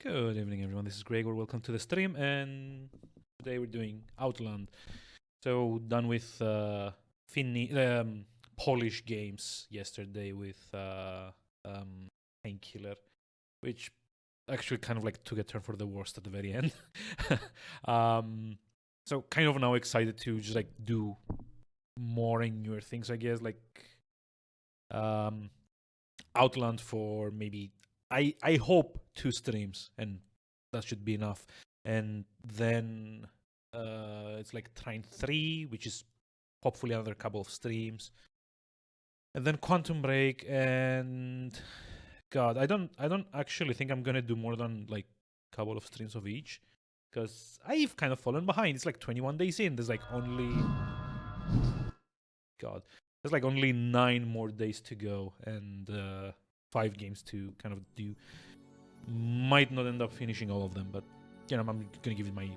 Good evening, everyone. This is Gregor. Welcome to the stream, and today we're doing Outland. So done with Polish games yesterday with Painkiller, which actually kind of like took a turn for the worst at the very end. So kind of now excited to just like do more and newer things, I guess, like Outland for maybe I hope 2 streams, and that should be enough. And then it's like Trine 3, which is hopefully another couple of streams. And then Quantum Break, and God, I don't actually think I'm gonna do more than like a couple of streams of each, because I've kind of fallen behind. It's like 21 days in. There's like only there's like only 9 more days to go, and 5 games to kind of do. Might not end up finishing all of them, but you know, I'm gonna give it my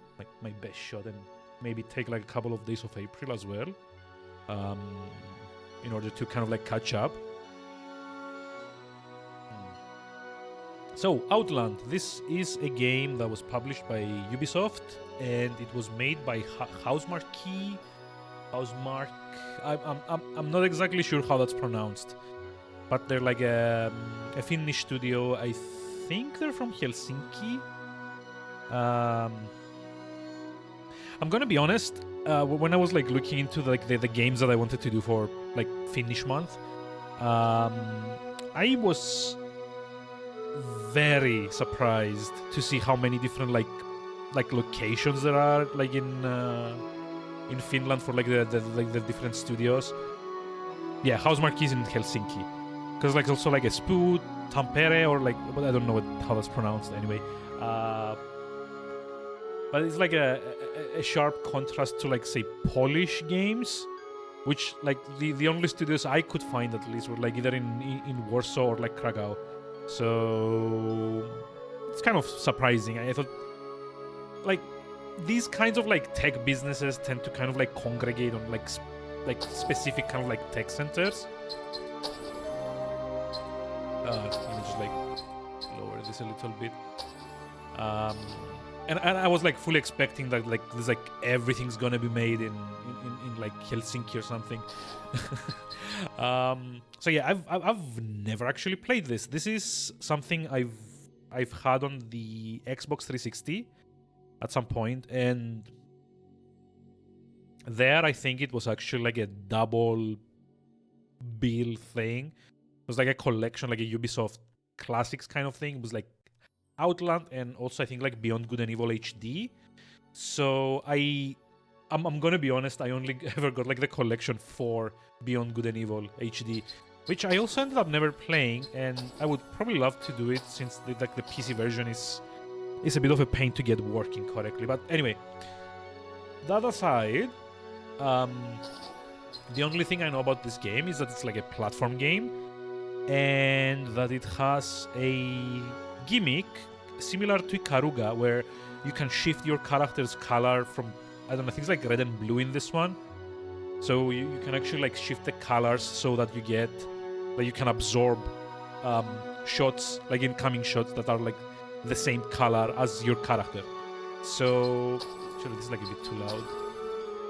best shot, and maybe take like a couple of days of April as well, in order to kind of like catch up. So Outland, this is a game that was published by Ubisoft, and it was made by Housemarque. I'm not exactly sure how that's pronounced, but they're like a Finnish studio. I think they're from Helsinki. I'm gonna be honest. When I was like looking into like the games that I wanted to do for like Finnish month, I was very surprised to see how many different like locations there are like in Finland for like the different studios. Yeah, Housemarque is in Helsinki, because like also like Espoo, Tampere, or like, but I don't know how that's pronounced anyway. But it's like a sharp contrast to like say Polish games, which like the only studios I could find at least were like either in Warsaw or like Krakow. So it's kind of surprising. I thought like these kinds of like tech businesses tend to kind of like congregate on like specific kind of like tech centers. Let me just like lower this a little bit. And I was like fully expecting that like this like everything's gonna be made in like Helsinki or something. So yeah, I've never actually played this. This is something I've had on the Xbox 360 at some point, and there I think it was actually like a double bill thing. It was like a collection, like a Ubisoft Classics kind of thing. It was like Outland and also I think like Beyond Good and Evil HD. So I'm gonna be honest, I only ever got like the collection for Beyond Good and Evil HD, which I also ended up never playing, and I would probably love to do it since the PC version is a bit of a pain to get working correctly. But anyway, that aside, the only thing I know about this game is that it's like a platform game, and that it has a gimmick similar to Ikaruga, where you can shift your character's color from, I don't know, things like red and blue in this one. So you can actually like shift the colors so that you get, like you can absorb shots, like incoming shots that are like the same color as your character. So actually this is like a bit too loud.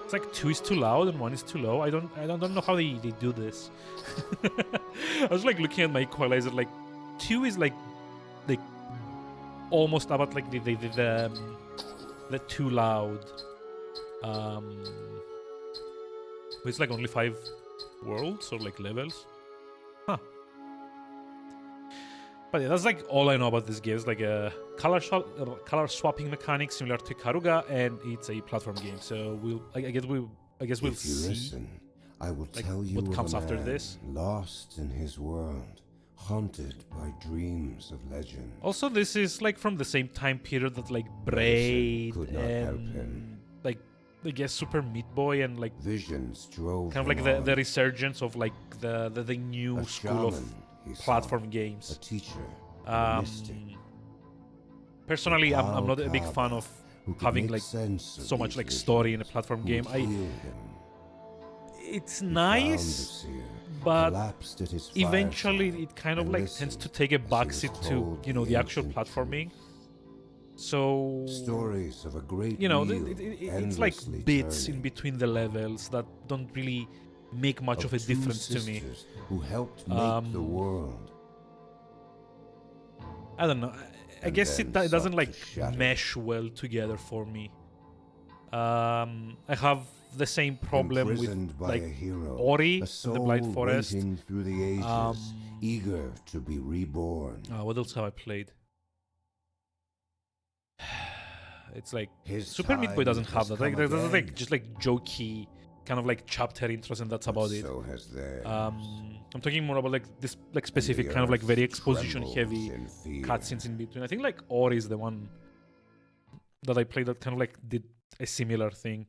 It's like 2 is too loud and 1 is too low. I don't know how they do this. I was like looking at my equalizer, like 2 is like almost about like the too loud. It's like only 5 worlds or like levels. Huh. But yeah, that's like all I know about this game. It's like a color swapping mechanic similar to Ikaruga, and it's a platform game. So I guess we'll see. Listen, I will like, tell you what comes of a after man this. lost in his world, haunted by dreams of legend. Also, this is like from the same time period that like Braid could not help and him. like I guess Super Meat Boy and like Visions drove kind of like him the on. resurgence of like the new A school of shaman, he saw, platform games. a teacher, a mystic, Personally, I'm not a big Power fan of who could having make like sense of so much these like visions, story in a platform who game. would heal him. It's He found the nice, seer, but collapsed at his eventually fireside, it kind of and like tends listened to take a as he backseat was to, told you know, the actual ancient platforming. truth. So Stories of a great you know, wheel, it's like endlessly bits in turning, between the levels that don't really make much of a two difference to me. sisters who helped make the world. I don't know. I And guess then it doesn't sought like to shatter. mesh well together for me. I have the same problem with Imprisoned by like a hero, Ori a in soul the Blind Forest. waiting through the ages, eager to be reborn. What else have I played? It's like His Super Meat Boy time doesn't have has that. Like, come there's like again. just like jokey kind of like chapter intros, and that's But about it. so has theirs. I'm talking more about like this like specific the kind of like very earth exposition heavy trembles in fear. cutscenes in between. I think like Ori is the one that I played that kind of like did a similar thing.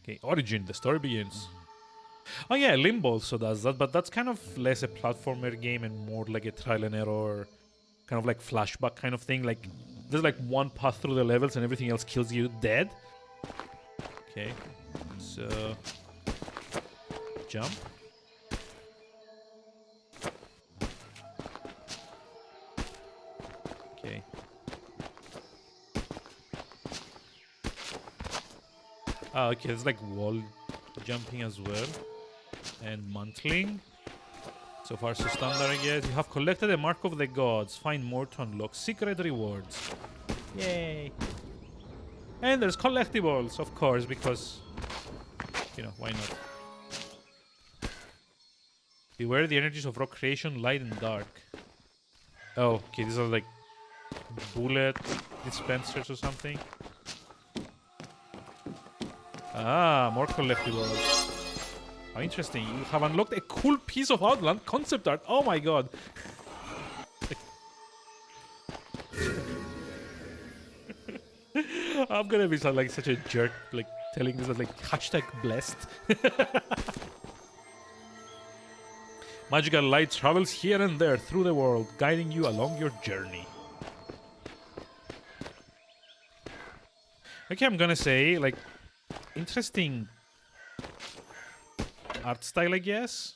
Okay, Origin, the story begins. Oh yeah, Limbo also does that, but that's kind of less a platformer game and more like a trial and error, kind of like flashback kind of thing. Like there's like one path through the levels and everything else kills you dead. Okay, so jump. Okay. Okay, there's like wall jumping as well. And mantling. So far so standard, I guess. You have collected a mark of the gods. Find more to unlock secret rewards. Yay! And there's collectibles, of course, because, you know, why not? Beware the energies of rock creation, light and dark. Oh, okay, these are like bullet dispensers or something. Ah, more collectibles. How interesting. You have unlocked a cool piece of Outland concept art. Oh my god. I'm gonna be like such a jerk, like telling this as like hashtag blessed. Magical light travels here and there through the world, guiding you along your journey. Okay, I'm gonna say, like, interesting art style, I guess.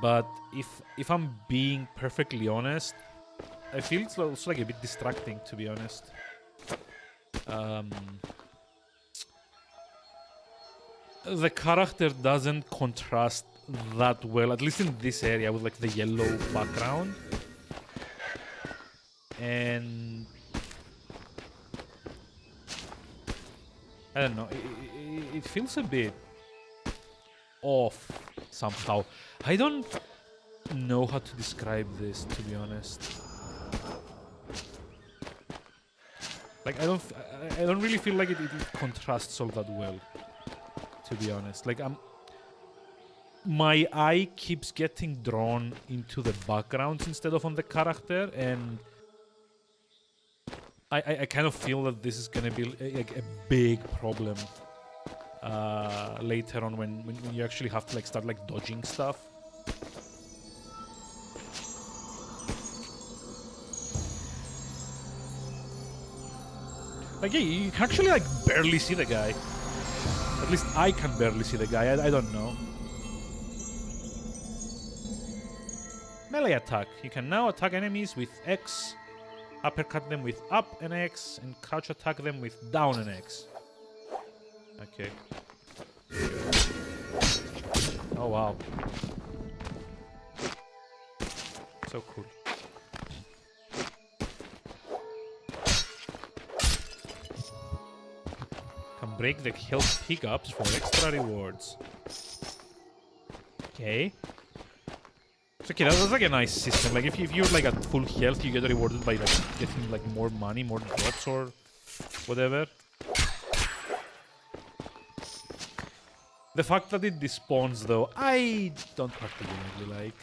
But if I'm being perfectly honest, I feel it's also like a bit distracting, to be honest. The character doesn't contrast that well, at least in this area, with like the yellow background. And I don't know, it feels a bit off somehow. I don't know how to describe this, to be honest. Like I don't really feel like it contrasts all that well, to be honest. Like my eye keeps getting drawn into the backgrounds instead of on the character, and I kind of feel that this is gonna be a big problem later on when you actually have to like start like dodging stuff. Like yeah, you can actually like barely see the guy. At least I can barely see the guy. I don't know. Melee attack. You can now attack enemies with X, uppercut them with up and X, and crouch attack them with down and X. Okay. Oh wow. So cool. Can break the health pickups for extra rewards. Okay. It's okay, that's like a nice system. Like if you're like at full health, you get rewarded by like getting like more money, more drops or whatever. The fact that it despawns though, I don't particularly like.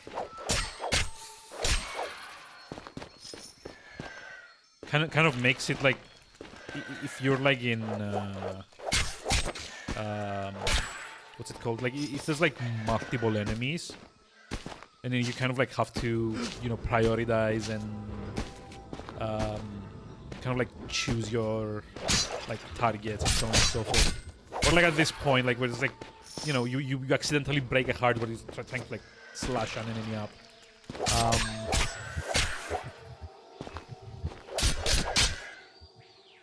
Kind of makes it like if you're like in what's it called? Like if there's like multiple enemies, and then you kind of like have to, you know, prioritize and kind of like choose your like targets and so on and so forth. Or like at this point, like where it's like, you know, you accidentally break a heart where you're trying to like slash an enemy up.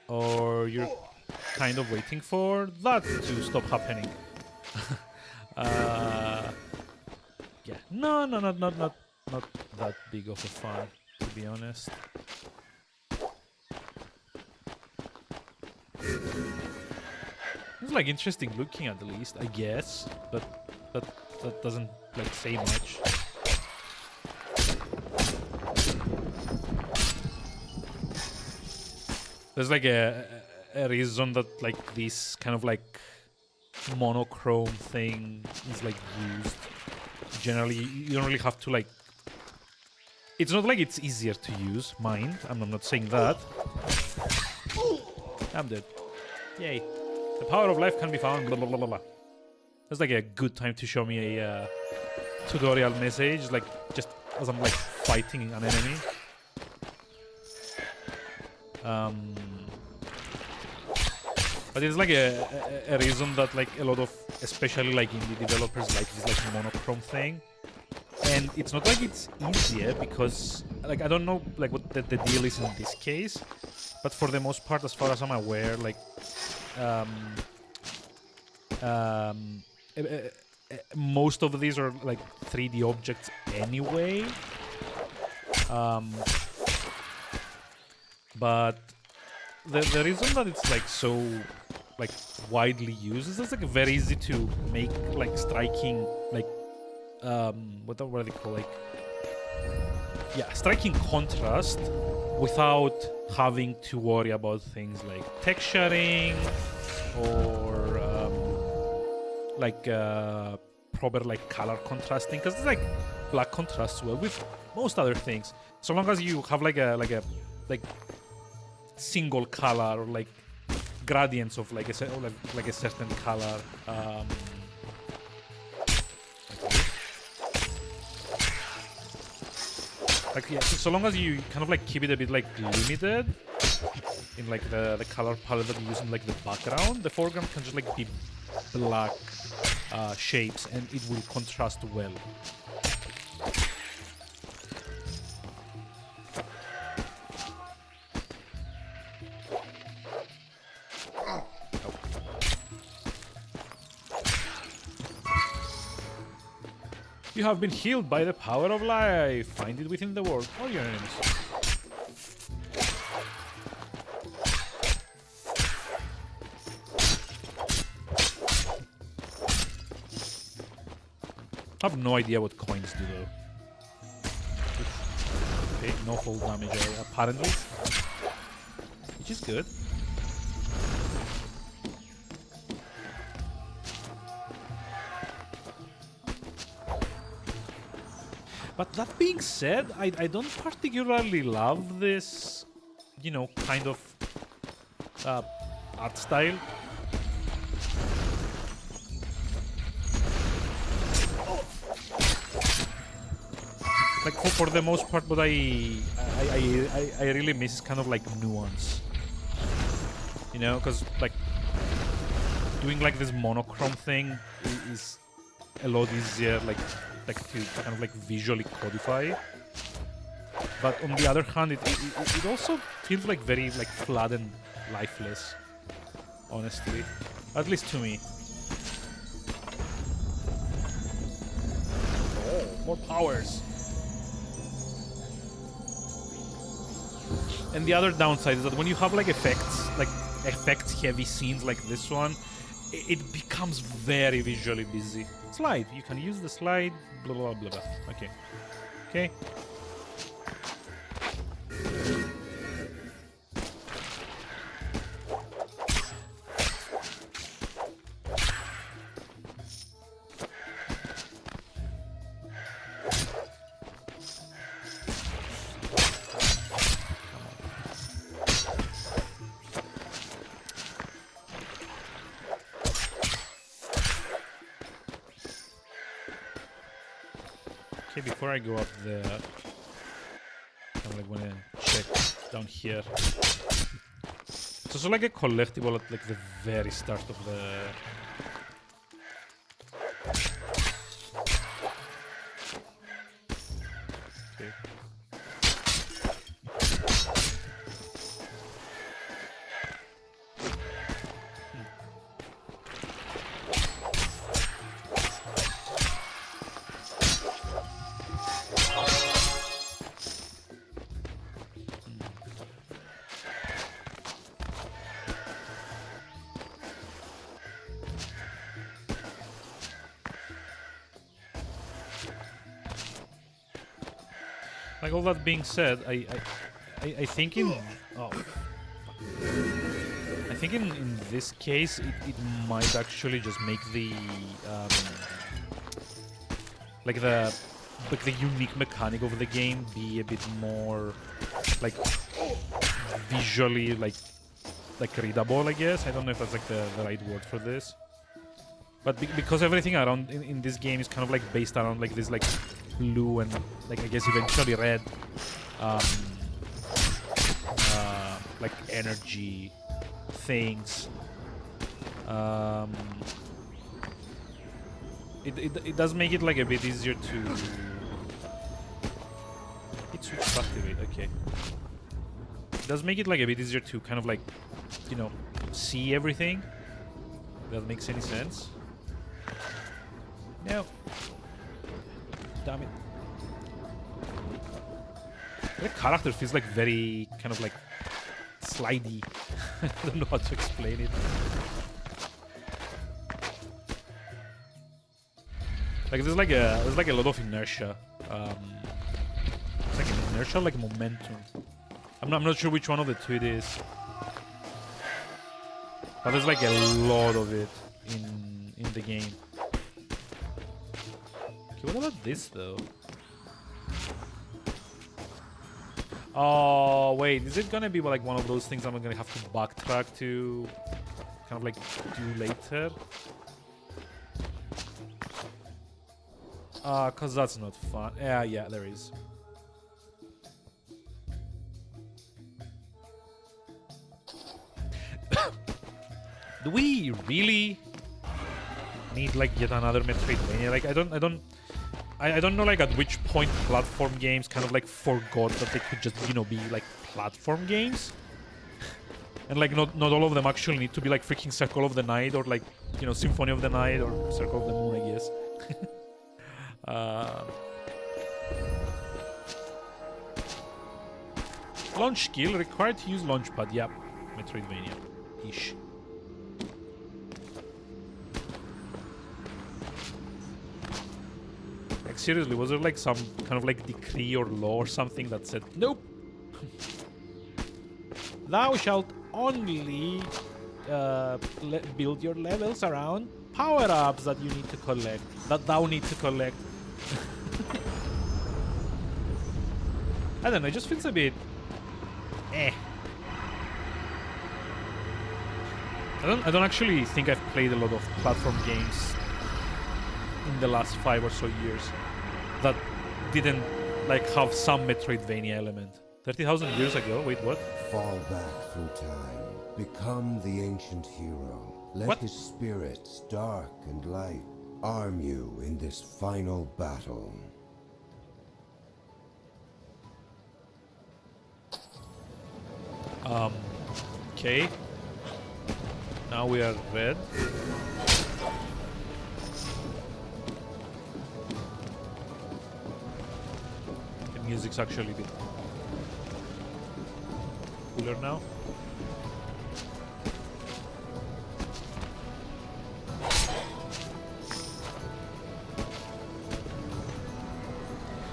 or you're kind of waiting for that to stop happening. Yeah, no, not that big of a fan, to be honest. It's like interesting looking at least, I guess, but that doesn't like say much. There's like a reason that like this kind of like monochrome thing is like used. Generally, you don't really have to like. It's not like it's easier to use. Mind, I'm not saying that. I'm dead. Yay! The power of life can be found. Blah blah blah blah. That's like a good time to show me a tutorial message, like just as I'm like fighting an enemy. But it's like a reason that like a lot of, especially like indie developers, like this like monochrome thing. And it's not like it's easier because like I don't know like what the deal is in this case, but for the most part, as far as I'm aware, like most of these are like 3D objects anyway. But the reason that it's like so like widely used is it's like very easy to make like striking like what are they called, like striking contrast without having to worry about things like texturing or like proper like color contrasting, because it's like black contrasts well with most other things, so long as you have like a single color or like gradients of like a certain color. Like so long as you kind of like keep it a bit like limited in like the color palette that you use in like the background, the foreground can just like be black shapes and it will contrast well. You have been healed by the power of life. Find it within the world or your enemies. I have no idea what coins do though. Okay, no fall damage apparently, which is good. But that being said, I don't particularly love this, you know, kind of art style. Like for the most part, what I really miss is kind of like nuance. You know, because like doing like this monochrome thing is a lot easier, like to kind of like visually codify. But on the other hand, it also feels like very like flat and lifeless, honestly, at least to me. Oh, more powers. And the other downside is that when you have like effects heavy scenes like this one, it becomes very visually busy. Slide. You can use the slide. Blah blah blah blah. Okay. Okay. Before I go up there, I'm like wanna check down here. It's also like a collectible at like the very start of the. Okay. Like all that being said, I think in I think in this case it might actually just make the like the unique mechanic of the game be a bit more like visually like readable, I guess. I don't know if that's like the right word for this. But because everything around in this game is kind of like based around like this like blue and like I guess eventually red like energy things, it does make it like a bit easier to switch to activate. Okay, it does make it like a bit easier to kind of like, you know, see everything. If that makes any sense. No. Damn it. The character feels like very kind of like slidey. I don't know how to explain it. Like there's like a lot of inertia. It's like an inertia, like momentum. I'm not sure which one of the two it is. But there's like a lot of it in the game. Okay, what about this though? Oh wait, is it gonna be like one of those things I'm gonna have to backtrack to kind of like do later? Cause that's not fun. Yeah, there is. Do we really need like yet another Metroidvania? Like I don't know like at which point platform games kind of like forgot that they could just, you know, be like platform games. And like not all of them actually need to be like freaking Circle of the Night or like, you know, Symphony of the Night or Circle of the Moon, I guess. Launch skill required to use launchpad. Yep, Metroidvania-ish. Like seriously, was there like some kind of like decree or law or something that said, nope, thou shalt only build your levels around power-ups that you need to collect, that thou need to collect. I don't know, it just feels a bit I don't actually think I've played a lot of platform games in the last 5 or so years that didn't like have some Metroidvania element. 30,000 years ago? Wait, what? Fall back through time. Become the ancient hero. Let What? his spirits, dark and light, arm you in this final battle. Okay. Now we are red. The music's actually a bit cooler now.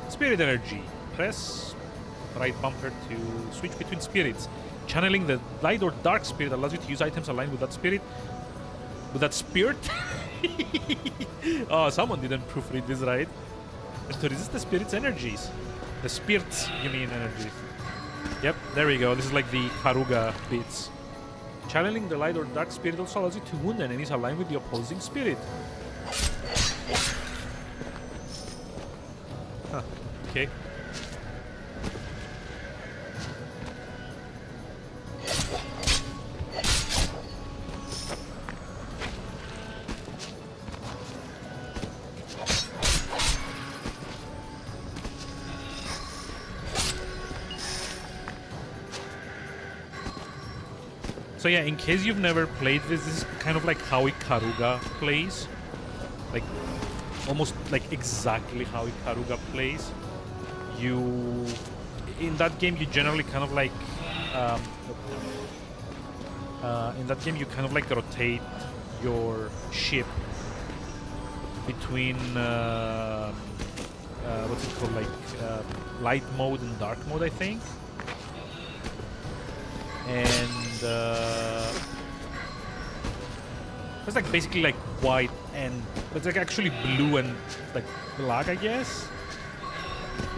Spirit energy. Press right bumper to switch between spirits. Channeling the light or dark spirit allows you to use items aligned with that spirit. With that spirit? Oh, someone didn't proofread this right. And to resist the spirit's energies. The spirits, you mean, energies. Yep, there we go. This is like the Ikaruga bits. Channeling the light or dark spirit also allows you to wound enemies aligned with the opposing spirit. Huh, okay. So yeah, in case you've never played this, this is kind of like how Ikaruga plays. Like, almost like exactly how Ikaruga plays. You... In that game, you generally kind of like... in that game, you kind of like rotate your ship between what's it called, like light mode and dark mode, I think. And it's like basically like white and it's like actually blue and like black, I guess.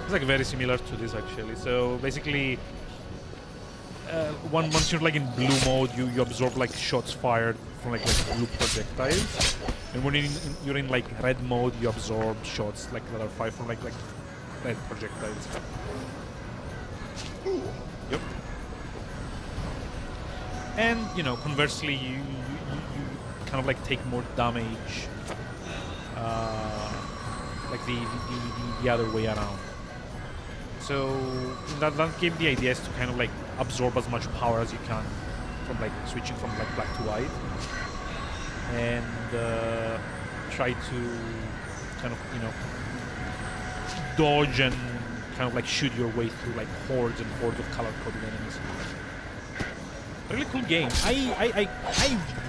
It's like very similar to this actually. So basically, once you're like in blue mode, you absorb like shots fired from like blue projectiles, and when you're in like red mode, you absorb shots like that are fired from like red projectiles. Yep. And you know, conversely, you kind of like take more damage, like the other way around. So in that game, the idea is to kind of like absorb as much power as you can from like switching from like black to white, and try to kind of, you know, dodge and kind of like shoot your way through like hordes and hordes of color-coded enemies. Really cool game. I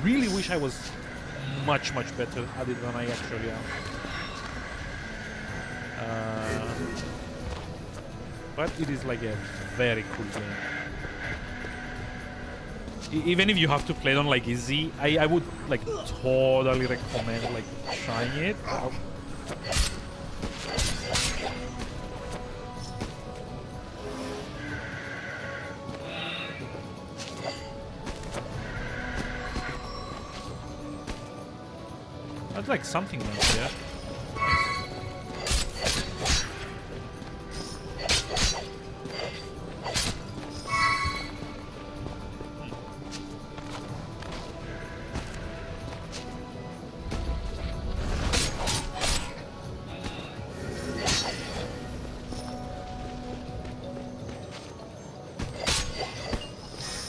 really wish I was much better at it than I actually am. But it is like a very cool game. Even if you have to play it on like easy, I would like totally recommend like trying it. That's like something nice, yeah.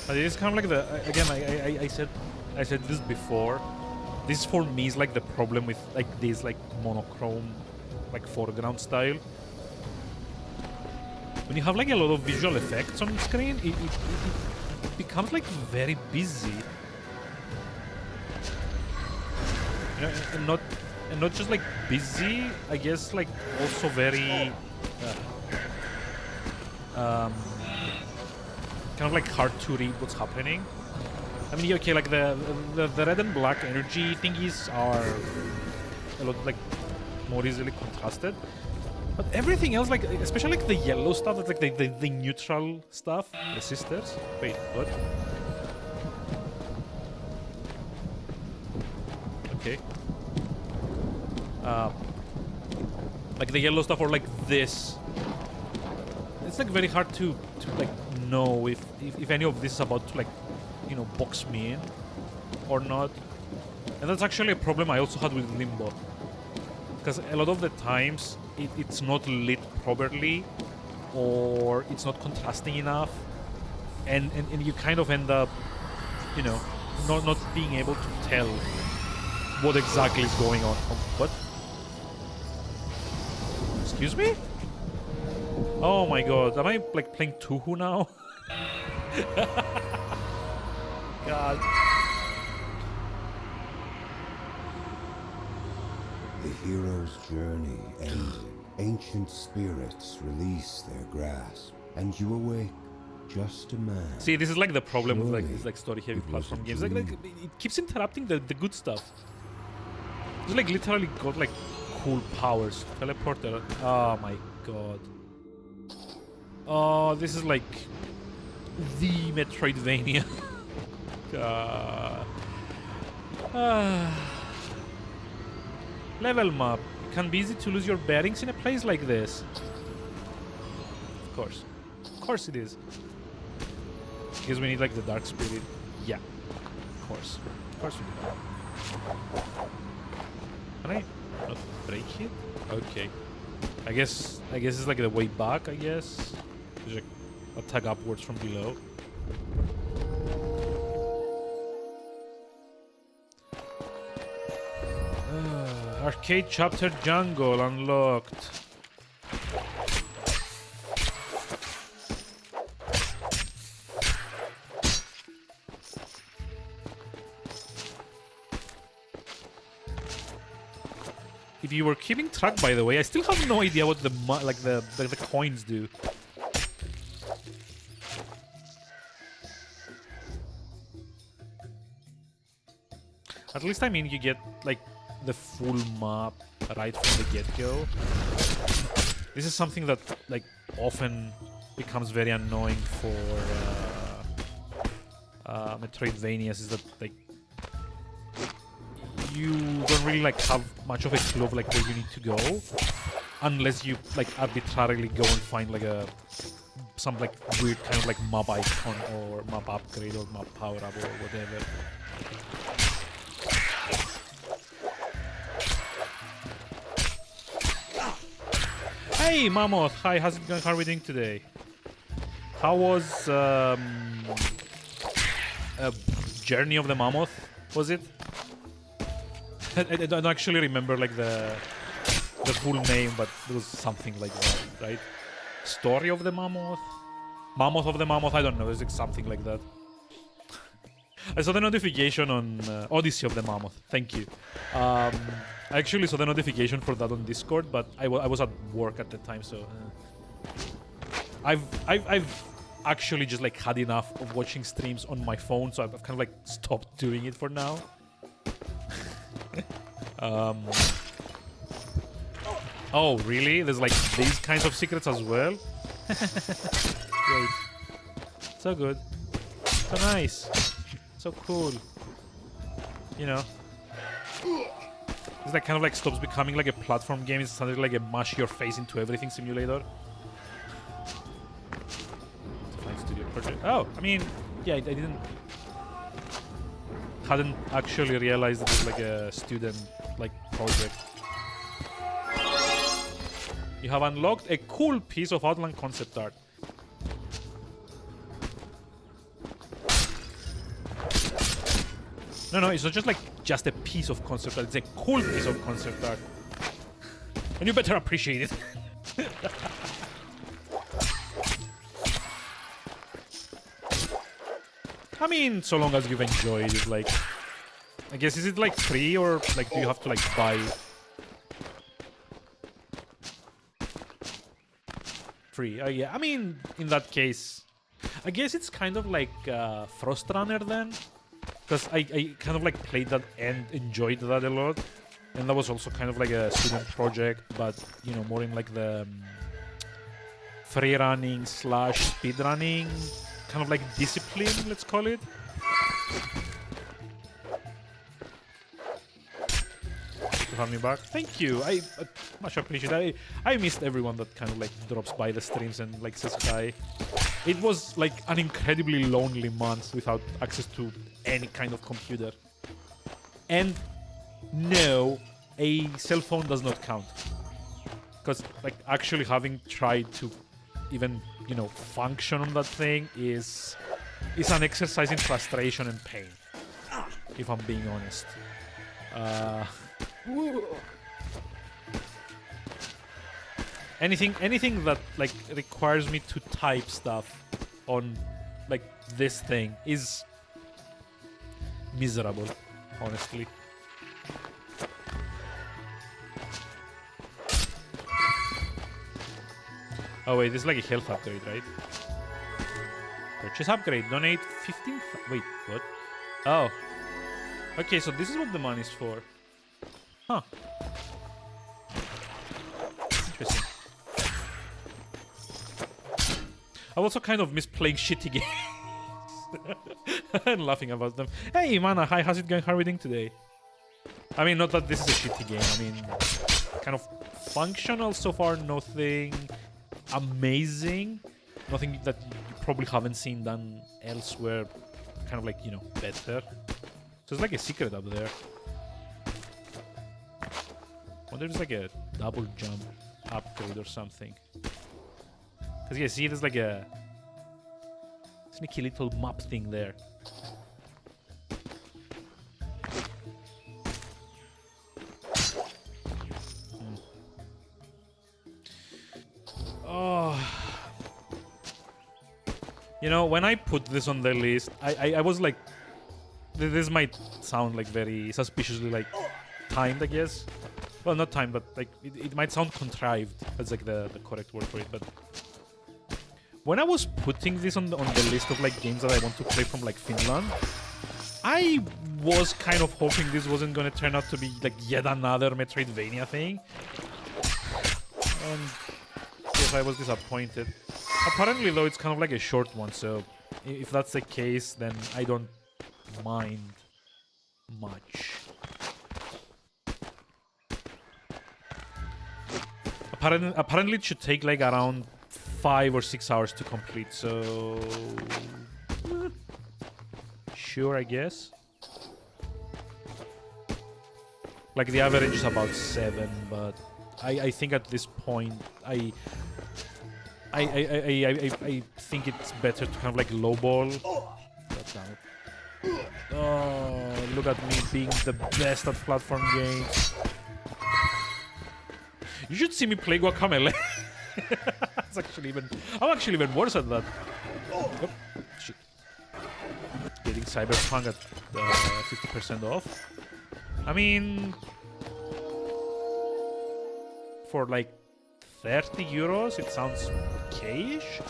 But it is kind of like the again. I said this before. This for me is like the problem with like this like monochrome, like foreground style. When you have like a lot of visual effects on the screen, it becomes like very busy. You know, and not just like busy. I guess like also very kind of like hard to read what's happening. I mean, okay, like the red and black energy thingies are a lot like more easily contrasted, but everything else, like especially like the yellow stuff, that's like the neutral stuff, the sisters. Wait, what? Okay. Like the yellow stuff or like this. It's like very hard to like know if any of this is about to like, you know, box me in or not. And that's actually a problem I also had with Limbo, because a lot of the times it's not lit properly or it's not contrasting enough, and you kind of end up, you know, not being able to tell what exactly is going on. What? Excuse me? Oh my god, am I like playing Tuhu now? God. The hero's journey ended. Ancient spirits release their grasp, and you awake just a man. See, this is like the problem with like Surely these like story-heavy it was platform a games. Like dream. it keeps interrupting the good stuff. It's like literally got like cool powers. Teleporter. Oh my god. Oh, this is like the Metroidvania. Level map. It can be easy to lose your bearings in a place like this. Of course. Of course it is. Because we need like the dark spirit. Yeah. Of course. Of course we do. Can I not break it? Okay. I guess it's like the way back, I guess. There's like attack upwards from below. Arcade Chapter Jungle unlocked. It If you were keeping track, by the way, I still have no idea what the coins do. At least, I mean, you get like the full map right from the get-go. This is something that like often becomes very annoying for Metroidvanias, is that like you don't really like have much of a clue of like where you need to go unless you like arbitrarily go and find like some like weird kind of like map icon or map upgrade or map power up or whatever. Hey Mammoth, hi, how's it going? How are we doing today? How was Journey of the Mammoth? Was it? I don't actually remember like the full name, but it was something like that, right? Story of the Mammoth? Mammoth of the Mammoth? I don't know, it's like something like that. I saw the notification on Odyssey of the Mammoth. Thank you. I actually saw the notification for that on Discord, but I was at work at the time, so I've actually just like had enough of watching streams on my phone, so I've kind of like stopped doing it for now. Oh, really? There's like these kinds of secrets as well? Great. So good. So nice. So cool. You know. It's like kind of like stops becoming like a platform game. It's something like a mash your face into everything simulator. Fine studio project. Oh, I mean, yeah, I hadn't actually realized it was like a student like project. You have unlocked a cool piece of Outland concept art. No, it's not just like just a piece of concept art. It's a cool piece of concept art, and you better appreciate it. I mean, so long as you've enjoyed it, like, I guess, is it like free or like do you have to like buy? Free. Yeah, I mean, in that case, I guess it's kind of like Frost Runner then, because I kind of like played that and enjoyed that a lot, and that was also kind of like a student project, but you know, more in like the free running / speed running kind of like discipline, let's call it. To have me back, thank you. I much appreciate it. I missed everyone that kind of like drops by the streams and like says hi. It was like an incredibly lonely month without access to any kind of computer. And no, a cell phone does not count. Because like actually having tried to even, you know, function on that thing is an exercise in frustration and pain, if I'm being honest. Anything that like requires me to type stuff on like this thing is miserable, honestly. Oh wait, this is like a health upgrade, right? Purchase upgrade, donate 15. Wait, what? Oh, okay, so this is what the money's for. Huh. Interesting. I also kind of miss playing shitty games and laughing about them. Hey, Mana, hi, how's it going? How are we doing today? I mean, not that this is a shitty game. I mean, kind of functional so far. Nothing amazing. Nothing that you probably haven't seen done elsewhere. Kind of like, you know, better. So there's like a secret up there. I wonder if there's like a double jump upgrade or something. Because yeah, see, there's like a sneaky little map thing there. Oh. You know, when I put this on the list, I was like, this might sound like very suspiciously like timed, I guess. Well, not time, but like it might sound contrived as like the correct word for it. But when I was putting this on the list of like games that I want to play from like Finland, I was kind of hoping this wasn't gonna turn out to be like yet another Metroidvania thing. And yes, I was disappointed. Apparently, though, it's kind of like a short one, so if that's the case, then I don't mind much. Apparently it should take like around 5 or 6 hours to complete, so sure, I guess. Like the average is about 7, but I think at this point I think it's better to kind of like lowball. Oh, look at me being the best at platform games. You should see me play Guacamole. It's actually I'm actually even worse at that. Oh, shit. Getting Cyberpunk at 50% off. I mean, for like 30 euros, it sounds okay-ish.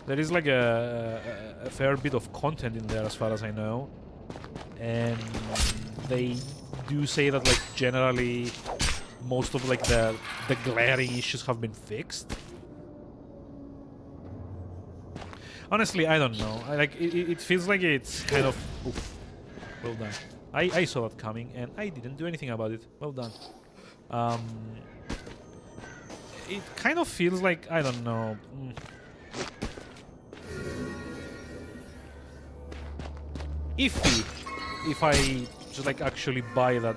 There is like a fair bit of content in there as far as I know. And they do say that like generally most of like the glaring issues have been fixed. Honestly, I don't know. It feels like it's kind of oof. Well done. I saw that coming and I didn't do anything about it. Well done. It kind of feels like, I don't know. Iffy if I just like actually buy that.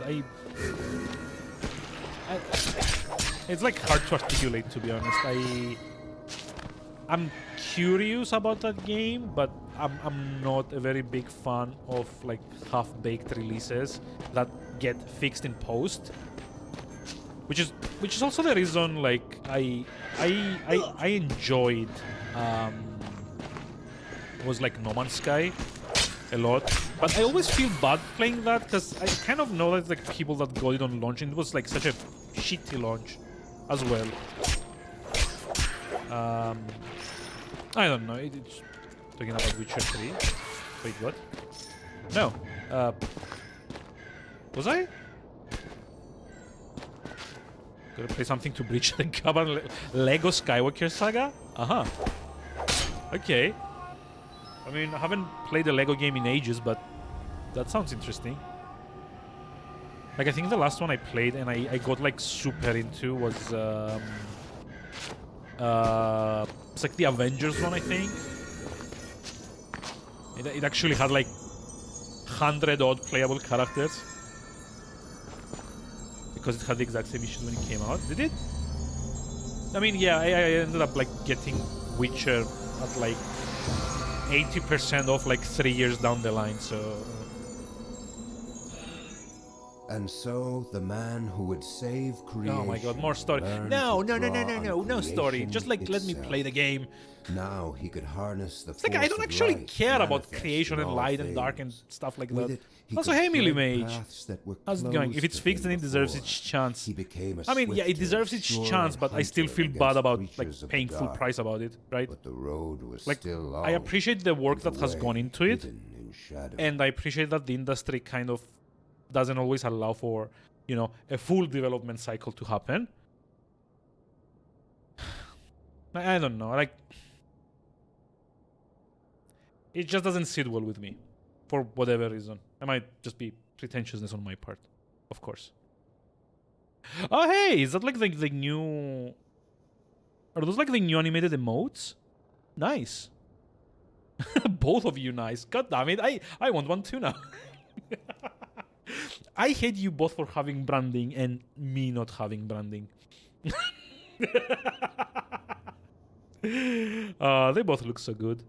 It's like hard to articulate, to be honest. I'm curious about that game, but I'm not a very big fan of like half-baked releases that get fixed in post. Which is also the reason like I enjoyed was like No Man's Sky a lot, but I always feel bad playing that because I kind of know that like people that got it on launch and it was like such a shitty launch as well. I don't know. It's talking about Witcher 3. Wait, what? No. Was I? Gotta play something to bridge the gap on Lego Skywalker Saga? Uh-huh. Okay. I mean, I haven't played a Lego game in ages, but that sounds interesting. Like, I think the last one I played and I got, like, super into was, it's like the Avengers one, I think. It actually had, like, 100-odd playable characters. Because it had the exact same issues when it came out. Did it? I mean, yeah, I ended up, like, getting Witcher at, like, 80% off, like, 3 years down the line, so... And so, the man who would save creation... Oh my god, more story. No story. Just, like, let me play the game. Now he could harness the It's like, I don't actually care about creation and light and dark and stuff like that. Also, hey, Millie Mage. How's it going? If it's fixed, then it deserves its chance. I mean, yeah, it deserves its chance, but I still feel bad about, like, paying full price about it, right? But the road was like, still I appreciate the work that has gone into it, and I appreciate that the industry kind of doesn't always allow for, you know, a full development cycle to happen. I don't know, like... It just doesn't sit well with me, for whatever reason. I might just be pretentiousness on my part, of course. Oh, hey, is that like the new... Are those like the new animated emotes? Nice. Both of you nice. God damn it, I want one too now. I hate you both for having branding and me not having branding. They both look so good.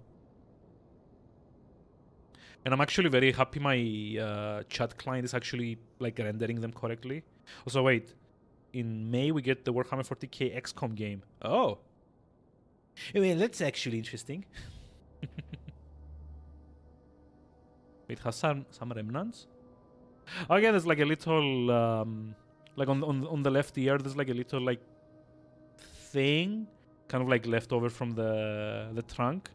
And I'm actually very happy my chat client is actually like rendering them correctly. Also, wait. In May, we get the Warhammer 40k XCOM game. Oh. I mean, that's actually interesting. It has some remnants. Again, there's like a little Like on the left ear, there's like a little like thing, kind of like left over from the trunk.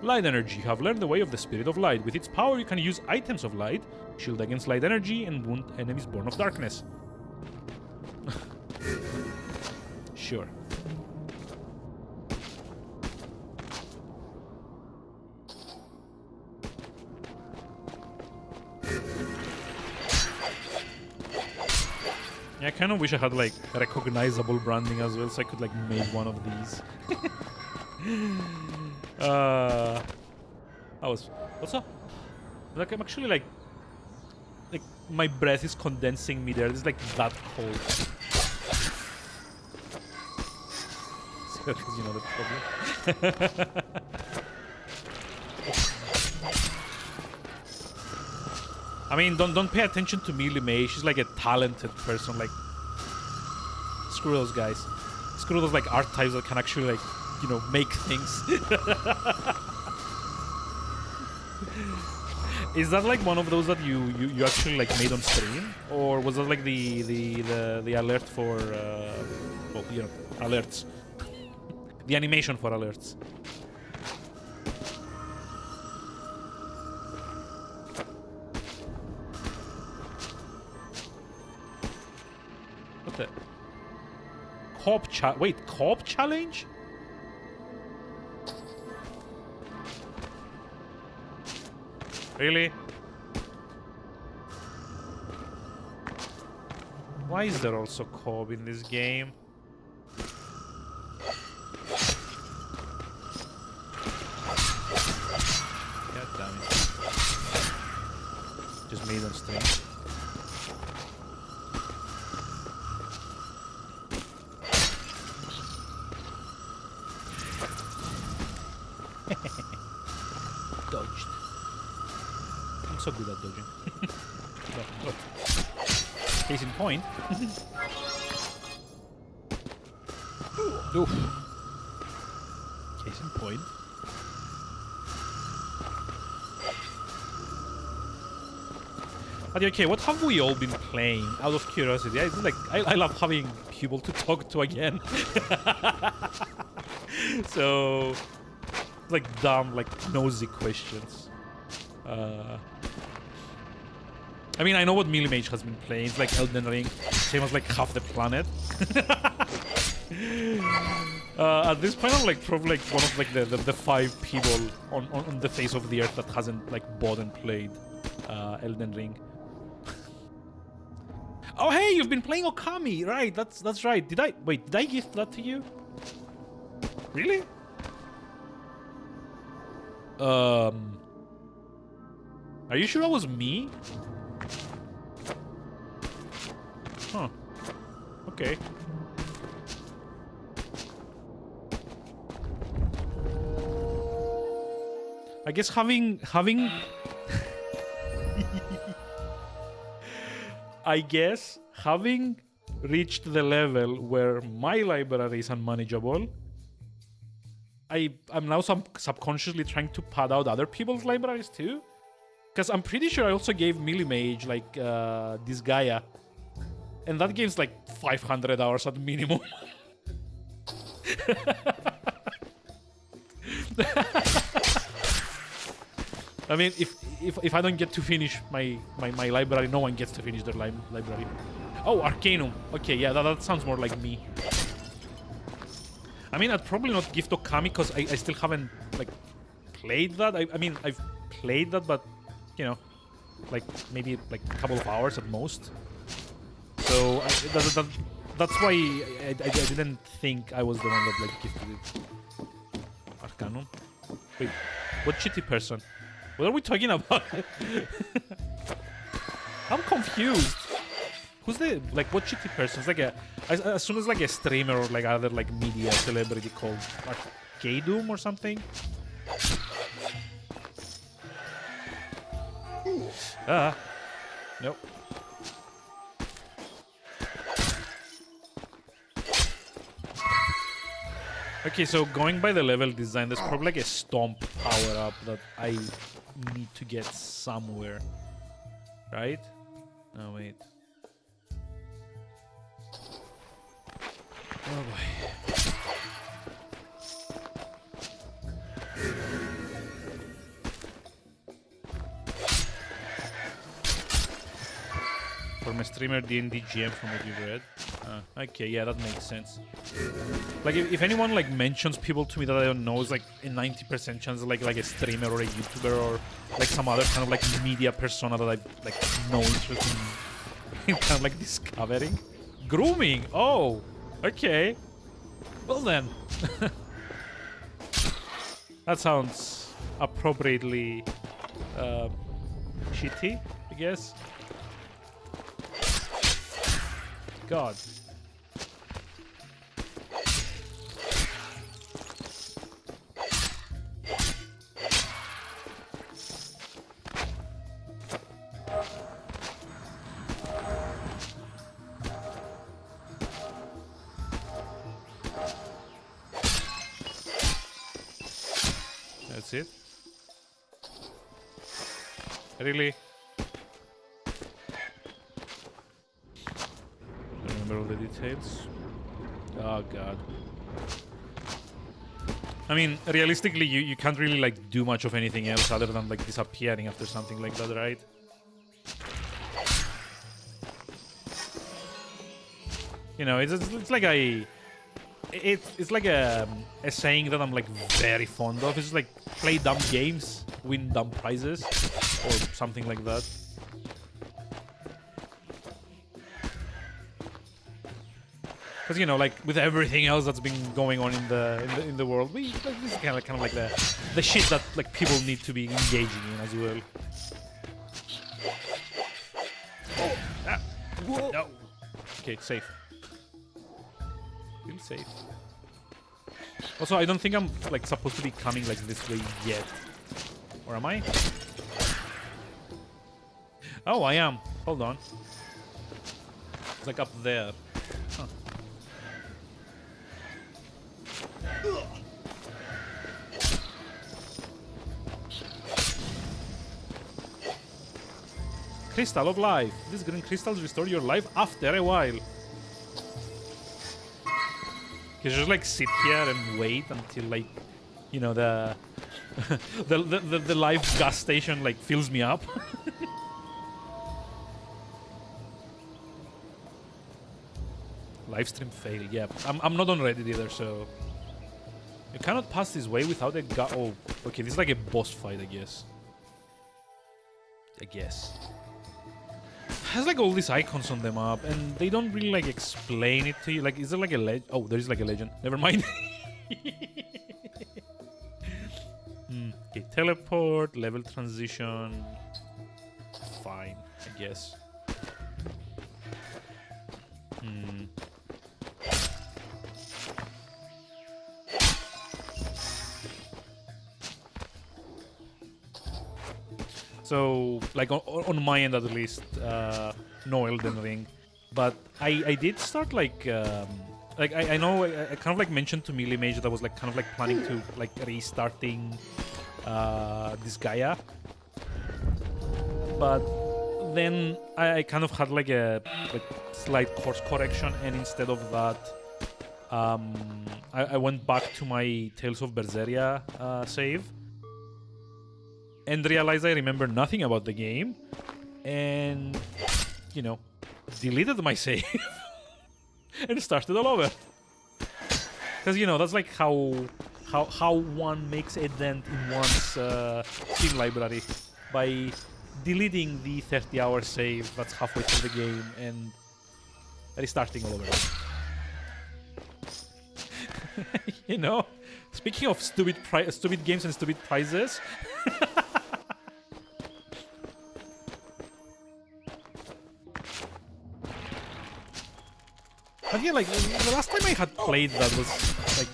Light energy. You have learned the way of the spirit of light. With its power, you can use items of light, shield against light energy, and wound enemies born of darkness. Sure. Yeah, I kind of wish I had like recognizable branding as well, so I could like make one of these. What's up? Like I'm actually like my breath is condensing me there. It's like that cold. Because you know the problem. I mean, don't pay attention to Millie May. She's like a talented person. Like, screw those guys. Screw those like art types that can actually like, you know, make things. Is that like one of those that you actually like made on stream, or was that like the alert for well, you know, alerts, the animation for alerts? What the? Co-op challenge? Really? Why is there also co-op in this game? God damn it. Just made on stream. Dodged. I'm so good at dodging. But case in point. Oof. Case in point. Okay, what have we all been playing? Out of curiosity, I like I love having people to talk to again. So, like dumb, like nosy questions. I mean, I know what Millie Mage has been playing. It's like Elden Ring, same as like half the planet. At this point, I'm like probably like one of like the 5 people on the face of the earth that hasn't like bought and played Elden Ring. Oh hey, you've been playing Okami, right? That's right. Did I gift that to you? Really? Are you sure that was me? Huh. Okay. I guess having I guess having reached the level where my library is unmanageable, I'm now subconsciously trying to pad out other people's libraries too. Because I'm pretty sure I also gave Millie Mage like this Gaia. And that game's like 500 hours at minimum. I mean, if I don't get to finish my library, no one gets to finish their library. Oh, Arcanum. Okay, yeah, that sounds more like me. I mean, I'd probably not gift Okami because I still haven't like played that. I mean, I've played that, but you know, like maybe like a couple of hours at most. So that's why I didn't think I was the one that like gifted it. Arcanum. Wait, what shitty person? What are we talking about? I'm confused. Who's the like what shitty person? It's like I assume it's like a streamer or like other like media celebrity called K-Doom or something. Nope. Okay, so going by the level design, there's probably like a stomp power-up that I need to get somewhere. Right? Oh, wait. Oh, boy. From a streamer D&D GM from what you've read. Okay, yeah, that makes sense. Like, if anyone like mentions people to me that I don't know, it's like a 90% chance like a streamer or a YouTuber or like some other kind of like media persona that I like no interest in kind of like discovering. Grooming. Oh, okay. Well then, that sounds appropriately shitty, I guess. God. That's it? Really? All the details. Oh god. I mean, realistically, you can't really like do much of anything else other than like disappearing after something like that, right? You know, it's like it's like a saying that I'm like very fond of. It's like play dumb games, win dumb prizes, or something like that. Because, you know, like with everything else that's been going on in the world, this is kind of like the shit that like people need to be engaging in as well. Ah, no. Okay, safe. Feel safe. Also, I don't think I'm like supposed to be coming like this way yet, or am I? Oh, I am. Hold on. It's like up there. Huh. Crystal of life. These green crystals restore your life after a while. You just like sit here and wait until like, you know, the the life gas station like fills me up. Livestream fail. Yeah, I'm not on Reddit either, so you cannot pass this way without a gun. Oh, okay. This is like a boss fight, I guess. Has like all these icons on the map, and they don't really like explain it to you. Like, is there like a legend? Oh, there is like a legend. Never mind. Okay, teleport, level transition. Fine, I guess. So, like on my end at least, no Elden Ring, but I did start like I know I kind of like mentioned to Millie Mage that I was like kind of like planning to like restarting this Gaia, but then I kind of had like a slight course correction, and instead of that, I went back to my Tales of Berseria save. And realized I remember nothing about the game, and you know, deleted my save and started all over. Because you know that's like how one makes a dent in one's Steam library by deleting the 30-hour save that's halfway through the game and restarting all over. You know, speaking of stupid games and stupid prizes. But yeah, like, the last time I had played that was, like,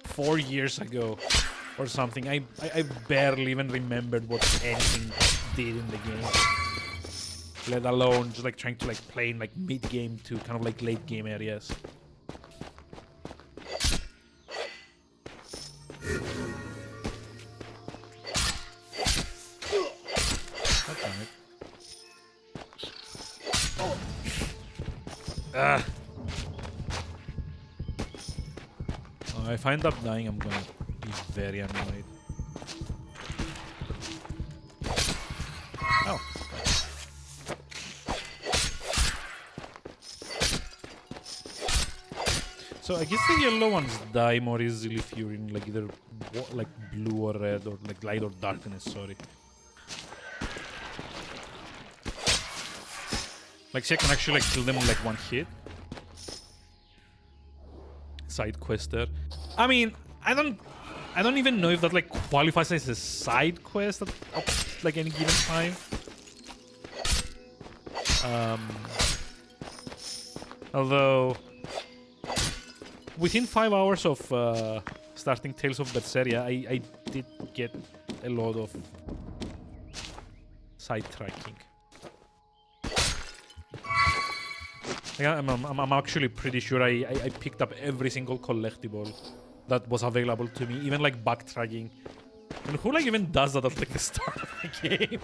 4 years ago or something. I barely even remembered what anything did in the game. Let alone just, like, trying to, like, play in, like, mid-game to kind of, like, late-game areas. Ugh. If I end up dying, I'm gonna be very annoyed. Oh. So I guess the yellow ones die more easily if you're in like either like blue or red or like light or darkness, sorry. Like see, I can actually like kill them in like one hit. Side quester. I mean, I don't even know if that like qualifies as a side quest at like any given time. Although within 5 hours of starting Tales of Berseria, I did get a lot of sidetracking. Yeah, I'm actually pretty sure I picked up every single collectible that was available to me, even like backtracking. And who like even does that at like the start of the game?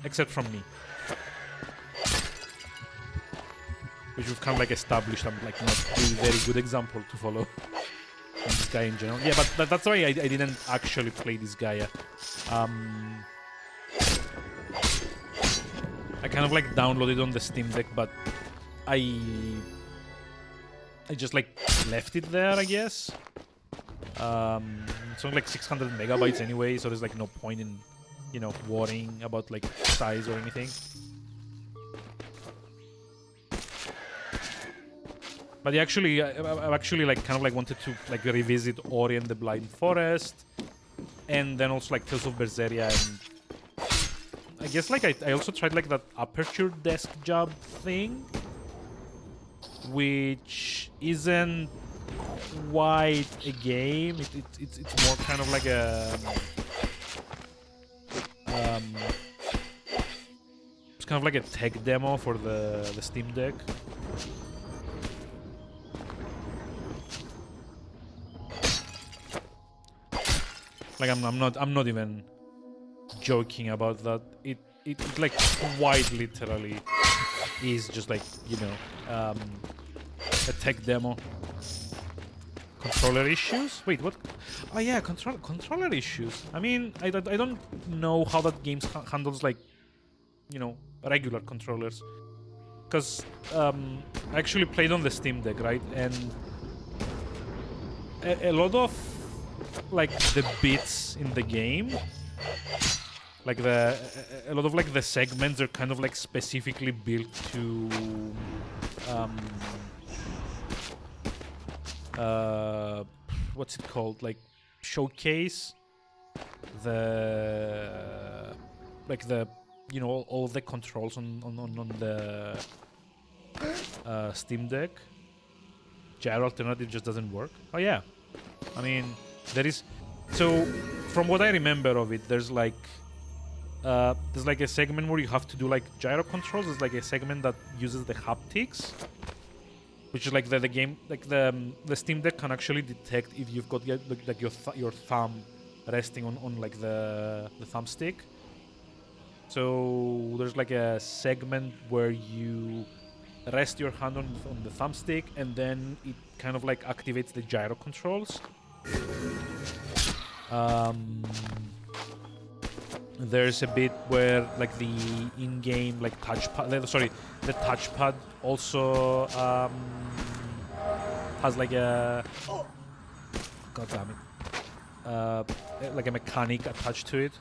Except from me. Which we've kind of like established I'm like not a very good example to follow in this guy in general. Yeah, but that's why I didn't actually play this guy. I kind of like downloaded on the Steam Deck, but I just like left it there, I guess. It's only like 600 megabytes anyway, so there's like no point in, you know, worrying about like size or anything. But I actually like kind of like wanted to like revisit Ori and the Blind Forest, and then also like Tales of Berseria, and I guess like I also tried like that Aperture desk job thing, which isn't quite a game. It's more kind of like a it's kind of like a tech demo for the Steam Deck. Like I'm not even joking about that. It like quite literally is just like, you know, a tech demo. Controller issues? Wait, what? Oh yeah, controller issues. I mean, I don't know how that game handles like, you know, regular controllers. Because I actually played on the Steam Deck, right? And a lot of like the bits in the game, like a lot of like the segments are kind of like specifically built to what's it called, like showcase the like the, you know, all the controls on the Steam Deck. Gyro alternative just doesn't work. Oh yeah, I mean, there is, so from what I remember of it, there's like a segment where you have to do like gyro controls. There's like a segment that uses the haptics, which is like the game, like the Steam Deck can actually detect if you've got like your thumb resting on like the thumbstick. So there's like a segment where you rest your hand on the thumbstick, and then it kind of like activates the gyro controls. There's a bit where like the in-game like touchpad, the touchpad also has like a, god damn it, like a mechanic attached to it.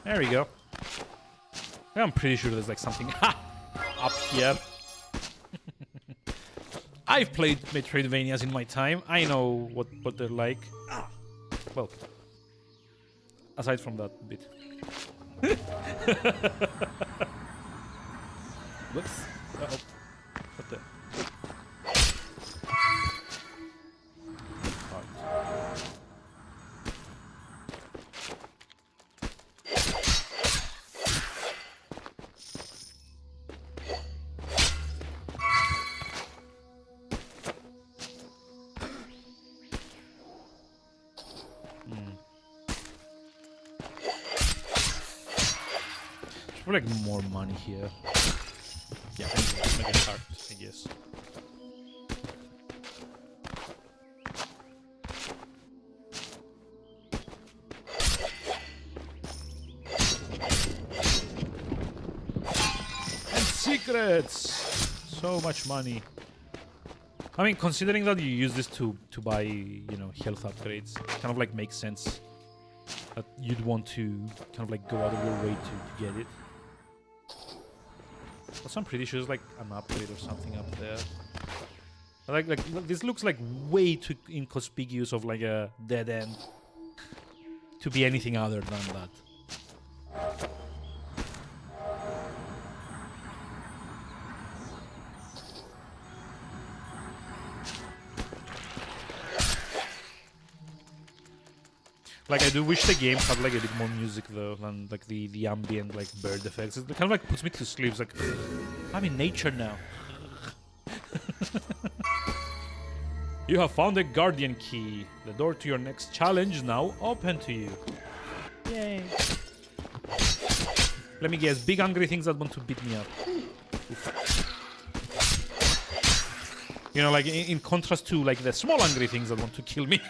There we go. I'm pretty sure there's like something up here. I've played Metroidvanias in my time. I know what they're like. Well, aside from that bit. Whoops. Uh-oh. What the? Like more money here. Yeah, make it hard, I guess. And secrets! So much money. I mean, considering that you use this to buy, you know, health upgrades, kind of like makes sense that you'd want to kind of like go out of your way to get it. Also, I'm pretty sure there's like an upgrade or something up there. Like this looks like way too inconspicuous of like a dead end to be anything other than that. Like, I do wish the game had like a bit more music though than like the ambient like bird effects. It kind of like puts me to sleep. It's like, I'm in nature now. You have found a guardian key. The door to your next challenge is now open to you. Yay. Let me guess, big angry things that want to beat me up. Oof. You know, like in contrast to like the small angry things that want to kill me.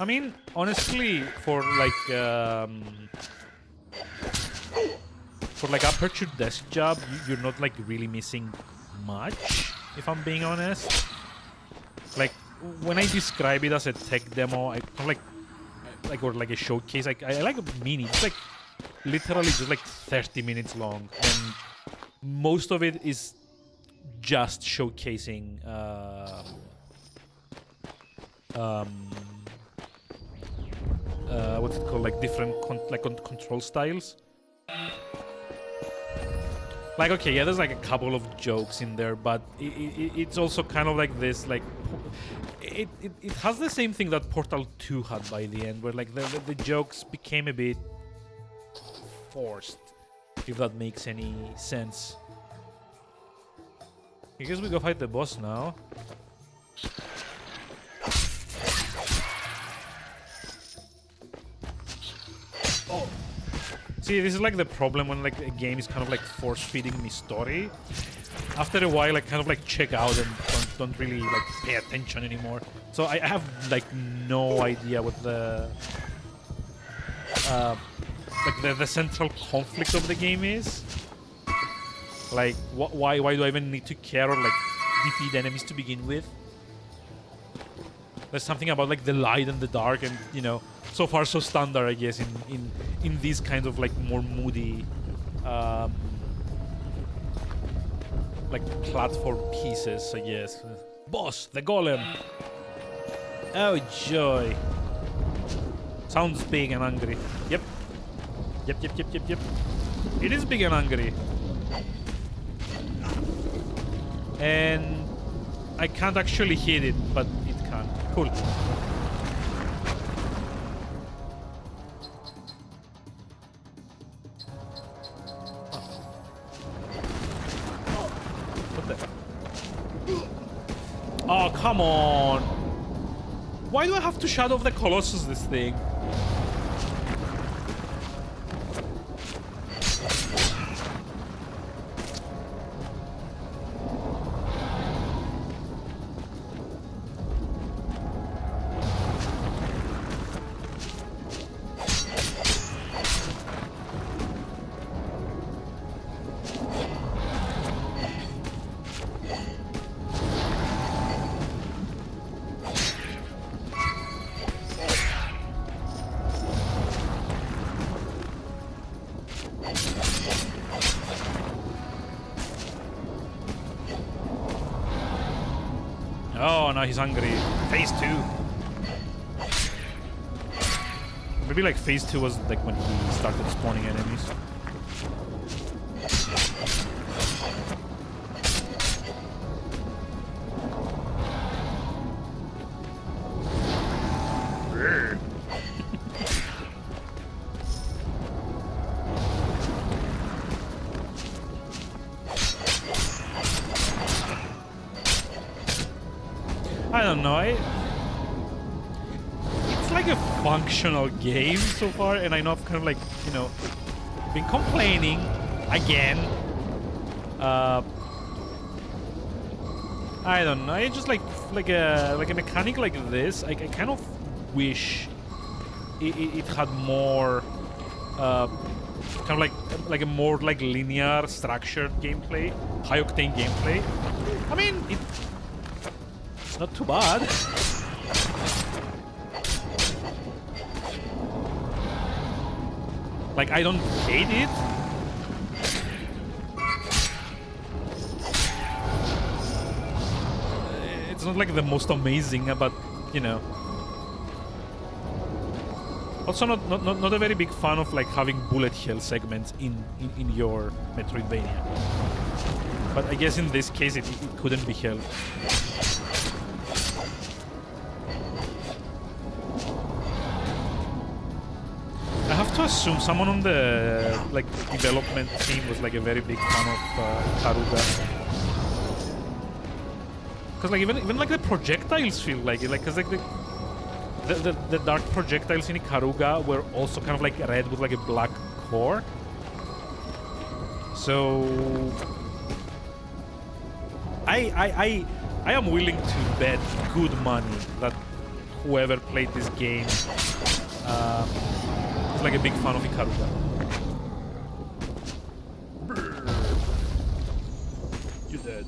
I mean, honestly, for like aperture desk job, you're not like really missing much, if I'm being honest. Like when I describe it as a tech demo, I kind of or like a showcase. I like a mini. It's like literally just like 30 minutes long, and most of it is just showcasing what's it called, like different control styles. Like, okay, yeah, there's like a couple of jokes in there, but it's also kind of like this, like it has the same thing that Portal 2 had by the end, where like the jokes became a bit forced, if that makes any sense. I guess we go fight the boss now. See, this is like the problem when like a game is kind of like force-feeding me story. After a while, I kind of like check out and don't really like pay attention anymore. So I have like no idea what the the central conflict of the game is. Like, why do I even need to care or like defeat enemies to begin with? There's something about like the light and the dark, and you know, so far so standard, I guess, in these kinds of like more moody like platform pieces, I guess. Boss, the golem. Oh joy. Sounds big and angry. Yep. Yep. It is big and angry. And I can't actually hit it, but it can. Cool. Oh, come on. Why do I have to Shadow of the Colossus this thing? Oh, now he's hungry. Phase 2. Maybe like phase 2 was like when he started spawning enemies. don't know. It's like a functional game so far, and I know I've kind of like, you know, been complaining again. I don't know. I just like a mechanic like this. I kind of wish it had more kind of like a more like linear, structured gameplay, high octane gameplay. I mean, it's not too bad. Like, I don't hate it. It's not like the most amazing, but you know. Also, not a very big fan of like having bullet hell segments in your Metroidvania. But I guess in this case, it couldn't be helped. I have to assume someone on the like development team was like a very big fan of Ikaruga. Because like even like the projectiles feel like it, like because like the dark projectiles in Ikaruga were also kind of like red with like a black core. So I am willing to bet good money that whoever played this game is like a big fan of Ikaruga. You're dead.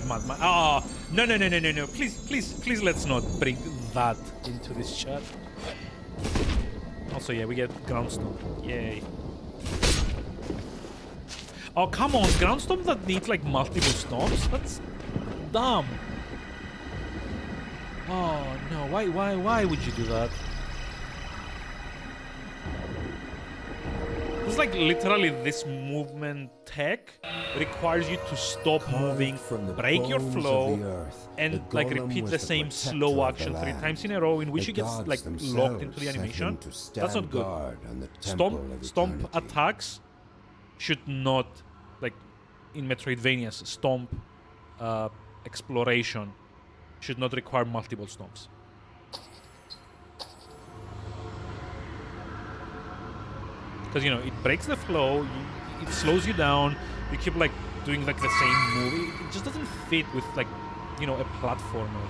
Madman. Oh, no. Please, let's not bring that into this chat. Also, yeah, we get Groundstone. Yay. Oh, come on. Groundstone that needs, like, multiple stomps? That's dumb. Oh, no. Why would you do that? It's like literally this movement tech requires you to stop moving, break your flow, and like repeat the same slow action 3 times in a row, in which you get like locked into the animation. That's not good. Stomp attacks should not, like in Metroidvanias, stomp exploration should not require multiple stomps. Because, you know, it breaks the flow, it slows you down, you keep, like, doing, like, the same move. It just doesn't fit with, like, you know, a platformer.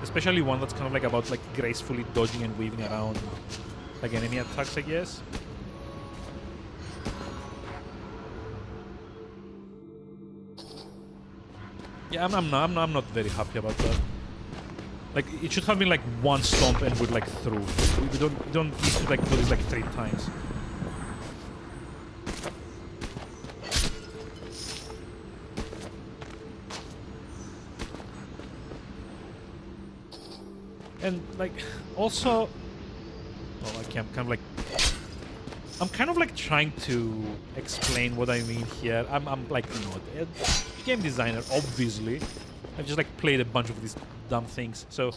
Especially one that's kind of, like, about, like, gracefully dodging and weaving around, like, enemy attacks, I guess. Yeah, I'm not very happy about that. Like, it should have been like one stomp and we're like through. We don't need to like do this like 3 times. And like also, oh, okay, I'm kind of like trying to explain what I mean here. I'm like, you know, a game designer, obviously. I've just like played a bunch of these dumb things. So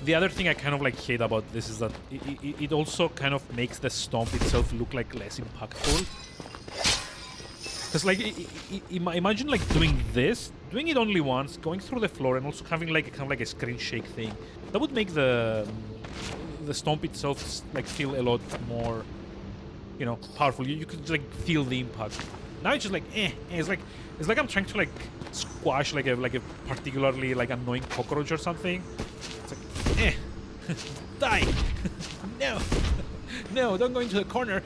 the other thing I kind of like hate about this is that it also kind of makes the stomp itself look like less impactful. Because like imagine like doing it only once, going through the floor, and also having like kind of like a screen shake thing. That would make the stomp itself like feel a lot more, you know, powerful. You could just, like feel the impact. Now it's just like it's like I'm trying to like squash like a particularly like annoying cockroach or something. It's like die. No, don't go into the corner.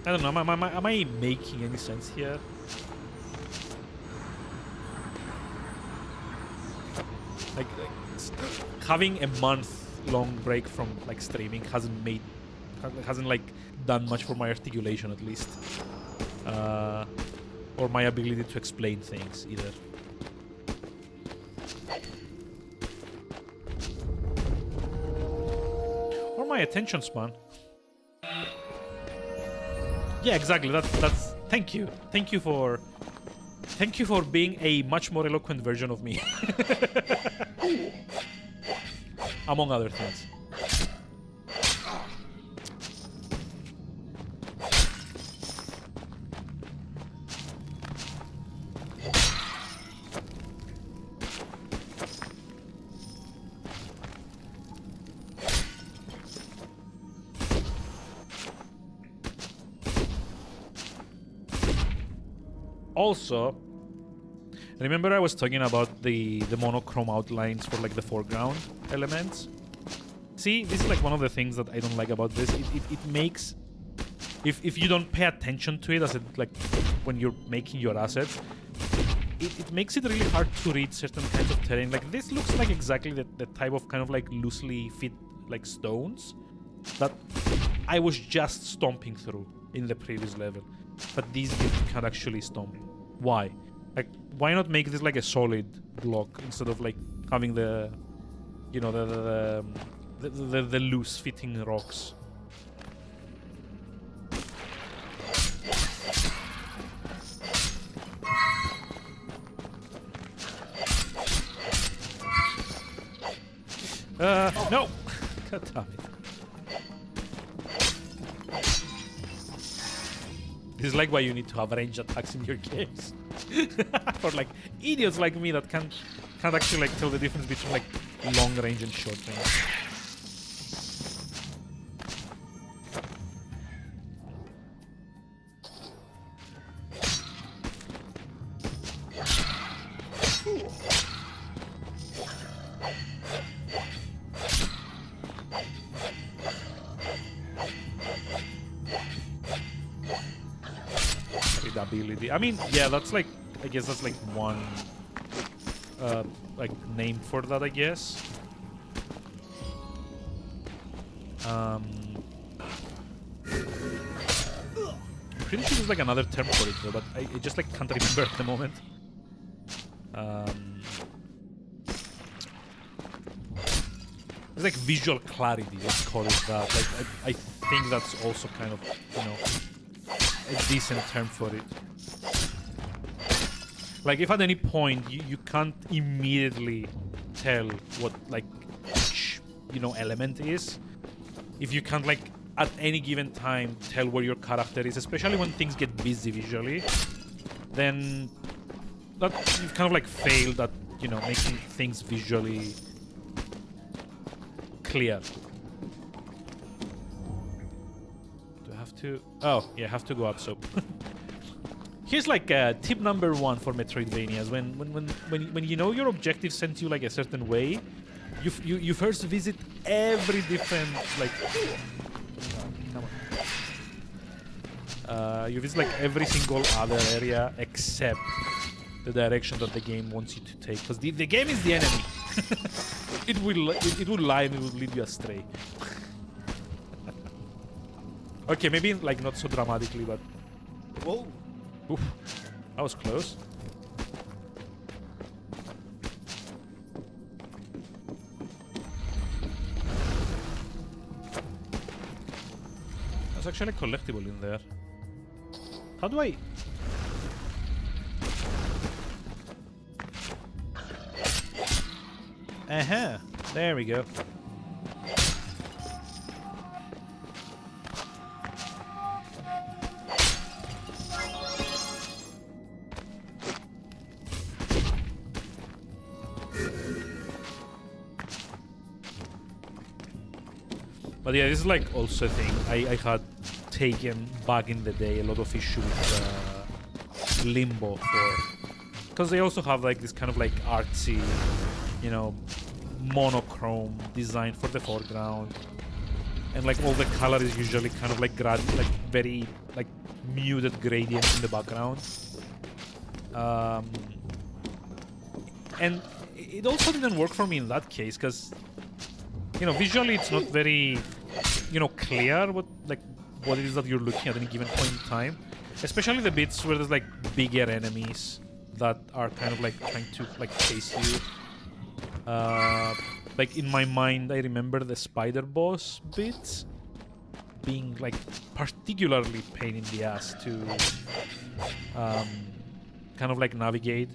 I don't know, am I making any sense here? Like having a month-long break from like streaming hasn't like done much for my articulation, at least, or my ability to explain things either. Or my attention span. Yeah, exactly. That's Thank you. Thank you for being a much more eloquent version of me. Among other things. Also, remember I was talking about the monochrome outlines for like the foreground elements? See, this is like one of the things that I don't like about this. It makes, if you don't pay attention to it as like when you're making your assets, it makes it really hard to read certain kinds of terrain. Like this looks like exactly the type of kind of like loosely fit like stones that I was just stomping through in the previous level. But these you can't actually stomp. Why? Like, why not make this like a solid block instead of like having the, you know, the loose fitting rocks? No! God damn it. This is like why you need to have range attacks in your games. For like idiots like me that can't actually like tell the difference between like long range and short range. I mean, yeah, that's like, I guess that's like one like name for that, I guess. I'm pretty sure there's like another term for it though, but I just like can't remember at the moment. It's like visual clarity, let's call it that. Like I think that's also kind of, you know, a decent term for it. Like, if at any point you can't immediately tell what, like, each, you know, element is, if you can't, like, at any given time tell where your character is, especially when things get busy visually, then that you've kind of, like, failed at, you know, making things visually clear. Do I have to... Oh, yeah, I have to go up, so... Here's like tip number one for Metroidvanias. When you know your objective sends you like a certain way, you first visit every different like you visit like every single other area except the direction that the game wants you to take, because the game is the enemy. it will lie and it will lead you astray. Okay, maybe like not so dramatically, but whoa. Oof, that was close. There's actually a collectible in there. How do I... Uh-huh. There we go. But yeah, this is like also a thing I had taken back in the day a lot of issue with Limbo for, because they also have like this kind of like artsy, you know, monochrome design for the foreground, and like all the color is usually kind of like very like muted gradients in the background, and it also didn't work for me in that case because, you know, visually it's not very, you know, clear what it is that you're looking at any given point in time. Especially the bits where there's like bigger enemies that are kind of like trying to like chase you. Like in my mind, I remember the spider boss bits being like particularly pain in the ass to kind of like navigate.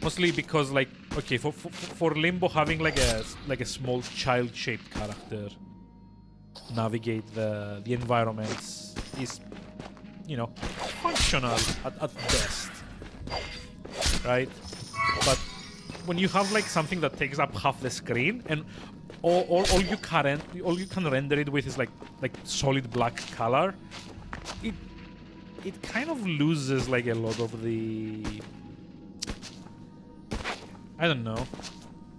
Mostly because like, okay, for Limbo, having like a small child-shaped character navigate the environments is, you know, functional at best, right? But when you have like something that takes up half the screen and all you can render it with is like solid black color, it kind of loses like a lot of the, I don't know,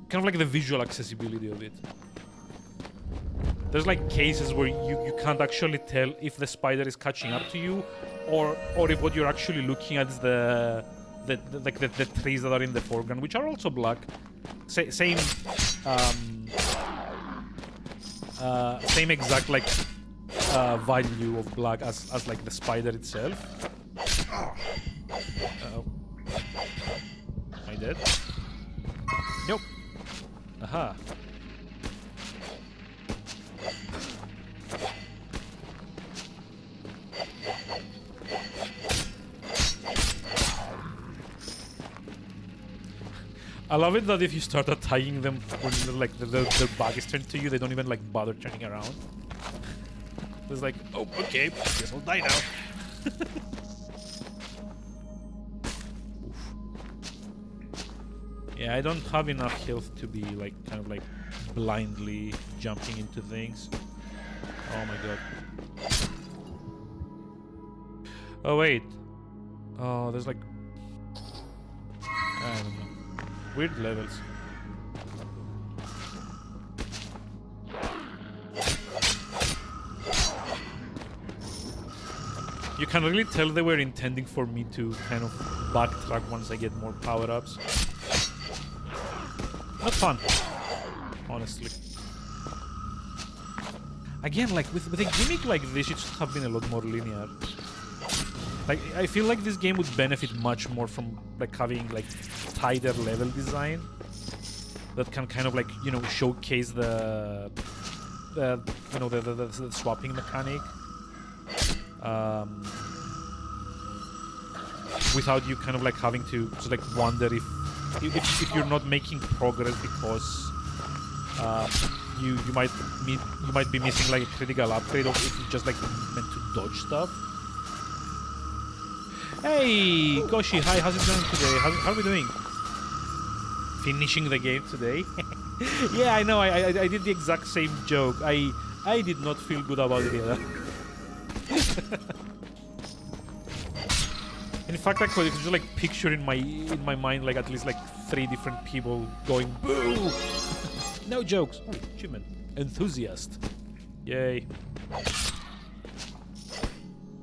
kind of like the visual accessibility of it. There's like cases where you can't actually tell if the spider is catching up to you, or if what you're actually looking at is the trees that are in the foreground, which are also black. Same exact like value of black as like the spider itself. Uh-oh. Am I dead? Nope. Aha. I love it that if you start attacking them when like their back is turned to you, they don't even like bother turning around. It's like, oh, okay, guess I'll die now. Yeah, I don't have enough health to be like kind of like blindly jumping into things. Oh my god. Oh wait. Oh, there's like, I don't know. Weird levels. You can really tell they were intending for me to kind of backtrack once I get more power-ups. Not fun, honestly. Again, like with a gimmick like this, it should have been a lot more linear. Like, I feel like this game would benefit much more from like having like tighter level design that can kind of like, you know, showcase the swapping mechanic without you kind of like having to just like wonder if you're not making progress because you might be missing like a critical upgrade, or if you're just like meant to dodge stuff. Hey, Goshi, hi, how's it going today? How are we doing? Finishing the game today? Yeah, I know, I did the exact same joke. I did not feel good about it either. In fact, I could just like picture in my mind like at least like 3 different people going boo. No jokes. Ooh, achievement. Enthusiast. Yay.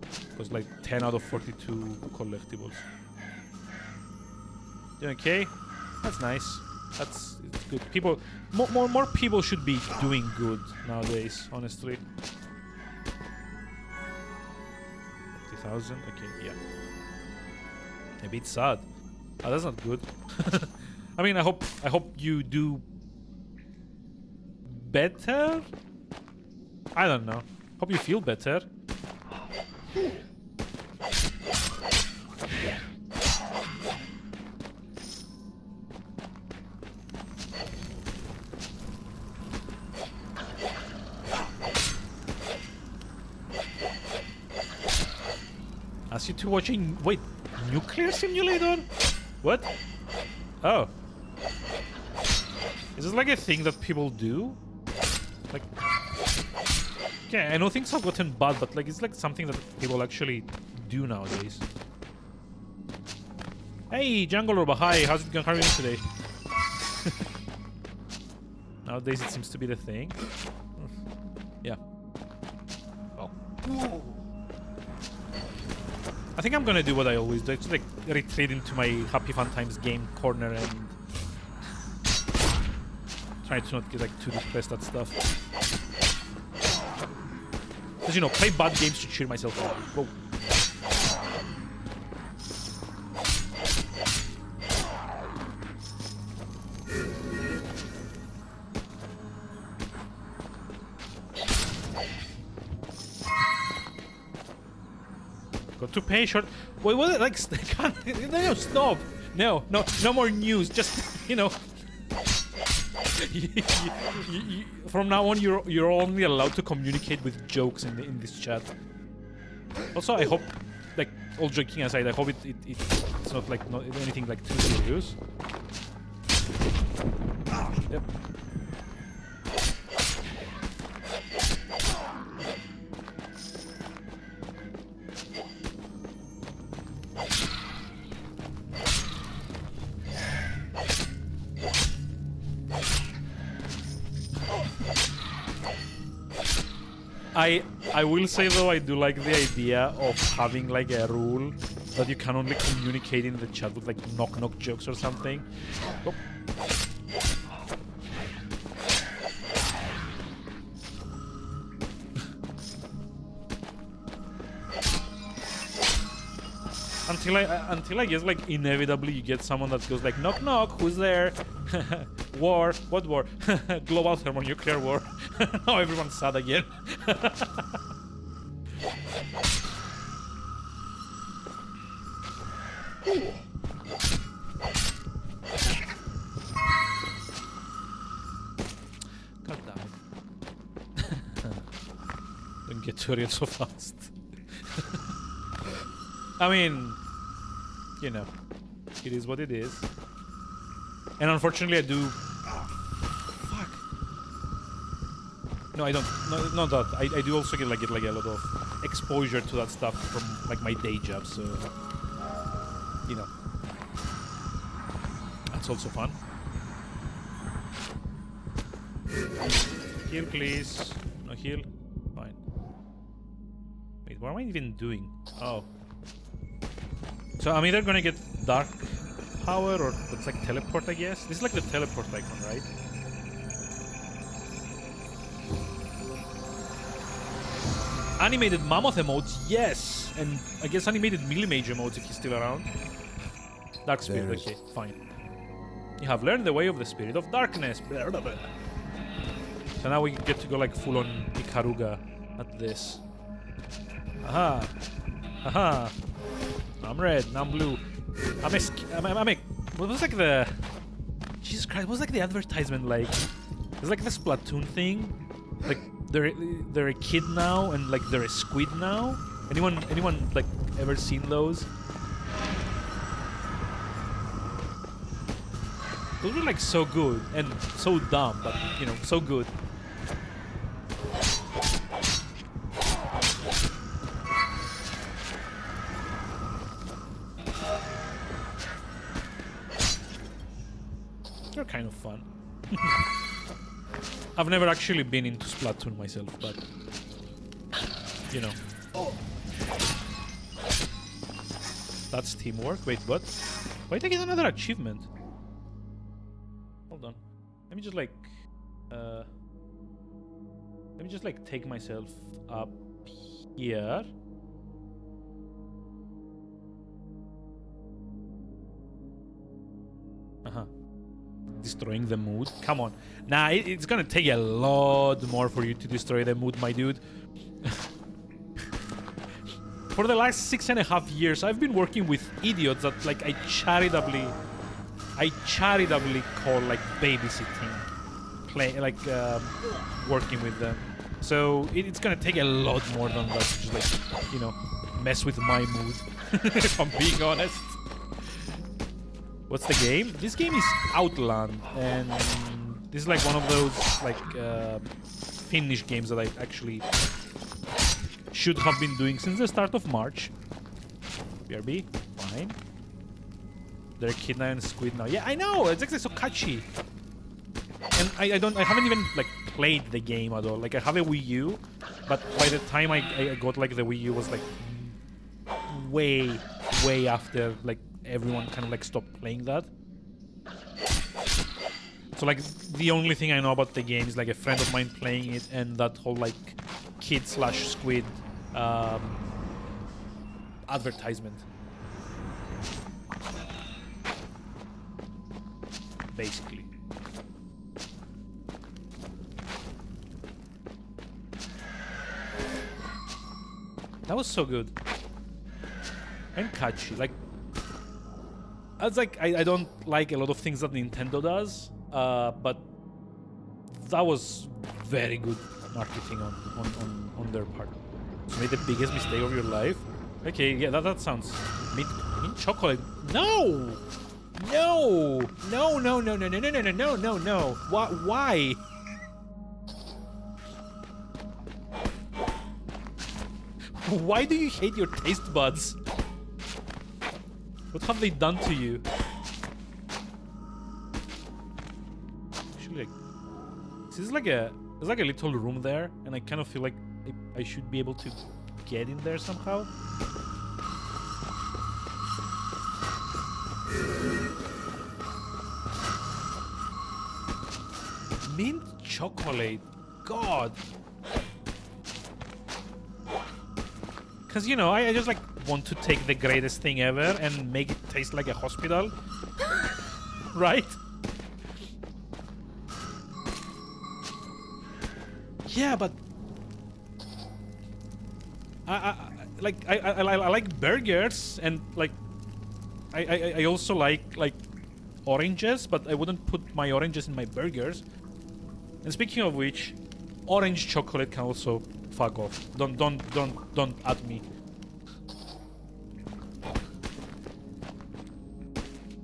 It was like 10 out of 42 collectibles. You okay? That's nice. It's good. People, more people should be doing good nowadays. Honestly. 50,000. Okay, yeah. A bit sad. Oh, that's not good. I mean, I hope you do better. I don't know. Hope you feel better. Ask you to watching. Wait, Nuclear Simulator? What? Oh. Is this like a thing that people do? Like, yeah, I know things have gotten bad, but like it's like something that people actually do nowadays. Hey, Jungle Roba, hi, how's it going? How are you doing today? Nowadays it seems to be the thing. Yeah. Well. I think I'm gonna do what I always do. Just like retreat into my Happy Fun Times game corner and try to not get like too depressed at stuff. Because, you know, play bad games to cheer myself up. Whoa. to pay short. Wait, what? Like, no, stop. No more news. Just, you know. From now on, you're only allowed to communicate with jokes in this chat. Also, I hope, like, all joking aside, I hope it's not like anything like too serious. Yep. I will say though, I do like the idea of having like a rule that you can only communicate in the chat with like knock jokes or something. Oh. Until I guess like inevitably you get someone that goes like knock, who's there? War, what war? Global thermonuclear war. Now everyone's sad again. God damn it. Don't get too real so fast. I mean, you know, it is what it is. And unfortunately I do... Fuck. No, I don't. No, not that. I do also get like a lot of exposure to that stuff from like my day job, so... You know. That's also fun. Heal, please. No heal? Fine. Wait, what am I even doing? Oh. So I'm either gonna get dark power or it's like teleport, I guess. This is like the teleport icon, right? Animated mammoth emotes, yes! And I guess animated millimage emotes if he's still around. Dark spirit, okay, fine. You have learned the way of the spirit of darkness. Blah, blah, blah. So now we get to go like full on Ikaruga at this. Aha! Aha! I'm red, I'm blue. I'm a... What was like the... Jesus Christ, what was like the advertisement like? It's like the Splatoon thing. Like, they're a kid now and like they're a squid now. Anyone like ever seen those? Those were like so good and so dumb, but you know, so good. They're kind of fun. I've never actually been into Splatoon myself, but you know. That's teamwork. Wait, what? Why did I get another achievement? Hold on. Let me just like take myself up here. Uh-huh. Destroying the mood. Come on. Nah, it's gonna take a lot more for you to destroy the mood, my dude. For the last 6.5 years, I've been working with idiots that like I charitably call like babysitting, working with them. So it's gonna take a lot more than that to just like, you know, mess with my mood. If I'm being honest. What's the game? This game is Outland, and this is like one of those like Finnish games that I actually should have been doing since the start of March. BRB, fine. They're kidnapping squid now. Yeah, I know. It's actually so catchy. And I haven't even like played the game at all. Like I have a Wii U, but by the time I got like the Wii U was like way after like everyone kind of like stopped playing that. So like the only thing I know about the game is like a friend of mine playing it and that whole like kid/squid advertisement. Basically. That was so good. and catchy. Like, I don't like a lot of things that Nintendo does, but that was very good marketing on their part. You made the biggest mistake of your life. Okay, yeah, that sounds mint chocolate. No, no, no, no, no, no, no, no, no, no, no, no, no. Why? Why do you hate your taste buds? What have they done to you? Actually, like, this is like there's like a little room there, and I kind of feel like I should be able to get in there somehow. Mint chocolate, God. Because, you know, I just like want to take the greatest thing ever and make it taste like a hospital. Right? Yeah, but I like burgers, and like I also like oranges, but I wouldn't put my oranges in my burgers. And speaking of which, orange chocolate can also fuck off. Don't at me.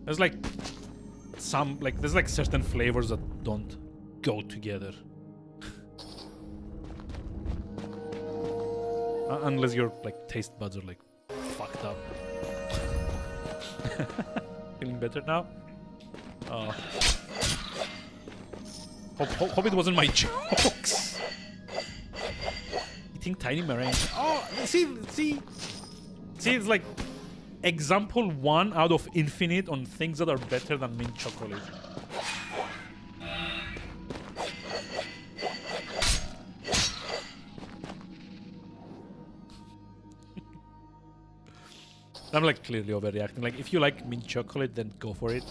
There's like there's like certain flavors that don't go together. Unless your like taste buds are like fucked up. Feeling better now? Oh. Hope it wasn't my jokes. Eating tiny meringue. Oh, see, it's like example 1 out of infinite on things that are better than mint chocolate. I'm like clearly overreacting. Like, if you like mint chocolate, then go for it.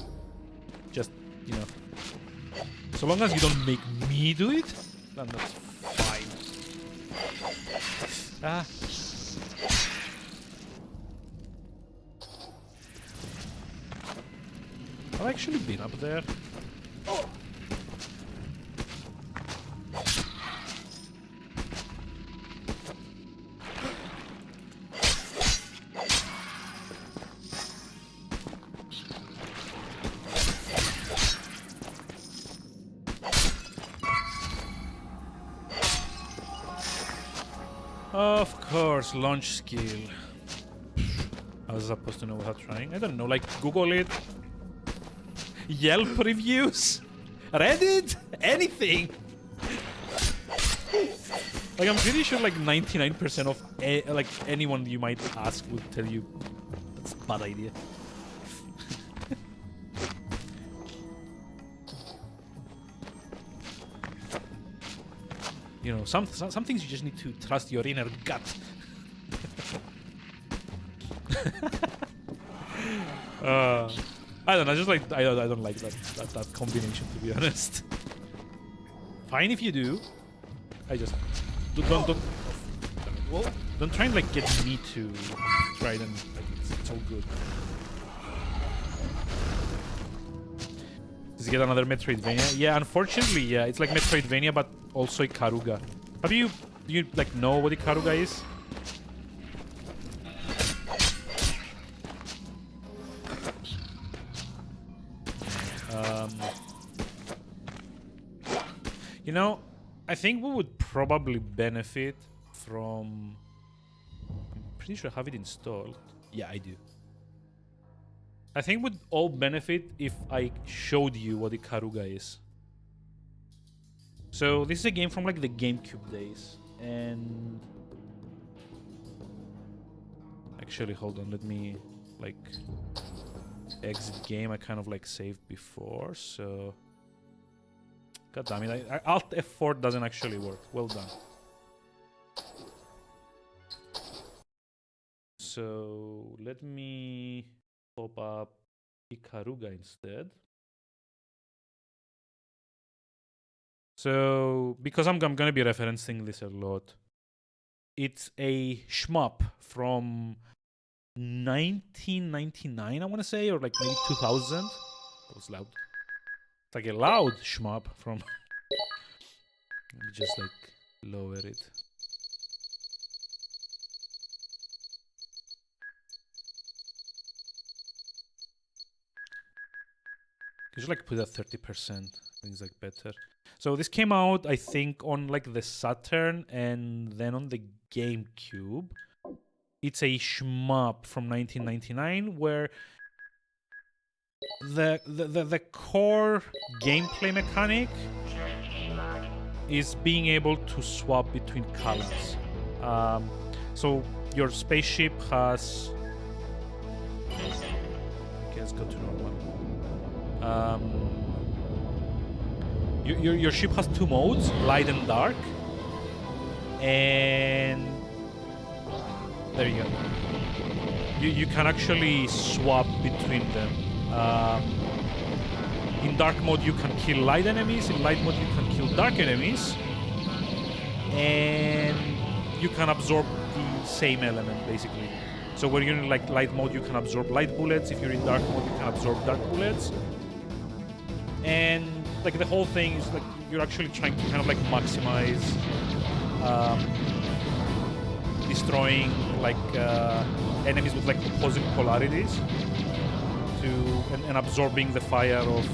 Just, you know, so long as you don't make me do it, then that's fine. Ah. I've actually been up there. Oh. Of course, launch skill. I was supposed to know without trying. I don't know, like Google it. Yelp reviews? Reddit? Anything? Like, I'm pretty sure like 99% of like anyone you might ask would tell you that's a bad idea. You know, some things you just need to trust your inner gut. I don't know. Just like I don't like that combination, to be honest. Fine if you do. I just don't. Well, don't try and like get me to try it, and like it's all good. Does he get another Metroidvania? Yeah, unfortunately, yeah. It's like Metroidvania, but also Ikaruga. Do you like know what Ikaruga is? You know, I think we would probably benefit from... I'm pretty sure I have it installed. Yeah, I do. I think we'd all benefit if I showed you what Ikaruga is. So this is a game from like the GameCube days, and actually, hold on, let me like exit game. I kind of like saved before, so god damn it, Alt F4 doesn't actually work. Well done. So let me pop up Ikaruga instead. So, because I'm gonna be referencing this a lot, it's a shmup from 1999, I want to say, or like maybe 2000. That was loud. It's like a loud shmup from. Let me just like lower it. You should like put at 30%. Things like better. So this came out, I think, on like the SotN and then on the GameCube. It's a shmup from 1999 where the core gameplay mechanic is being able to swap between colors. So your spaceship has. Okay, let's go to normal. Your ship has two modes, light and dark, and there you go. You can actually swap between them. In dark mode you can kill light enemies, in light mode you can kill dark enemies, and you can absorb the same element basically. So when you're in like light mode you can absorb light bullets, if you're in dark mode you can absorb dark bullets. And like the whole thing is like you're actually trying to kind of like maximize destroying like enemies with like opposing polarities and absorbing the fire of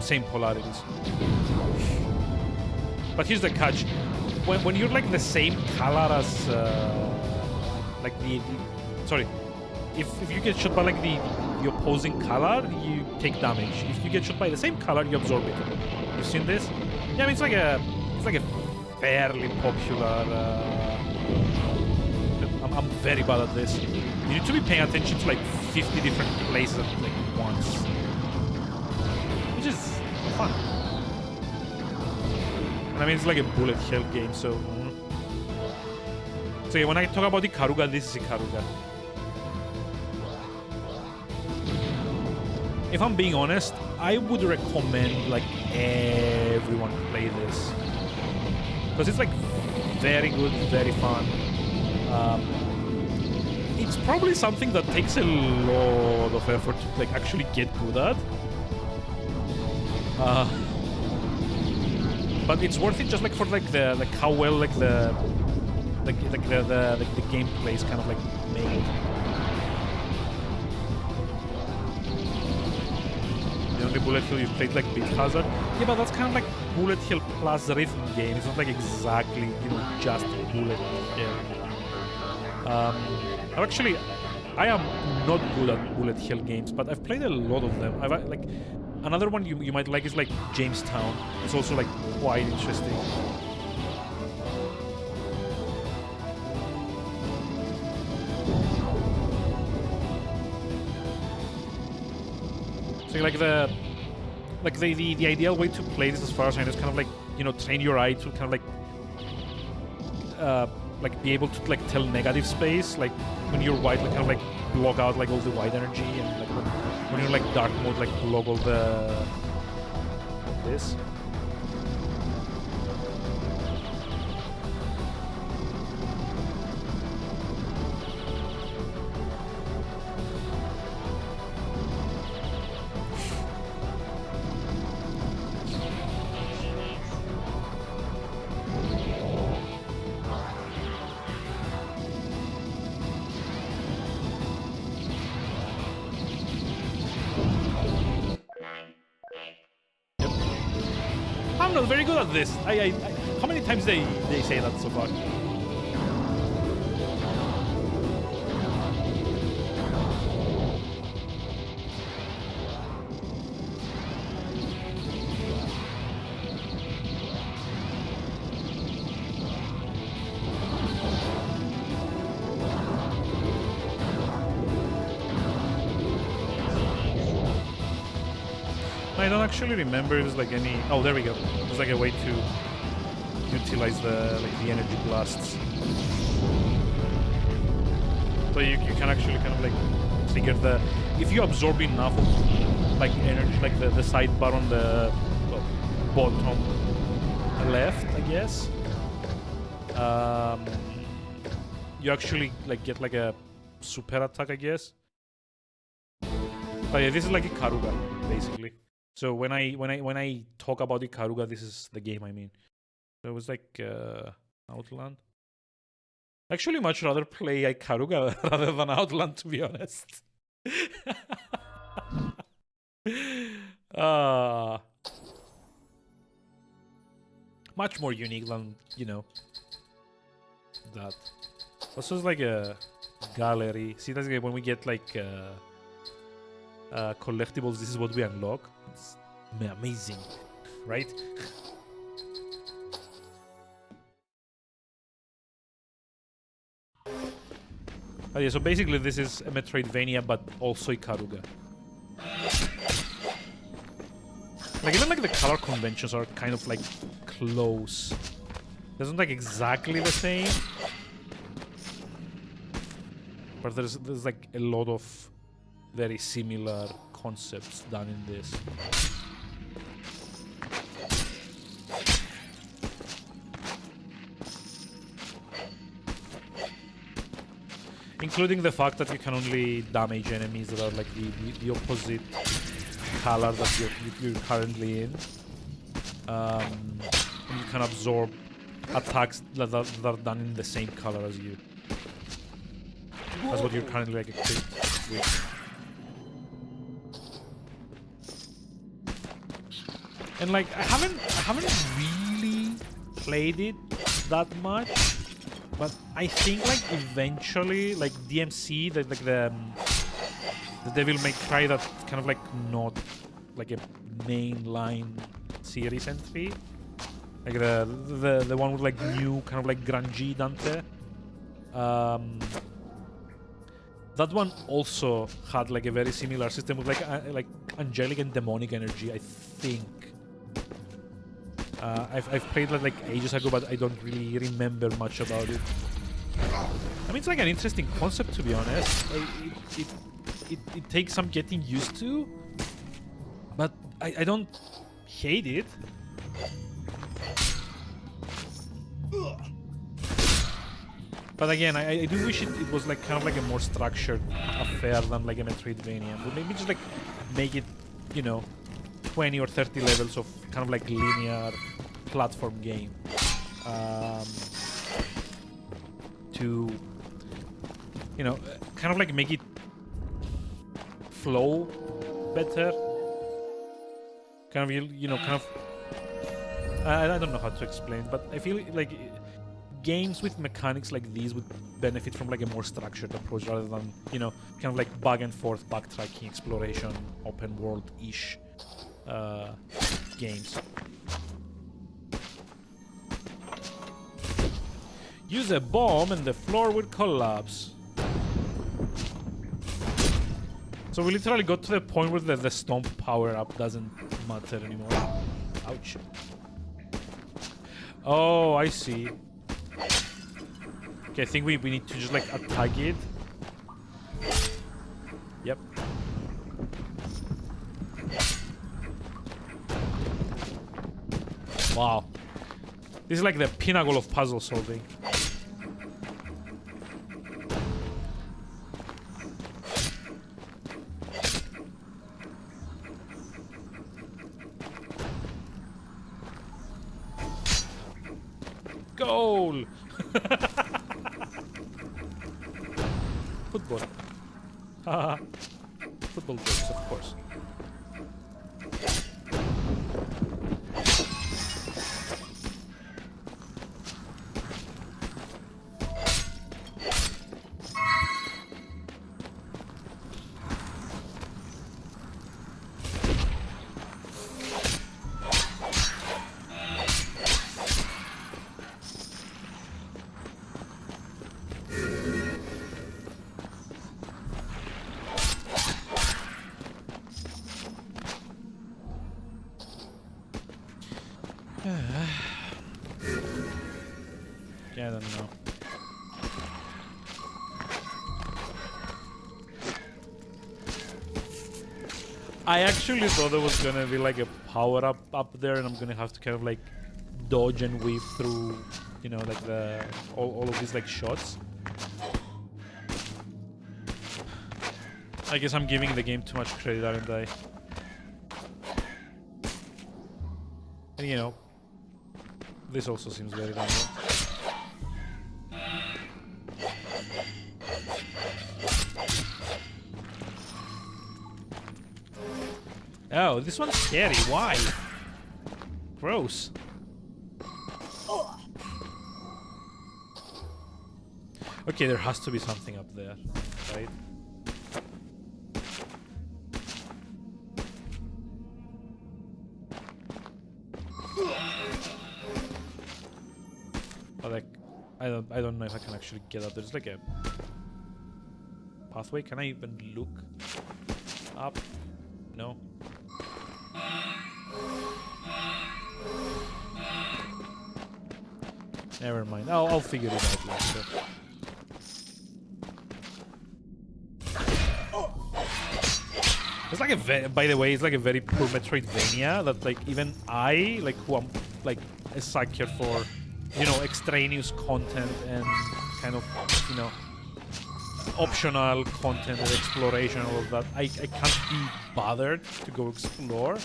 same polarities. But here's the catch: when you're like the same color as like sorry, if you get shot by like the opposing color, you take damage. If you get shot by the same color, you absorb it. You've seen this? Yeah, I mean it's like a fairly popular. I'm very bad at this. You need to be paying attention to like 50 different places at like once, which is fun. And I mean it's like a bullet hell game, so. So yeah, when I talk about Ikaruga, this is Ikaruga. If I'm being honest, I would recommend like everyone play this because it's like very good, very fun. It's probably something that takes a lot of effort to like actually get good at. But it's worth it just like for like how well like the gameplay is kind of like made. The only bullet hell you've played like Beat Hazard. Yeah, but that's kind of like bullet hell plus rhythm game. It's not like exactly, just bullet hell. I am not good at bullet hell games, but I've played a lot of them. I've like another one you might like is like Jamestown. It's also like quite interesting. So like the ideal way to play this, as far as I know, is kind of like train your eye to kind of like be able to like tell negative space, like when you're white, like kind of like block out like all the white energy, and like when you're like dark mode, like block all the this. I'm not very good at this. How many times they say that so far? I don't actually remember if there's like any. Oh, there we go. There's like a way to utilize the energy blasts. So you can actually kind of like trigger the. If you absorb enough of like energy, like the sidebar on the bottom left, I guess. you actually like get like a super attack, I guess. But yeah, this is like Ikaruga, basically. So when I talk about Ikaruga, this is the game I mean. So it was like Outland. Actually, much rather play Ikaruga rather than Outland, to be honest. Much more unique than, you know, that. Also, it's like a gallery. See, that's like when we get like collectibles, this is what we unlock. It's amazing, right? Oh yeah, so basically this is a Metroidvania, but also Ikaruga. Like, even like the color conventions are kind of like close. Doesn't like exactly the same, but there's like a lot of very similar concepts done in this. Including the fact that you can only damage enemies that are like the opposite color that you're currently in. And you can absorb attacks that are done in the same color as you. That's what you're currently like equipped with. And like I haven't really played it that much. But I think like eventually, like DMC, the Devil May Cry, that's kind of like not like a mainline series entry, like the one with like new kind of like grungy Dante. That one also had like a very similar system with like angelic and demonic energy, I think. I've played that like ages ago, but I don't really remember much about it. I mean, it's like an interesting concept, to be honest. It takes some getting used to, but I don't hate it. But again, I do wish it was like kind of like a more structured affair than like a Metroidvania. But maybe just like make it, you know, 20 or 30 levels of kind of like linear platform game to, you know, kind of like make it flow better. Kind of, you know, kind of, I don't know how to explain, but I feel like games with mechanics like these would benefit from like a more structured approach rather than, you know, kind of like back and forth backtracking, exploration, open world-ish games. Use a bomb and the floor would collapse. So we literally got to the point where the stomp power-up doesn't matter anymore. Ouch. Oh, I see. Okay, I think we need to just like attack it. Yep. Wow. This is like the pinnacle of puzzle solving. Goal! Football. Haha. Football jokes, of course. Yeah, I don't know. I actually thought there was gonna be like a power up there, and I'm gonna have to kind of like dodge and weave through, you know, like all of these like shots. I guess I'm giving the game too much credit, aren't I? And you know, this also seems very random. Oh, this one's scary. Why? Gross. Okay, there has to be something up there, right? But like, I don't know if I can actually get up. There's like a pathway. Can I even look up? No. Never mind. I'll figure it out later. It's like a by the way, it's like a very poor Metroidvania that like even I, like who I'm like a sucker for, you know, extraneous content and kind of, you know, optional content and exploration and all of that. I can't be bothered to go explore.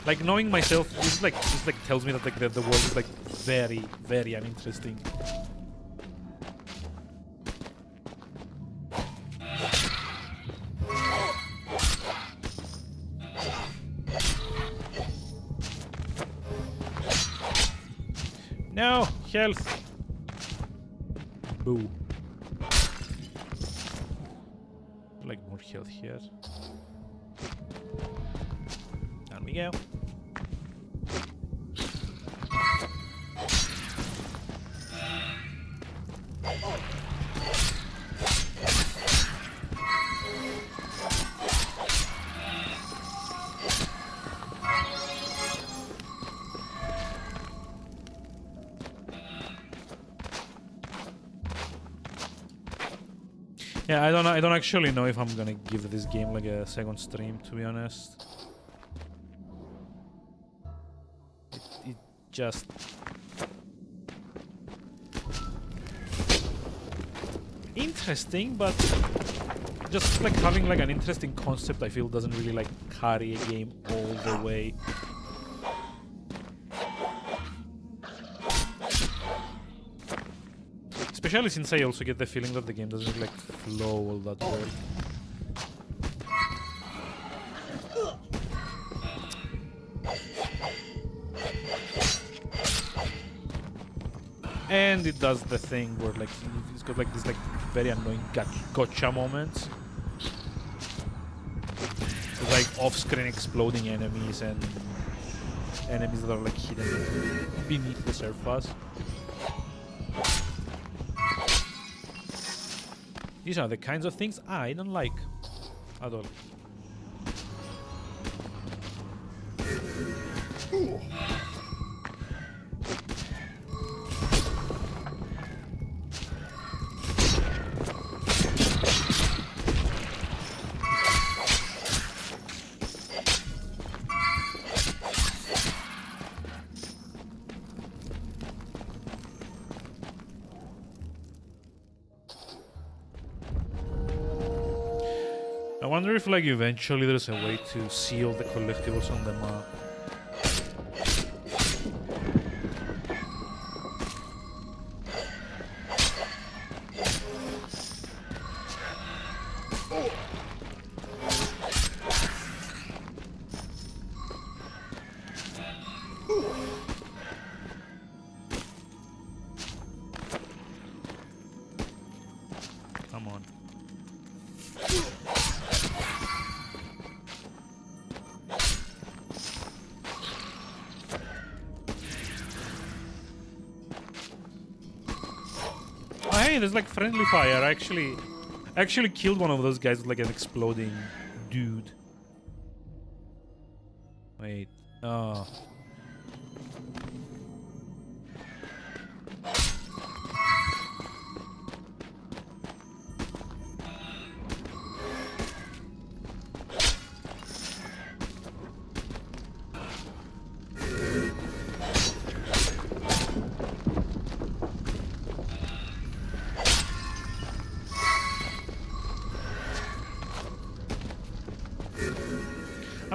Like knowing myself, this like tells me that like the world is like very, very uninteresting. No health. Boo. Like more health here. Down we go. Yeah, I don't actually know if I'm gonna give this game like a second stream, to be honest. It just interesting, but just like having like an interesting concept, I feel doesn't really like carry a game all the way. Especially since I also get the feeling that the game doesn't like flow all that well. And it does the thing where like it's got like this like very annoying gotcha moments. With, like off-screen exploding enemies and enemies that are like hidden beneath the surface. These are the kinds of things I don't like at all. I wonder if like eventually there's a way to see all the collectibles on the map. Come on. Oh, hey, there's like friendly fire. I actually killed one of those guys with like an exploding dude. Wait. Oh.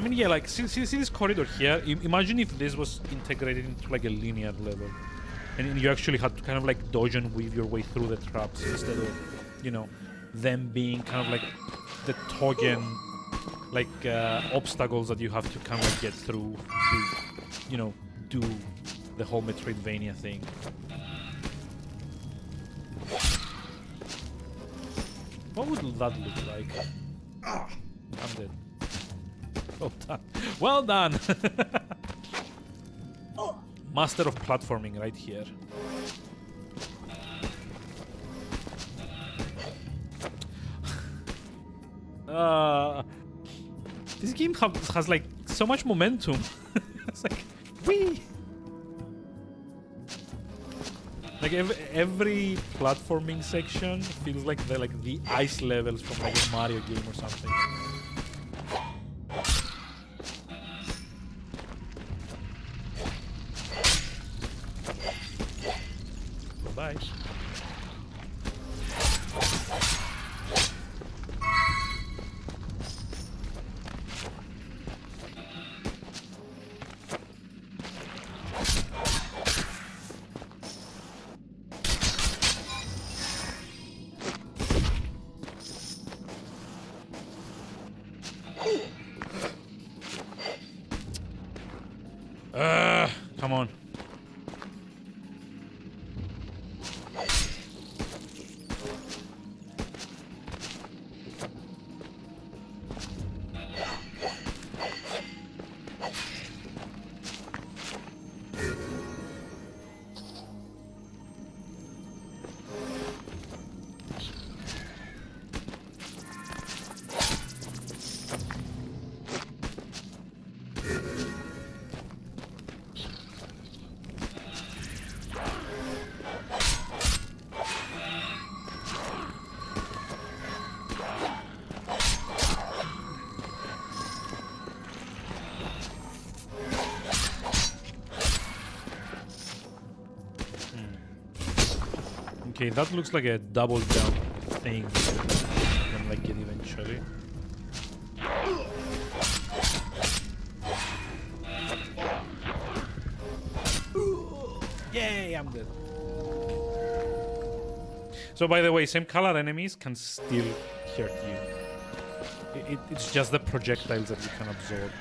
mean, yeah, like, see this corridor here? Imagine if this was integrated into, like, a linear level. And you actually had to kind of, like, dodge and weave your way through the traps instead of, you know, them being kind of, like, the token, like, obstacles that you have to kind of, like, get through to, you know, do the whole Metroidvania thing. What would that look like? I'm dead. Well done. Well done! Master of platforming right here. This game has like so much momentum. It's like, whee! Like every platforming section feels like the ice levels from like a Mario game or something. Bye. Come on. Okay, that looks like a double jump thing. I'm gonna like it eventually. Yay, I'm dead. So by the way, same color enemies can still hurt you. It's just the projectiles that you can absorb.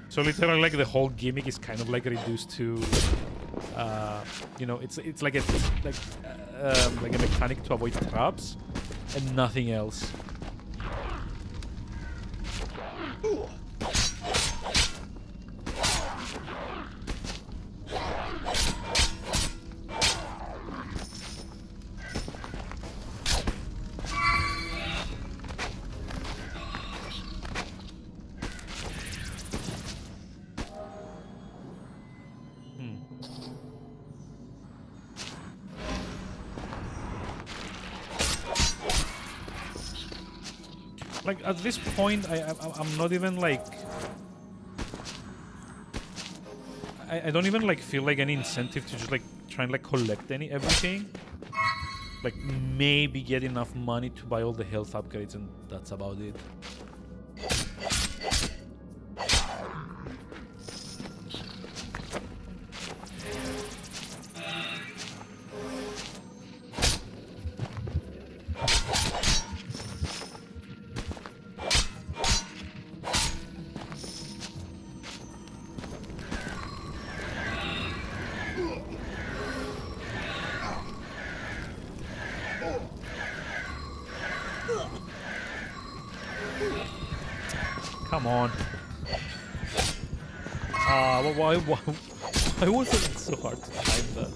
So literally, like the whole gimmick is kind of like reduced to, you know, it's like a mechanic to avoid traps, and nothing else. Like at this point, I'm not even like I don't even like feel like any incentive to just like try and like collect everything. Like maybe get enough money to buy all the health upgrades, and that's about it. Come on. Why was it so hard to time that?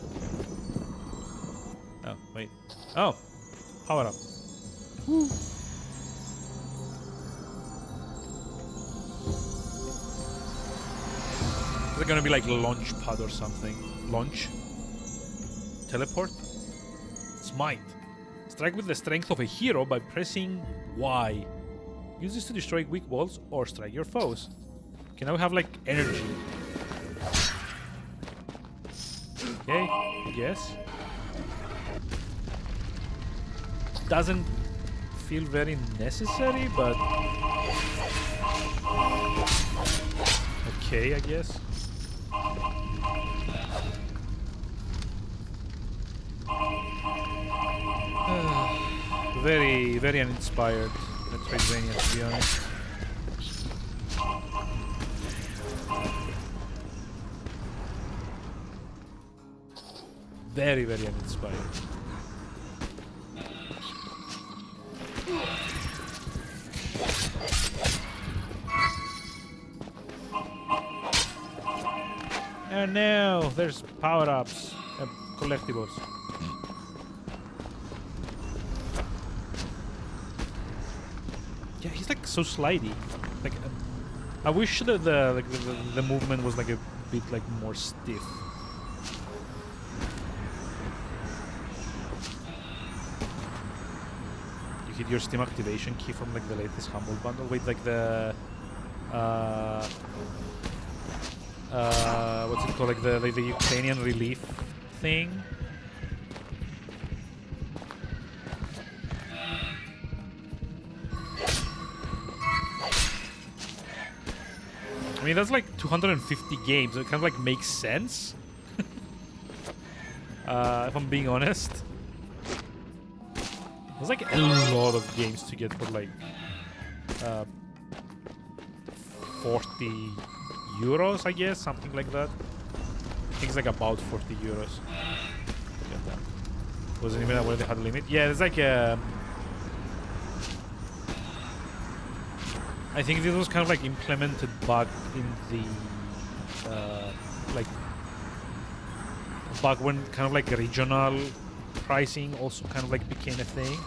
Oh, wait. Oh! Power up. Woo. Is it gonna be like launch pad or something? Launch? Teleport? Smite. Strike with the strength of a hero by pressing Y. Use this to destroy weak walls or strike your foes. Okay, now we have like energy. Okay, I guess. Doesn't feel very necessary, but okay, I guess. Very, very uninspired Metroidvania, to be honest. Very, very uninspired. And now there's power-ups and collectibles. Yeah, he's like so slidey. Like, I wish that the movement was like a bit like more stiff. You hit your Steam activation key from like the latest Humble Bundle. Wait, like the what's it called? Like the Ukrainian relief thing. I mean, that's like 250 games. It kind of like makes sense. If I'm being honest. There's like a lot of games to get for like 40 euros, I guess, something like that. I think it's like about 40 euros. Get that. Wasn't even aware they had a limit. Yeah, there's like a... I think this was kind of like implemented back in the like back when kind of like regional pricing also kind of like became a thing.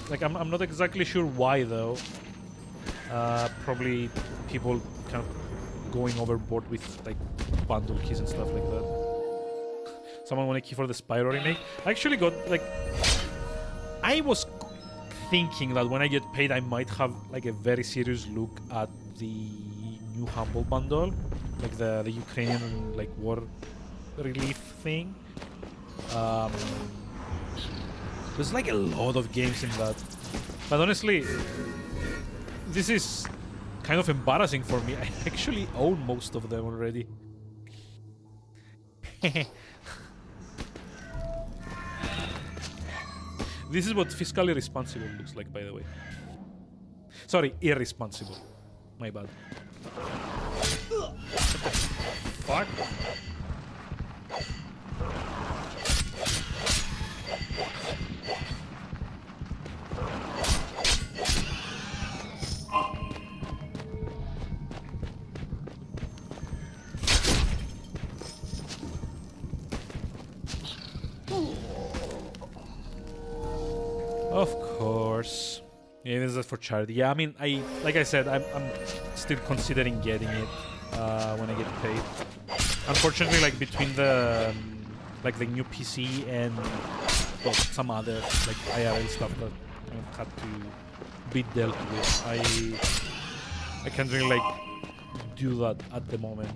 Like I'm not exactly sure why though. Probably people kind of going overboard with like bundle keys and stuff like that. Someone want a key for the Spyro remake? I actually got like... I was thinking that when I get paid, I might have like a very serious look at the new Humble Bundle, like the Ukrainian like war relief thing. There's like a lot of games in that, but honestly, this is kind of embarrassing for me. I actually own most of them already. This is what fiscally responsible looks like, by the way. Sorry, irresponsible. My bad. What the fuck? Of course. Yeah, this is for charity. Yeah, I mean, like I said, I'm still considering getting it when I get paid. Unfortunately, like between the like the new PC and well, some other like IRL stuff that kind of had to be dealt with, I can't really like do that at the moment.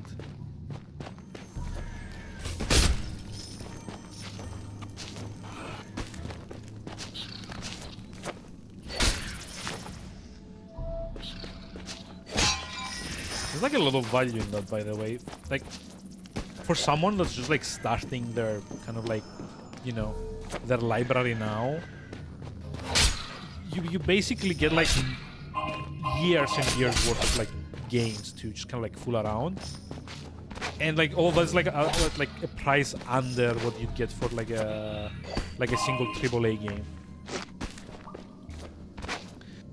There's like a lot of value in that, by the way. Like, for someone that's just like starting their kind of like, you know, their library now, you basically get like years and years worth of like games to just kind of like fool around, and like all that's like a price under what you'd get for like a single AAA game.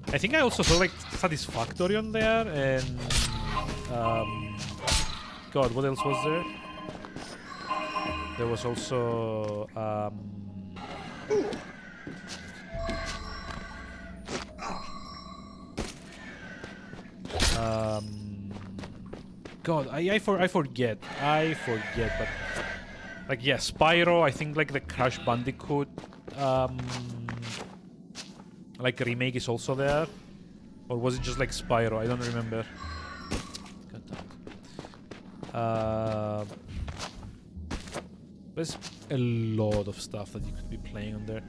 I think I also felt like Satisfactory on there, and God, what else was there? There was also God, I forget, but like yeah, Spyro. I think like the Crash Bandicoot like remake is also there, or was it just like Spyro? I don't remember. God damn it. There's a lot of stuff that you could be playing on there.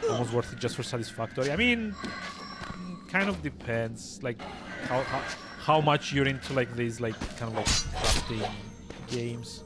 Almost worth it just for Satisfactory. I mean, kind of depends, like how much you're into like these like kind of like crafting games.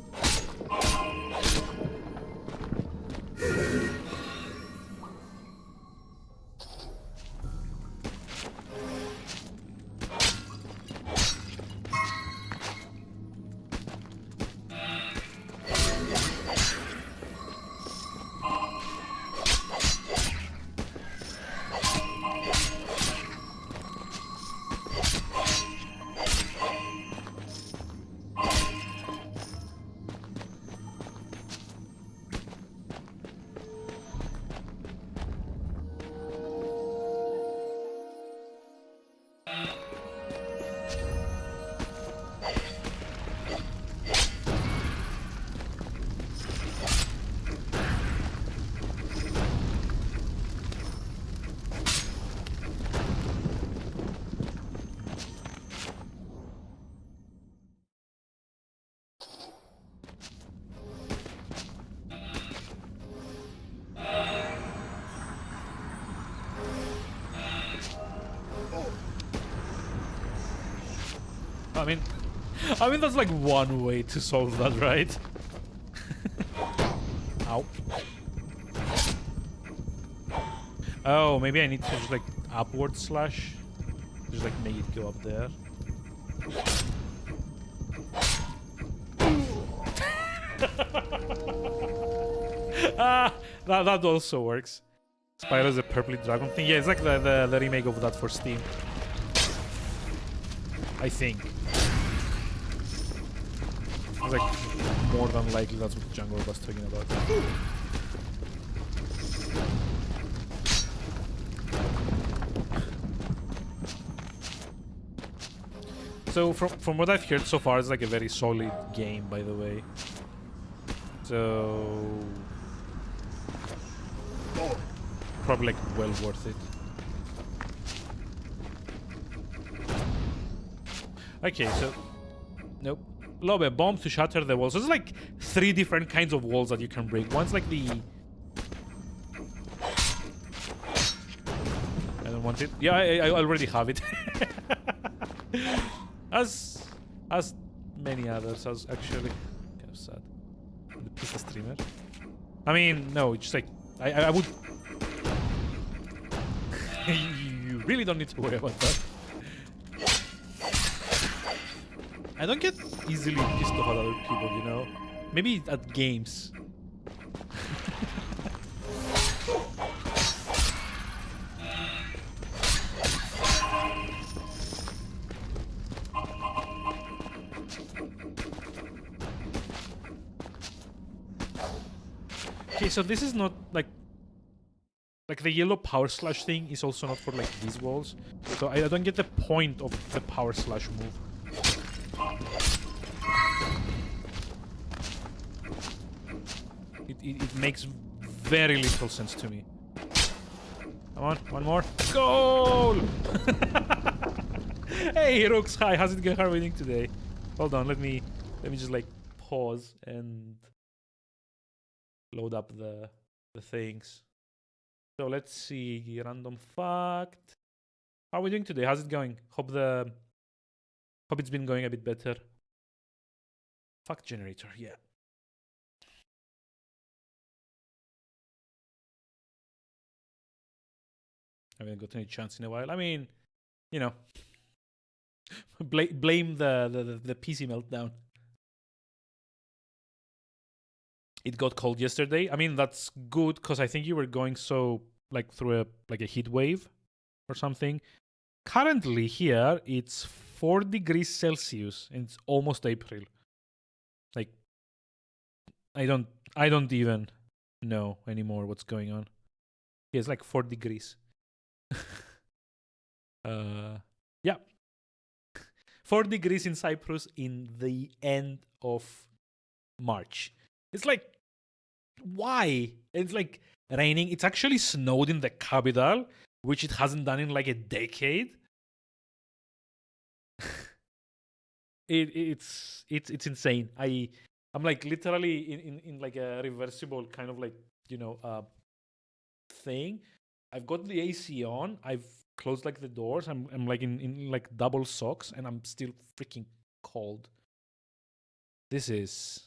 I mean that's like one way to solve that, right? Ow. Oh, maybe I need to just like upward slash. Just like make it go up there. That also works. Spyro's a purpley dragon thing. Yeah, it's like the remake of that for Steam. I think. It's like more than likely that's what Jungle was talking about. So from what I've heard so far, it's like a very solid game, by the way. So probably like well worth it. Okay, so nope. Lob a bomb to shatter the walls. So there's like 3 different kinds of walls that you can break. One's like the... I don't want it. Yeah, I already have it. as many others, as actually. Kind of sad. The pizza streamer. I mean, no, it's just like I would. You really don't need to worry about that. I don't get easily pissed off at other people, you know? Maybe at games. Okay, so this is not like the yellow power slash thing is also not for like these walls. So I don't get the point of the power slash move. It makes very little sense to me. Come on, one more. Goal! Hey, Rooks, hi, how's it going? How are we doing today? Hold on, let me just like pause and load up the things. So let's see, random fact. How are we doing today? How's it going? Hope it's been going a bit better. Fact generator, yeah. I haven't got any chance in a while. I mean, you know, blame the PC meltdown. It got cold yesterday. I mean, that's good because I think you were going so like through a heat wave or something. Currently here it's 4 degrees Celsius and it's almost April. Like I don't even know anymore what's going on. Yeah, it's like 4 degrees. Yeah. 4 degrees in Cyprus in the end of March. It's like, why? It's like raining. It's actually snowed in the capital, which it hasn't done in like a decade. it's insane. I'm like literally in like a reversible kind of like thing. I've got the AC on. I've closed like the doors. I'm like in like double socks, and I'm still freaking cold. This is.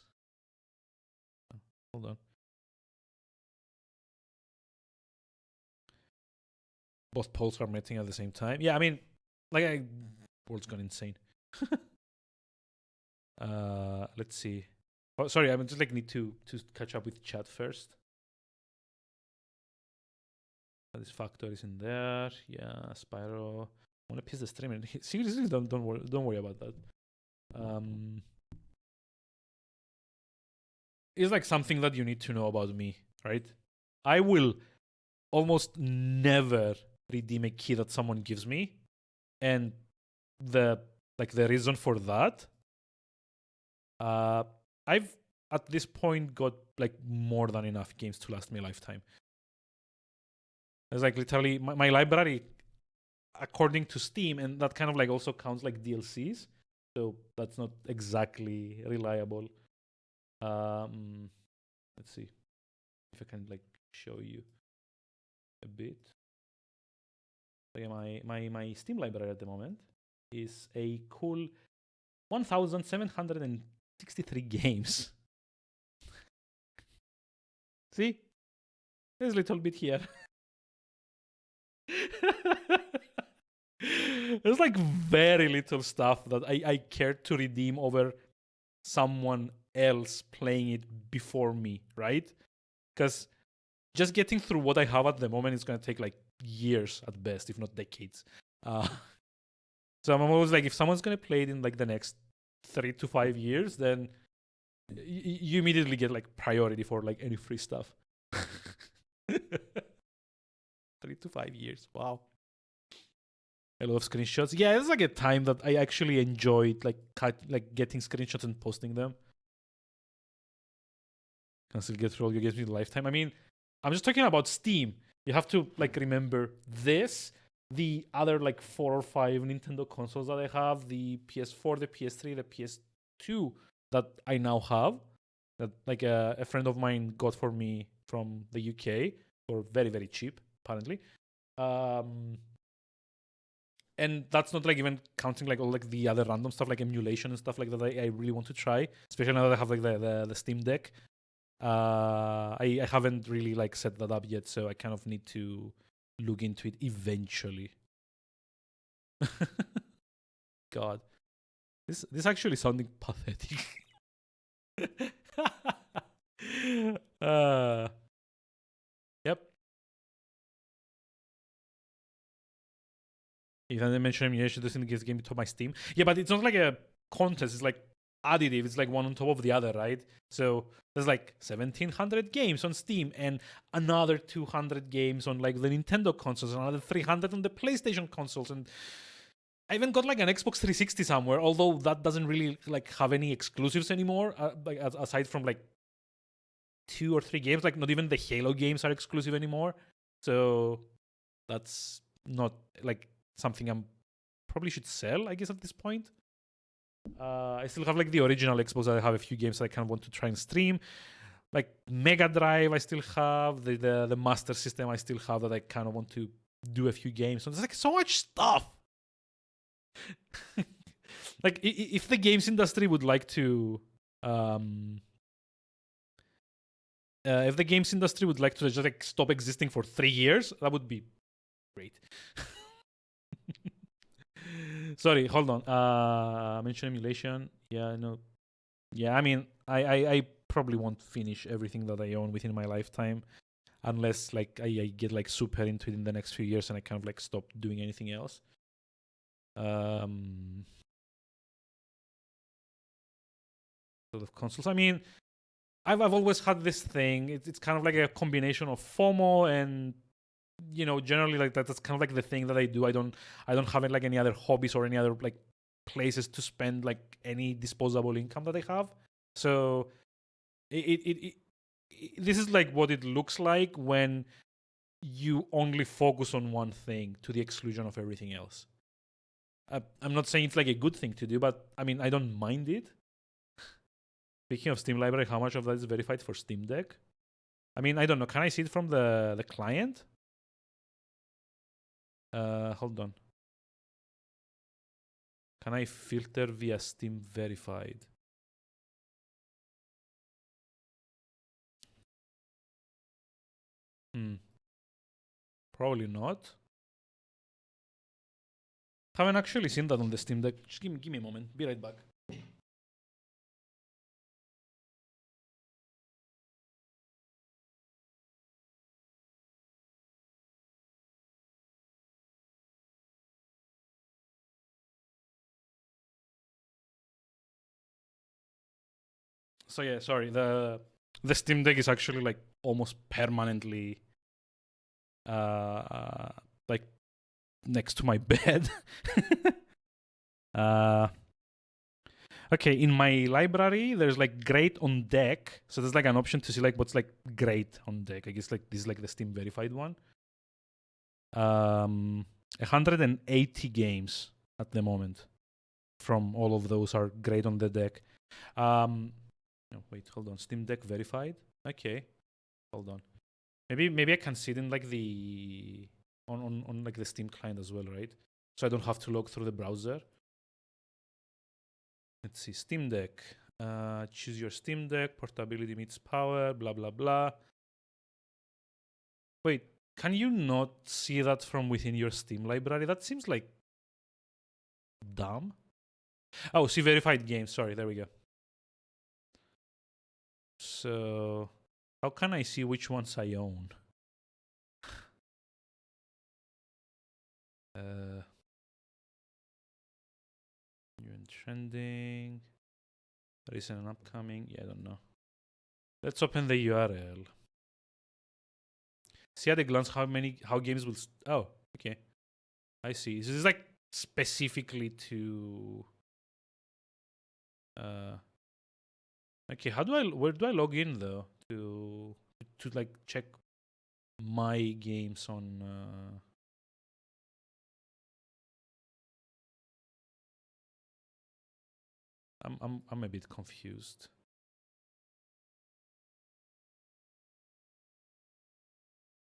Hold on. Both poles are meeting at the same time. Yeah, I mean, like, world's gone insane. Let's see. Oh, sorry, I just like need to catch up with chat first. This factor is in there. Yeah, Spyro. I want to piss the streamer. Seriously, don't worry about that. It's like something that you need to know about me, right? I will almost never redeem a key that someone gives me, and the reason for that, I've at this point got like more than enough games to last me a lifetime. It's like literally my library, according to Steam, and that kind of like also counts like DLCs, so that's not exactly reliable. Let's see if I can like show you a bit. Okay, my Steam library at the moment is a cool 1,763 games. See, there's a little bit here. There's like very little stuff that I cared to redeem over someone else playing it before me, right? Because just getting through what I have at the moment is going to take like years at best, if not decades. So I'm always like, if someone's going to play it in like the next 3 to 5 years, then you immediately get like priority for like any free stuff. 3 to 5 years. Wow. A lot of screenshots. Yeah, it's like a time that I actually enjoyed like getting screenshots and posting them. Can still get through all your games in a lifetime. I mean, I'm just talking about Steam. You have to like remember this, the other like 4 or 5 Nintendo consoles that I have, the PS4, the PS3, the PS2 that I now have, that like a friend of mine got for me from the UK for very, very cheap, apparently. And that's not like even counting like all like the other random stuff like emulation and stuff like that I really want to try, especially now that I have like the Steam Deck. I haven't really like set that up yet, so I kind of need to look into it eventually. God, this actually sounding pathetic. Yep. If I mention emulation, doesn't get game to my Steam. Yeah, but it's not like a contest. It's like additive. It's like one on top of the other, right? So there's like 1,700 games on Steam and another 200 games on like the Nintendo consoles, another 300 on the PlayStation consoles, and I even got like an Xbox 360 somewhere. Although that doesn't really like have any exclusives anymore, like aside from like 2 or 3 games. Like not even the Halo games are exclusive anymore. So that's not like something I'm probably should sell, I guess, at this point. I still have like the original Xbox. I have a few games that I kind of want to try and stream. Like Mega Drive, I still have the Master System. I still have that I kind of want to do a few games. So there's like so much stuff. Like if the games industry would like to, if the games industry would like to just like stop existing for 3 years, that would be great. Sorry, hold on. Mention emulation. Yeah, no. Yeah, I mean, I probably won't finish everything that I own within my lifetime, unless like I get like super into it in the next few years and I kind of like stop doing anything else. Sort of consoles. I mean, I've always had this thing. It's kind of like a combination of FOMO and generally like that's kind of like the thing that I do. I don't have like any other hobbies or any other like places to spend like any disposable income that I have. So this is like what it looks like when you only focus on one thing to the exclusion of everything else. I'm not saying it's like a good thing to do, but I mean, I don't mind it. Speaking of Steam library, how much of that is verified for Steam Deck? I mean, I don't know. Can I see it from the client? Hold on. Can I filter via Steam verified? Probably not. Haven't actually seen that on the Steam Deck. Just give me a moment. Be right back. So yeah, sorry. The Steam Deck is actually like almost permanently like next to my bed. Okay, in my library there's like great on deck. So there's like an option to see like what's like great on deck. I guess like this is like the Steam verified one. 180 games at the moment from all of those are great on the deck. No, wait, hold on. Steam Deck verified. Okay, hold on. Maybe I can see it in like the on like the Steam client as well, right? So I don't have to log through the browser. Let's see, Steam Deck. Choose your Steam Deck. Portability meets power. Blah blah blah. Wait, can you not see that from within your Steam library? That seems like dumb. Oh, see verified games. Sorry, there we go. So, how can I see which ones I own? New and trending. Recent and upcoming. Yeah, I don't know. Let's open the URL. See at a glance how games will. Oh, okay. I see. So this is like specifically to. Okay, where do I log in though to like check my games on I'm a bit confused.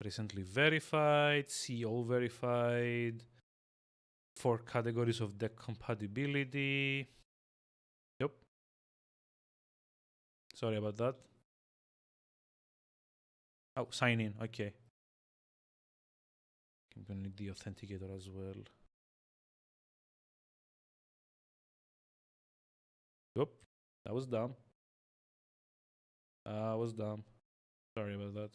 Recently verified, CO verified, 4 categories of deck compatibility. Yep. Sorry about that. Oh, sign in. Okay. I'm gonna need the authenticator as well. Yep. That was dumb. Sorry about that.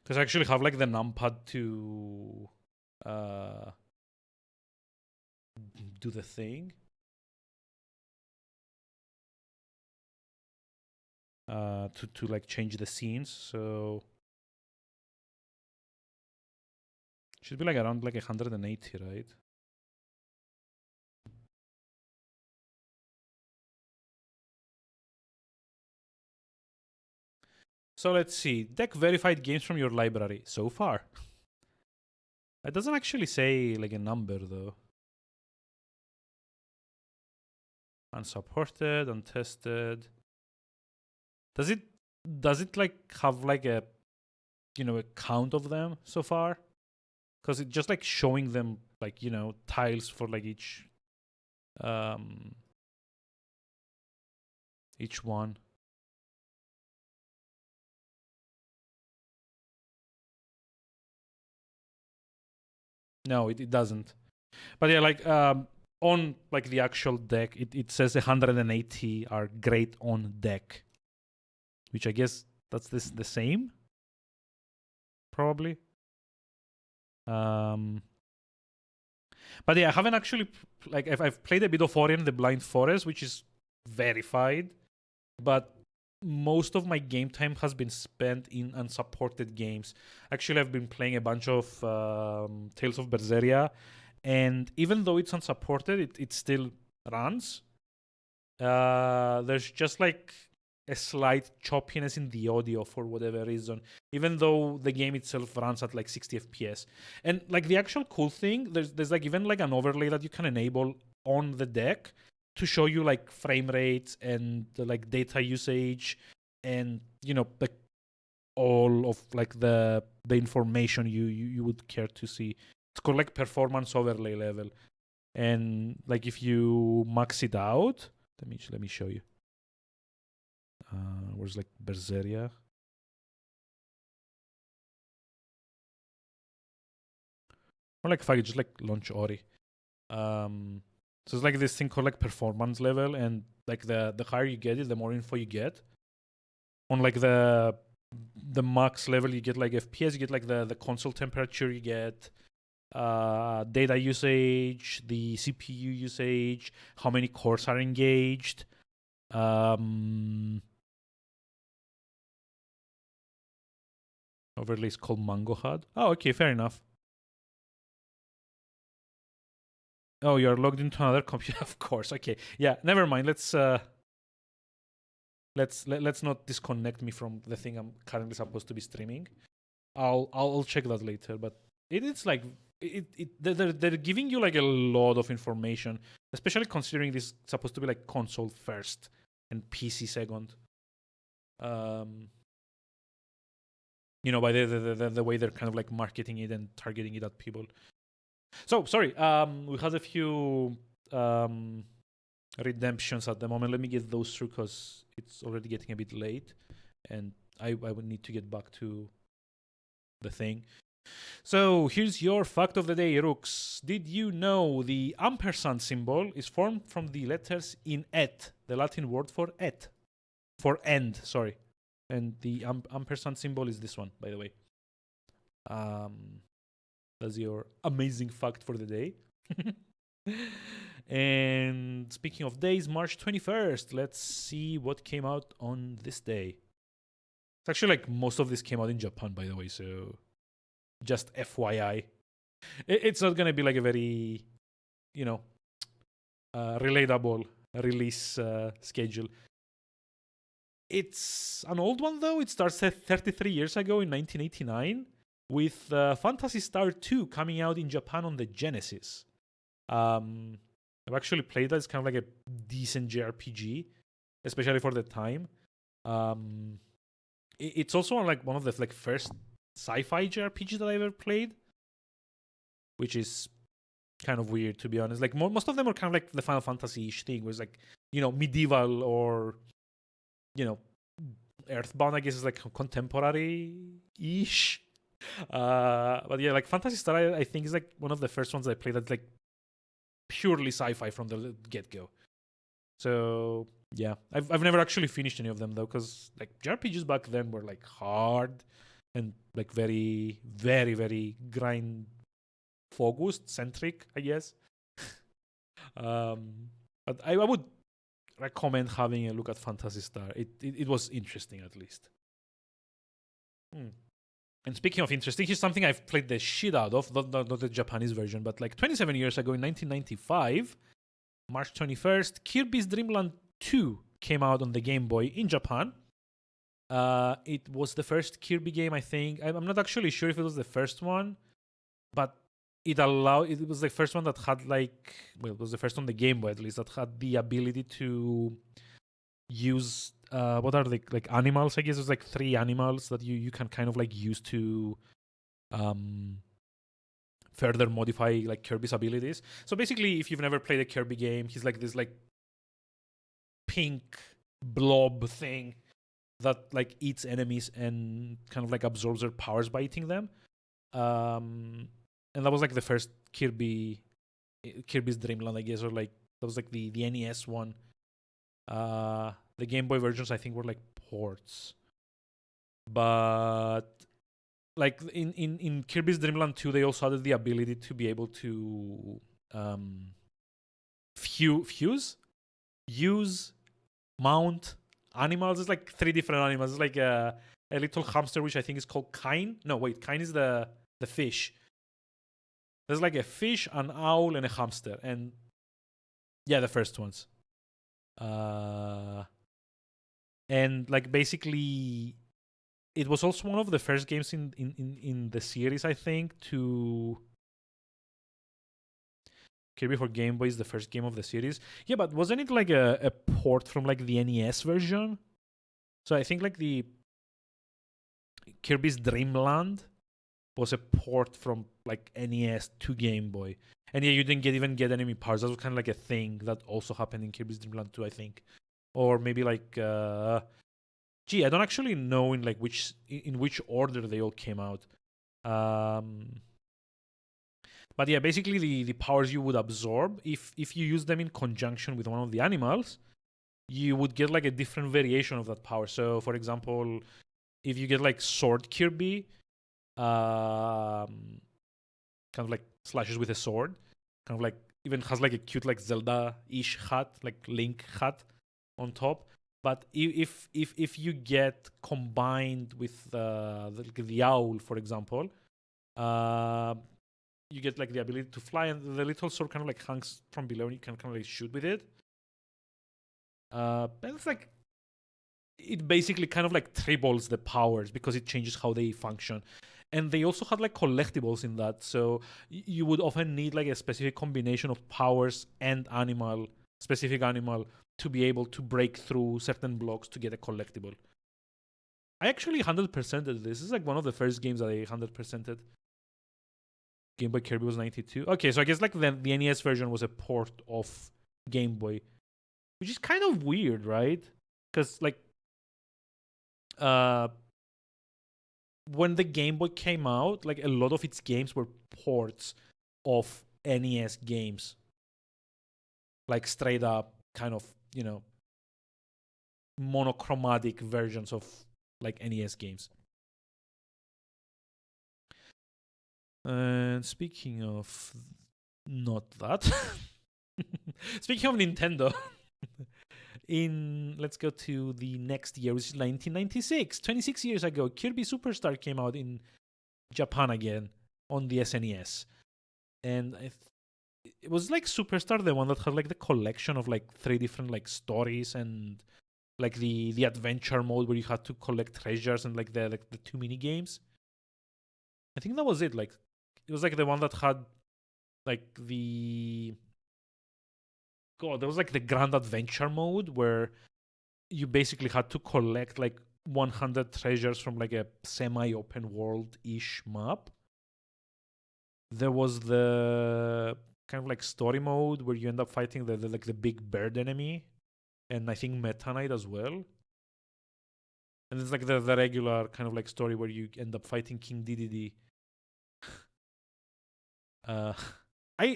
Because I actually have like the numpad to do the thing. To like change the scenes, so should be like around like 180, right? So let's see. Deck verified games from your library so far. It doesn't actually say like a number though. Unsupported, untested. Does it like have like a a count of them so far? Because it's just like showing them like tiles for like each one. No, it doesn't. But yeah, like on like the actual deck, it says 180 are great on deck, which I guess that's the same, probably. But yeah, I haven't actually like I've played a bit of Ori and the Blind Forest, which is verified, but most of my game time has been spent in unsupported games. Actually, I've been playing a bunch of Tales of Berseria, and even though it's unsupported, it still runs. There's just like a slight choppiness in the audio for whatever reason, even though the game itself runs at like 60 FPS. And like the actual cool thing, there's like even like an overlay that you can enable on the deck to show you like frame rates and the like data usage and like all of like the information you would care to see. It's called like performance overlay level. And like if you max it out, let me show you. Where's like Berseria? Or like fuck it, just like launch Ori. So it's like this thing called like performance level, and like the higher you get it, the more info you get. On like the max level, you get like FPS, you get like the console temperature, you get data usage, the CPU usage, how many cores are engaged. Overlay is called Mango HUD. Oh, okay, fair enough. Oh, you're logged into another computer, of course. Okay, yeah, never mind. Let's not disconnect me from the thing I'm currently supposed to be streaming. I'll check that later. But it's like they're giving you like a lot of information, especially considering this is supposed to be like console first and PC second. By the way they're kind of like marketing it and targeting it at people. So sorry, we had a few redemptions at the moment. Let me get those through because it's already getting a bit late, and I would need to get back to the thing. So here's your fact of the day, Rooks. Did you know the ampersand symbol is formed from the letters in et, the Latin word for et, for end, sorry. And the ampersand symbol is this one, by the way. That's your amazing fact for the day. And speaking of days, March 21st, let's see what came out on this day. It's actually like most of this came out in Japan, by the way, so just FYI. It's not going to be like a very, relatable release schedule. It's an old one, though. It starts 33 years ago in 1989 with Phantasy Star 2 coming out in Japan on the Genesis. I've actually played that. It's kind of like a decent JRPG, especially for the time. It's also like one of the like first sci-fi JRPGs that I ever played, which is kind of weird, to be honest. Like most of them are kind of like the Final Fantasy-ish thing, where it's like medieval or Earthbound, I guess, is like contemporary-ish. But yeah, like Phantasy Star, I think is like one of the first ones I played that's like purely sci-fi from the get-go. So yeah, I've never actually finished any of them though, because like JRPGs back then were like hard and like very, very, very grind focused, centric, I guess. But I would recommend having a look at Phantasy Star. It was interesting, at least. And speaking of interesting, here's something I've played the shit out of, not the Japanese version, but like 27 years ago in 1995, March 21st, Kirby's Dream Land 2 came out on the Game Boy in Japan. It was the first Kirby game, I think. I'm not actually sure if it was the first one, but it was the first one that had it was the first on the Game Boy at least, that had the ability to use what are they, like animals, I guess. There's like 3 animals that you can kind of like use to further modify like Kirby's abilities. So basically, if you've never played a Kirby game, he's like this like pink blob thing that like eats enemies and kind of like absorbs their powers by eating them. And that was like the first Kirby's Dream Land, I guess, or like that was like the NES one. The Game Boy versions, I think, were like ports. But like in Kirby's Dream Land 2, they also added the ability to be able to use, mount animals. It's like 3 different animals. It's like a little hamster, which I think is called Kine. No, wait, Kine is the fish. There's like a fish, an owl, and a hamster. And yeah, the first ones. And like basically, it was also one of the first games in the series, I think, to Kirby for Game Boy is the first game of the series. Yeah, but wasn't it like a port from like the NES version? So I think like the Kirby's Dream Land was a port from like NES to Game Boy. And yeah, you didn't even get enemy powers. That was kind of like a thing that also happened in Kirby's Dream Land 2, I think. Or maybe like I don't actually know in like which order they all came out. But yeah, basically the powers you would absorb, if you use them in conjunction with one of the animals, you would get like a different variation of that power. So for example, if you get like Sword Kirby, kind of like slashes with a sword, kind of like even has like a cute like Zelda-ish hat, like Link hat on top. But if you get combined with the owl, for example, you get like the ability to fly, and the little sword kind of like hangs from below, and you can kind of like shoot with it. And it's like it basically kind of like triples the powers because it changes how they function. And they also had like collectibles in that, so you would often need like a specific combination of powers and specific animal to be able to break through certain blocks to get a collectible. I actually 100%ed this. This is like one of the first games that I 100%ed. Game Boy Kirby was 92. Okay, so I guess like the NES version was a port of Game Boy, which is kind of weird, right? Because like when the Game Boy came out, like a lot of its games were ports of NES games, like straight up kind of monochromatic versions of like NES games. And speaking of not that, speaking of Nintendo, let's go to the next year, which is 1996. 26 years ago, Kirby Superstar came out in Japan again on the SNES, and it was like Superstar, the one that had like the collection of like 3 different like stories and like the adventure mode where you had to collect treasures and like the 2 mini games. I think that was it. Like it was like the one that had like there was like the Grand Adventure mode where you basically had to collect like 100 treasures from like a semi-open world-ish map. There was the kind of like story mode where you end up fighting the like the big bird enemy, and I think Meta Knight as well. And it's like the regular kind of like story where you end up fighting King Dedede. I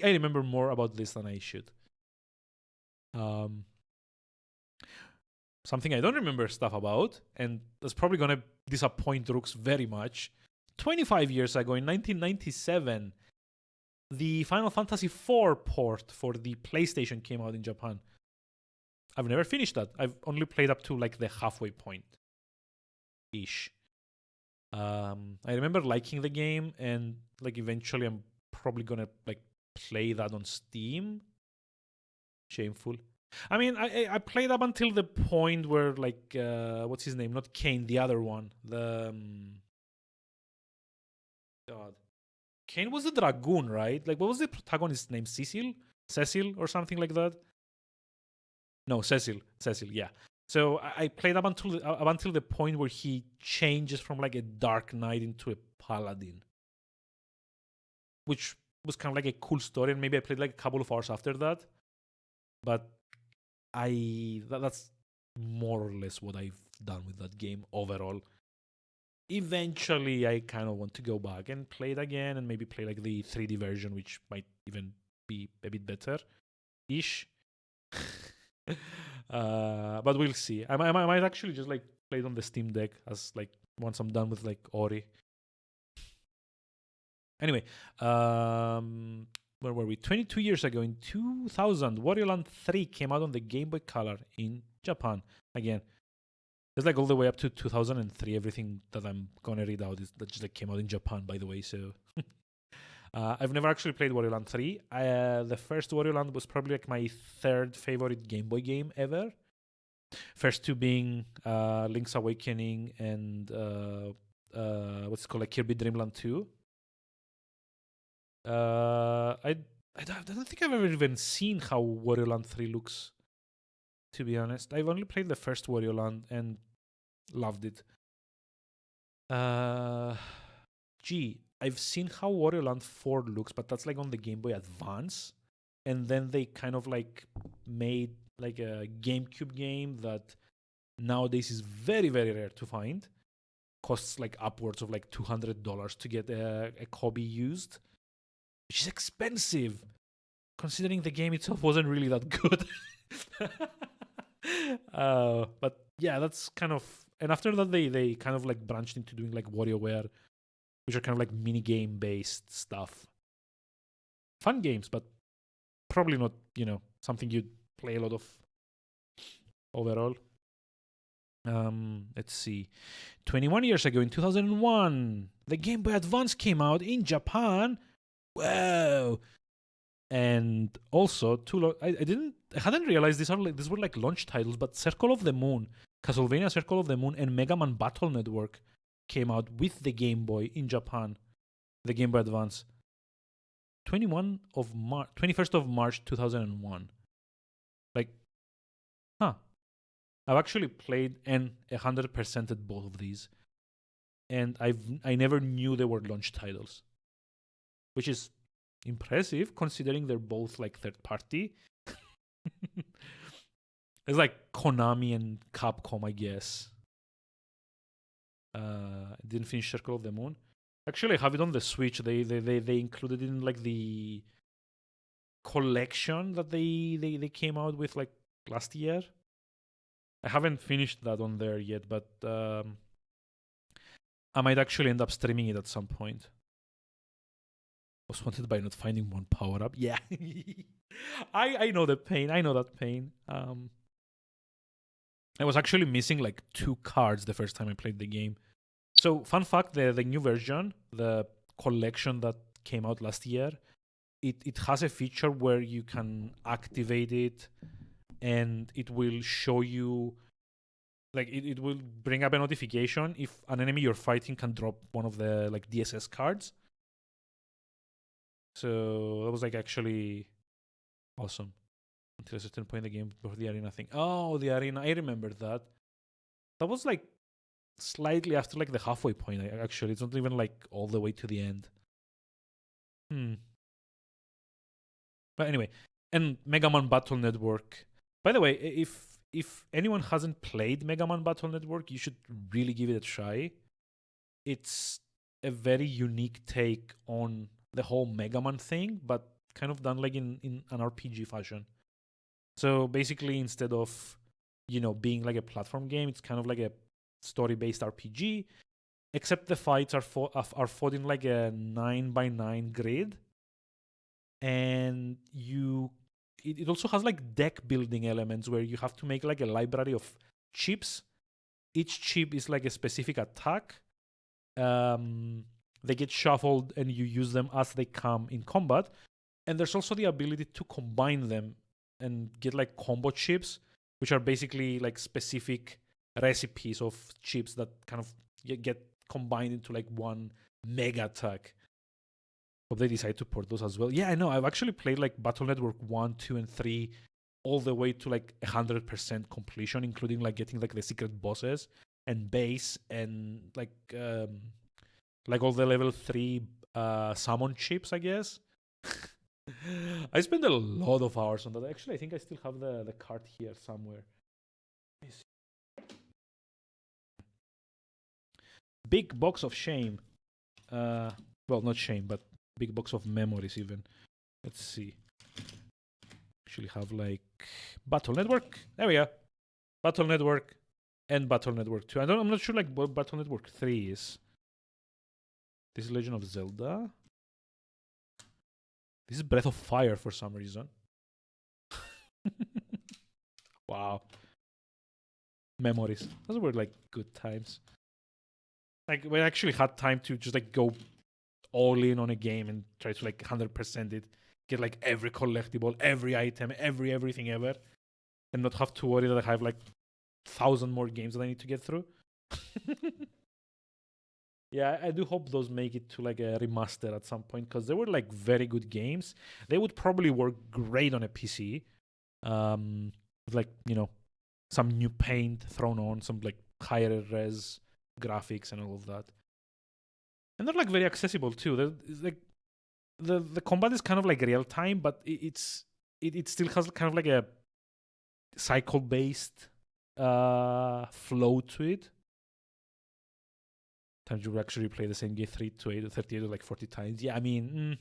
remember more about this than I should. Something I don't remember stuff about, and that's probably gonna disappoint Rooks very much. 25 years ago, in 1997, the Final Fantasy IV port for the PlayStation came out in Japan. I've never finished that. I've only played up to like the halfway point ish. I remember liking the game, and like eventually I'm probably gonna like play that on Steam. Shameful. I mean, I played up until the point where like what's his name? Not Kane, the other one. The God, Kane was the dragoon, right? Like, what was the protagonist's name? Cecil, or something like that. No, Cecil. Yeah. So I played up until the point where he changes from like a Dark Knight into a Paladin, which was kind of like a cool story. And maybe I played like a couple of hours after that, but that's more or less what I've done with that game overall. Eventually, I kind of want to go back and play it again, and maybe play like the 3D version, which might even be a bit better ish. But we'll see. I might actually just like play it on the Steam Deck as like once I'm done with like Ori. Anyway, where were we? 22 years ago, in 2000, Wario Land 3 came out on the Game Boy Color in Japan. Again, it's like all the way up to 2003. Everything that I'm gonna read out is that just like came out in Japan, by the way. So I've never actually played Wario Land 3. The first Wario Land was probably like my 3rd favorite Game Boy game ever. First two being Link's Awakening and what's it called, like Kirby Dream Land 2. I don't think I've ever even seen how Wario Land 3 looks, to be honest. I've only played the first Wario Land and loved it. I've seen how Wario Land 4 looks, but that's like on the Game Boy Advance. And then they kind of like made like a GameCube game that nowadays is very, very rare to find. Costs like upwards of like $200 to get a copy used, which is expensive considering the game itself wasn't really that good. But yeah, that's kind of, and after that they kind of like branched into doing like WarioWare, which are kind of like mini game based stuff. Fun games, but probably not, something you'd play a lot of overall. Let's see. 21 years ago in 2001, the Game Boy Advance came out in Japan. Wow. And also, I hadn't realized these were like launch titles, but Circle of the Moon, Castlevania Circle of the Moon, and Mega Man Battle Network came out with the Game Boy in Japan, the Game Boy Advance. 21st of March 2001. Like, I've actually played and 100%ed both of these, and I never knew they were launch titles, which is impressive considering they're both like third party. It's like Konami and Capcom, I guess. Didn't finish Circle of the Moon. Actually, I have it on the Switch. They included it in like the collection that they came out with like last year. I haven't finished that on there yet, but I might actually end up streaming it at some point. I was haunted by not finding one power up. Yeah, I know the pain. I know that pain. I was actually missing like 2 cards the first time I played the game. So, fun fact: the new version, the collection that came out last year, it has a feature where you can activate it, and it will show you, like it will bring up a notification if an enemy you're fighting can drop one of the like DSS cards. So that was like actually awesome until a certain point in the game before the arena thing. Oh, the arena! I remember that. That was like slightly after like the halfway point. Actually, it's not even like all the way to the end. But anyway, and Mega Man Battle Network. By the way, if anyone hasn't played Mega Man Battle Network, you should really give it a try. It's a very unique take on the whole Mega Man thing, but kind of done like in an RPG fashion. So basically, instead of being like a platform game, it's kind of like a story-based RPG, except the fights are fought in like a 9x9 grid, and it also has like deck building elements where you have to make like a library of chips. Each chip is like a specific attack. They get shuffled and you use them as they come in combat. And there's also the ability to combine them and get like combo chips, which are basically like specific recipes of chips that kind of get combined into like one mega attack. Hope they decide to port those as well. Yeah, I know. I've actually played like Battle Network 1, 2, and 3 all the way to like 100% completion, including like getting like the secret bosses and base and like all the level 3 summon chips, I guess. I spent a lot of hours on that. Actually, I think I still have the card here somewhere. Big box of shame. Well, not shame, but big box of memories even. Let's see. Actually have like Battle Network. There we go. Battle Network and Battle Network 2. I'm not sure like what Battle Network 3 is. This is Legend of Zelda. This is Breath of Fire for some reason. Wow. Memories. Those were like good times. Like we actually had time to just like go all in on a game and try to like 100% it, get like every collectible, every item, everything ever, and not have to worry that I have like 1,000 more games that I need to get through. Yeah, I do hope those make it to like a remaster at some point, because they were like very good games. They would probably work great on a PC. With like, some new paint thrown on, some like higher res graphics and all of that. And they're like very accessible too. It's like the combat is kind of like real time, but it still has kind of like a cycle based flow to it. Times you actually play the same game 38 or like 40 times. Yeah, I mean,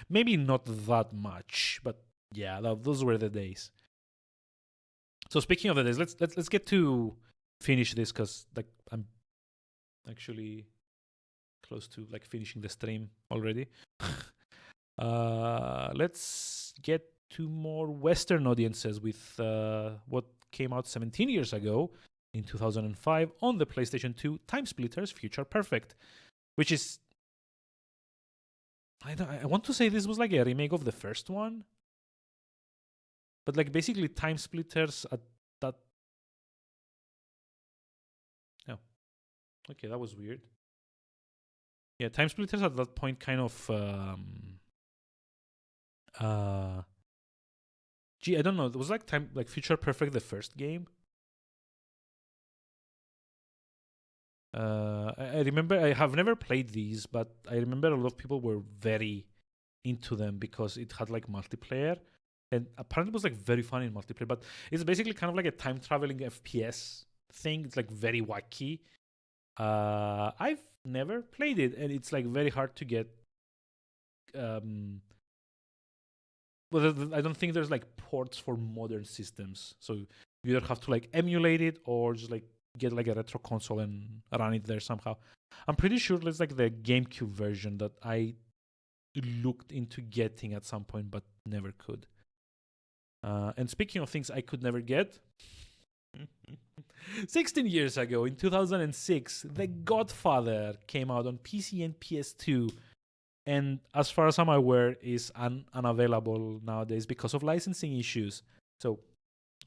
maybe not that much, but yeah, those were the days. So speaking of the days, let's get to finish this, because like I'm actually close to like finishing the stream already. Let's get to more Western audiences with what came out 17 years ago in 2005 on the PlayStation 2, Time Splitters Future Perfect, which is, I want to say this was like a remake of the first one, but like basically Time Splitters at that. Oh, okay, that was weird. Yeah, Time Splitters at that point kind of I don't know. It was like Future Perfect, the first game. I remember, I have never played these, but I remember a lot of people were very into them because it had like multiplayer, and apparently it was like very fun in multiplayer. But it's basically kind of like a time traveling FPS thing. It's like very wacky. I've never played it, and it's like very hard to get. Well, I don't think there's like ports for modern systems, so you either have to like emulate it or just like get like a retro console and run it there somehow. I'm pretty sure it's like the GameCube version that I looked into getting at some point but never could. And speaking of things I could never get, 16 years ago in 2006, The Godfather came out on PC and PS2. And as far as I'm aware, is unavailable nowadays because of licensing issues. So,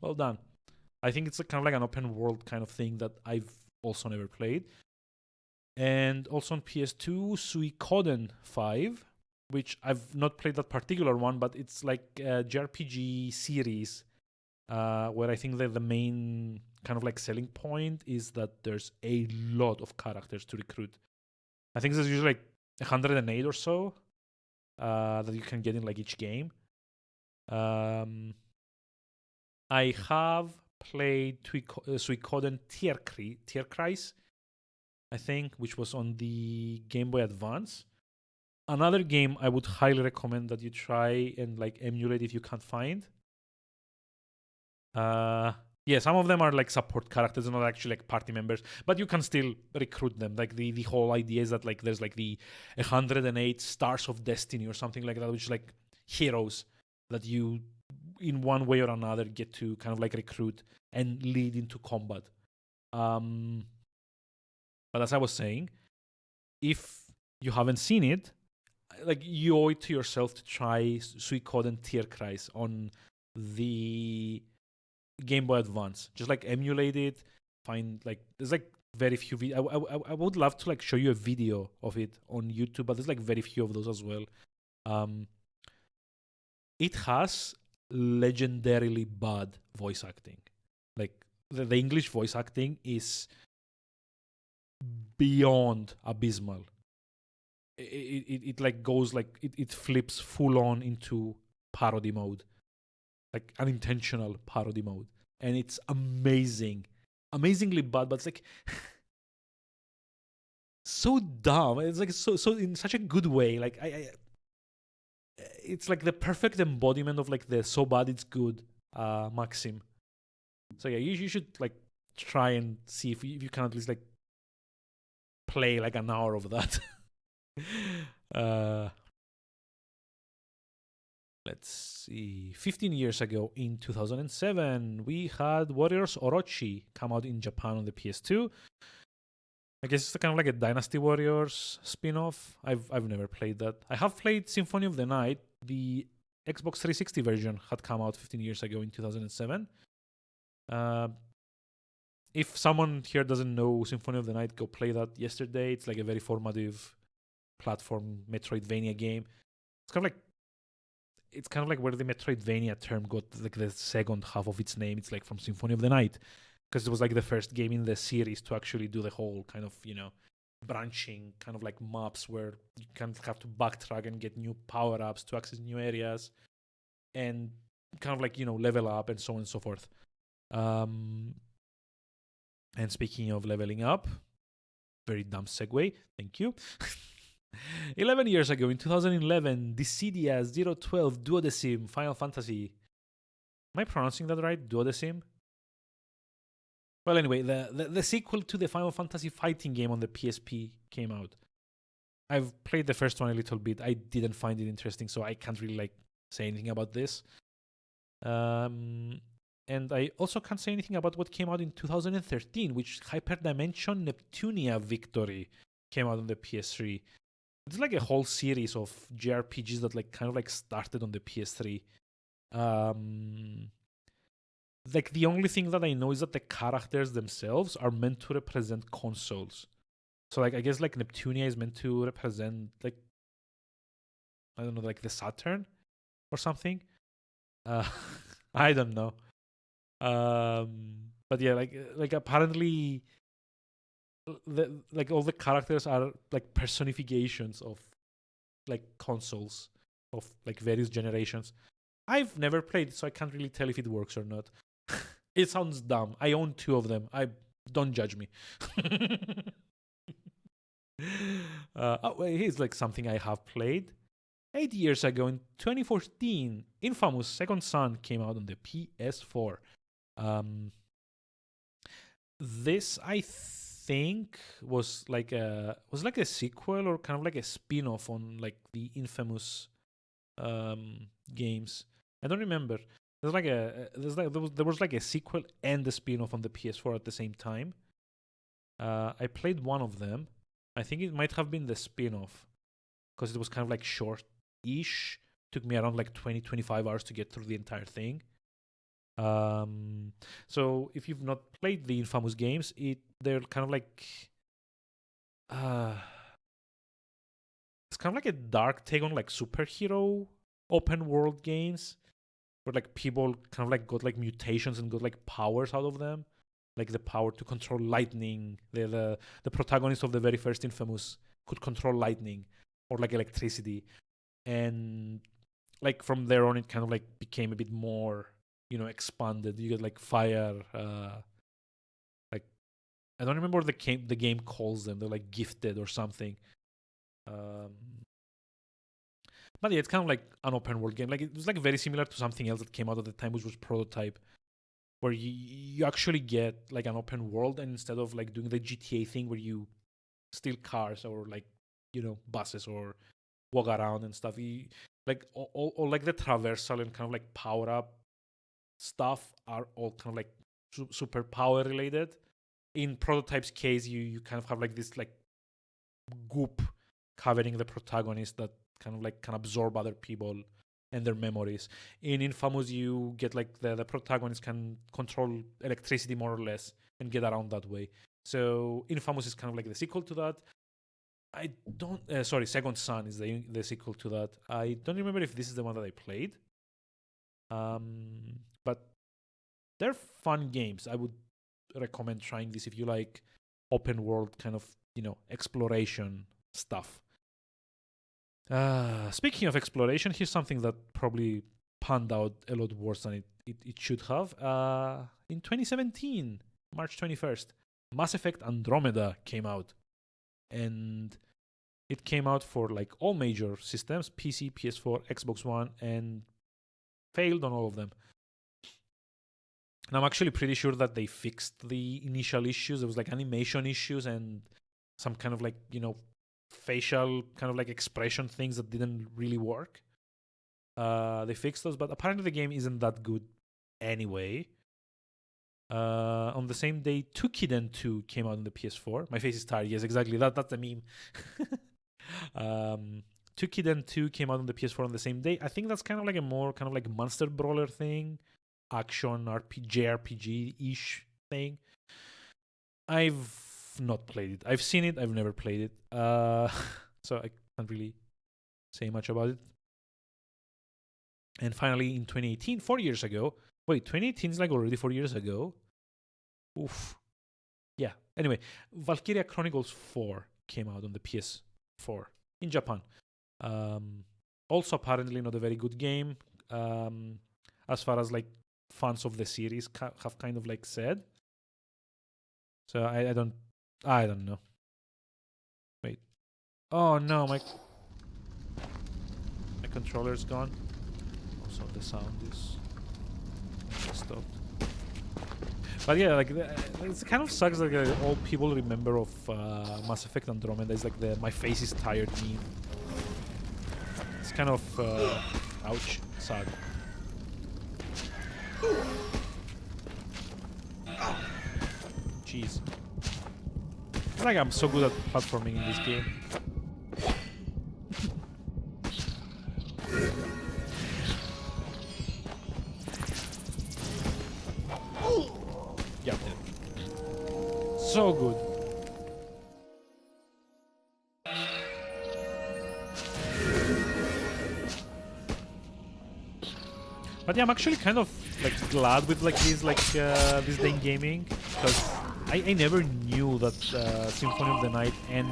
well done. I think it's kind of like an open world kind of thing that I've also never played. And also on PS2, Suikoden 5, which I've not played that particular one, but it's like a JRPG series where I think that the main kind of like selling point is that there's a lot of characters to recruit. I think there's usually like 108 or so that you can get in like each game. I have played Suikoden Tierkreis, I think, which was on the Game Boy Advance. Another game I would highly recommend that you try and like emulate if you can't find. Yeah, some of them are like support characters, not actually like party members, but you can still recruit them. Like the whole idea is that like there's like the 108 stars of destiny or something like that, which is like heroes that you in one way or another get to kind of like recruit and lead into combat. But as I was saying, if you haven't seen it, like you owe it to yourself to try Suikoden Tierkreis on the Game Boy Advance. Just like emulate it. Find like there's like very few. I would love to like show you a video of it on YouTube, but there's like very few of those as well. It has legendarily bad voice acting. Like the English voice acting is beyond abysmal. It like goes like it flips full on into parody mode, like unintentional parody mode, and it's amazingly bad, but it's like so dumb. It's like so in such a good way. Like I it's like the perfect embodiment of like the so bad it's good maxim. So yeah, you should like try and see if you can at least like play like an hour of that. Let's see. 15 years ago, in 2007, we had Warriors Orochi come out in Japan on the PS2. I guess it's kind of like a Dynasty Warriors spin-off. I've never played that. I have played Symphony of the Night. The Xbox 360 version had come out 15 years ago in 2007. if someone here doesn't know Symphony of the Night, go play that yesterday. It's like a very formative platform Metroidvania game. It's kind of like where the Metroidvania term got like the second half of its name. It's like from Symphony of the Night, because it was like the first game in the series to actually do the whole kind of, branching kind of like maps where you kind of have to backtrack and get new power-ups to access new areas and kind of like, level up and so on and so forth. And speaking of leveling up, very dumb segue, thank you. 11 years ago, in 2011, Dissidia 012 Duodecim Final Fantasy. Am I pronouncing that right? Duodecim? Well, anyway, the sequel to the Final Fantasy fighting game on the PSP came out. I've played the first one a little bit. I didn't find it interesting, so I can't really say anything about this. And I also can't say anything about what came out in 2013, which Hyperdimension Neptunia Victory came out on the PS3. It's like a whole series of JRPGs that kind of started on the PS3. The only thing that I know is that the characters themselves are meant to represent consoles. So I guess Neptunia is meant to represent I don't know, the Saturn or something. I don't know. But yeah, apparently all the characters are personifications of consoles of various generations. I've never played it, so I can't really tell if it works or not. It sounds dumb. I own 2 of them. Don't judge me. Here's something I have played. 8 years ago, in 2014, Infamous Second Son came out on the PS4. This, I think, was a sequel or kind of a spin-off on the Infamous games. I don't remember. There was a sequel and a spin-off on the PS4 at the same time. I played one of them. I think it might have been the spin-off, because it was kind of short-ish. Took me around 20-25 hours to get through the entire thing. So if you've not played the Infamous games, they're kind of it's kind of a dark take on superhero open world games, where people kind of got mutations and got powers out of them, the power to control lightning. The protagonist of the very first Infamous could control lightning or electricity, and from there on it kind of became a bit more expanded. You get fire, I don't remember what the game calls them. They're gifted or something. But yeah, it's kind of an open world game. It was very similar to something else that came out at the time, which was Prototype, where you actually get an open world, and instead of doing the GTA thing where you steal cars or buses or walk around and stuff, you all the traversal and kind of power up stuff are all kind of super power related. In Prototype's case, you kind of have this goop covering the protagonist that kind of can absorb other people and their memories. In Infamous, you get the protagonist can control electricity more or less and get around that way. So Infamous is kind of the sequel to that. I don't. Second Son is the sequel to that. I don't remember if this is the one that I played. But they're fun games. I would recommend trying this if you like open world kind of exploration stuff. Speaking of exploration, here's something that probably panned out a lot worse than it should have. In 2017, March 21st, Mass Effect Andromeda came out, and it came out for all major systems: PC, PS4, Xbox One, and failed on all of them. And I'm actually pretty sure that they fixed the initial issues. There was animation issues and some kind of facial kind of expression things that didn't really work. They fixed those, but apparently the game isn't that good anyway. On the same day, Tukiden 2 came out on the PS4. My face is tired. Yes, exactly. That's the meme. Tukiden 2 came out on the PS4 on the same day. I think that's kind of a more kind of monster brawler thing, action RPG, JRPG-ish thing. I've not played it. I've seen it. I've never played it. So I can't really say much about it. And finally, in 2018, 4 years ago. Wait, 2018 is like already 4 years ago. Oof. Yeah. Anyway, Valkyria Chronicles 4 came out on the PS4 in Japan. Also, apparently not a very good game. As far as like fans of the series have kind of like said. So I don't know. Wait. Oh no, my controller's gone. Also the sound is stopped. But yeah, like it kind of sucks that all people remember of Mass Effect Andromeda is like the "my face is tired" meme. It's kind of ouch, sad. Jeez. It's like I'm so good at platforming in this game. Yeah. So good. But yeah, I'm actually kind of like glad with like this day in gaming, because I never knew that Symphony of the Night and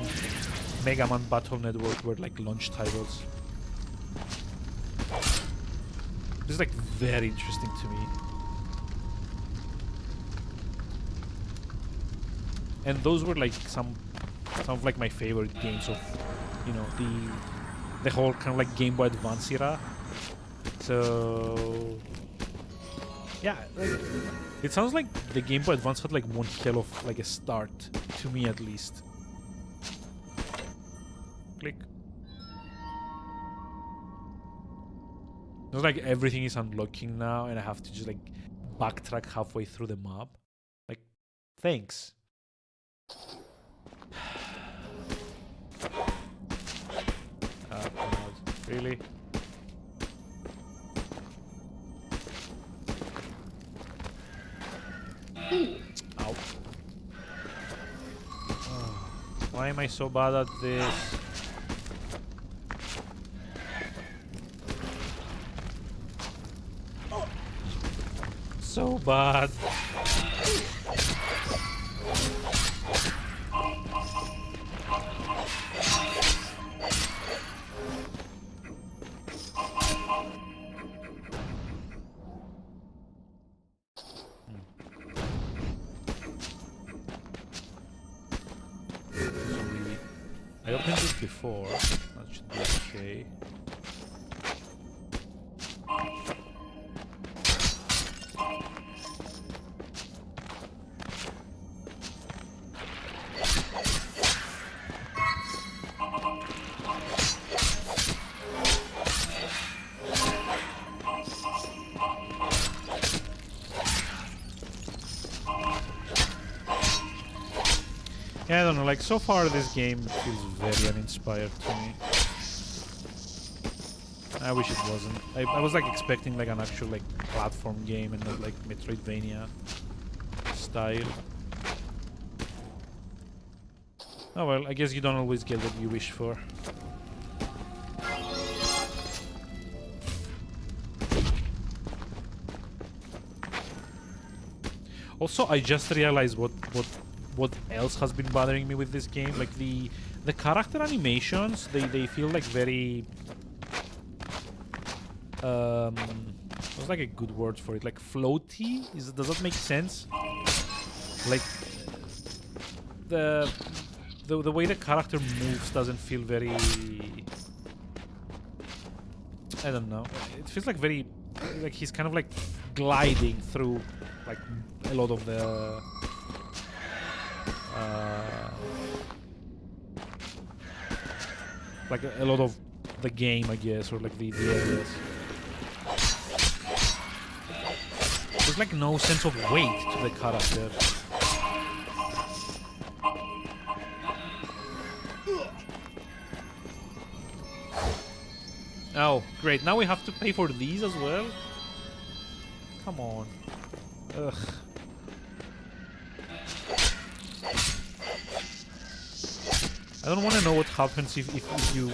Mega Man Battle Network were like launch titles. This is like very interesting to me. And those were like some of like my favorite games of, you know, the whole kind of like Game Boy Advance era. So yeah, like, it sounds like the Game Boy Advance had like one hell of like a start, to me at least. Click. It's like everything is unlocking now, and I have to just like backtrack halfway through the map. Like, thanks. God. Really? Ow. Oh, why am I so bad at this? So bad. I opened this before. That should be okay. Yeah, I don't know, like, so far this game feels very uninspired to me. I wish it wasn't. I was like expecting like an actual like platform game and not like Metroidvania style. Oh well, I guess you don't always get what you wish for. Also, I just realized what else has been bothering me with this game. Like the character animations, they feel like very what's like a good word for it? Like floaty? Does that make sense? Like the way the character moves doesn't feel very, I don't know. It feels like very, like he's kind of like gliding through like a lot of the like a lot of the game, I guess, or like the areas. There's like no sense of weight to the character. Oh, great. Now we have to pay for these as well? Come on. Ugh. I don't want to know what happens if you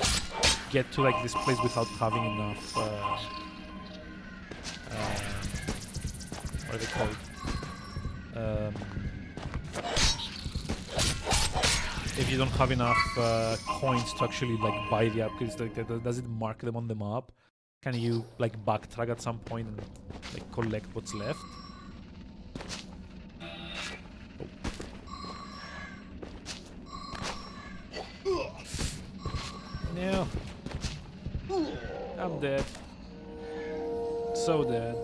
get to like this place without having enough. What are they called? If you don't have enough coins to actually like buy the upgrades, like, does it mark them on the map? Can you like backtrack at some point and like collect what's left? No. I'm dead. So dead.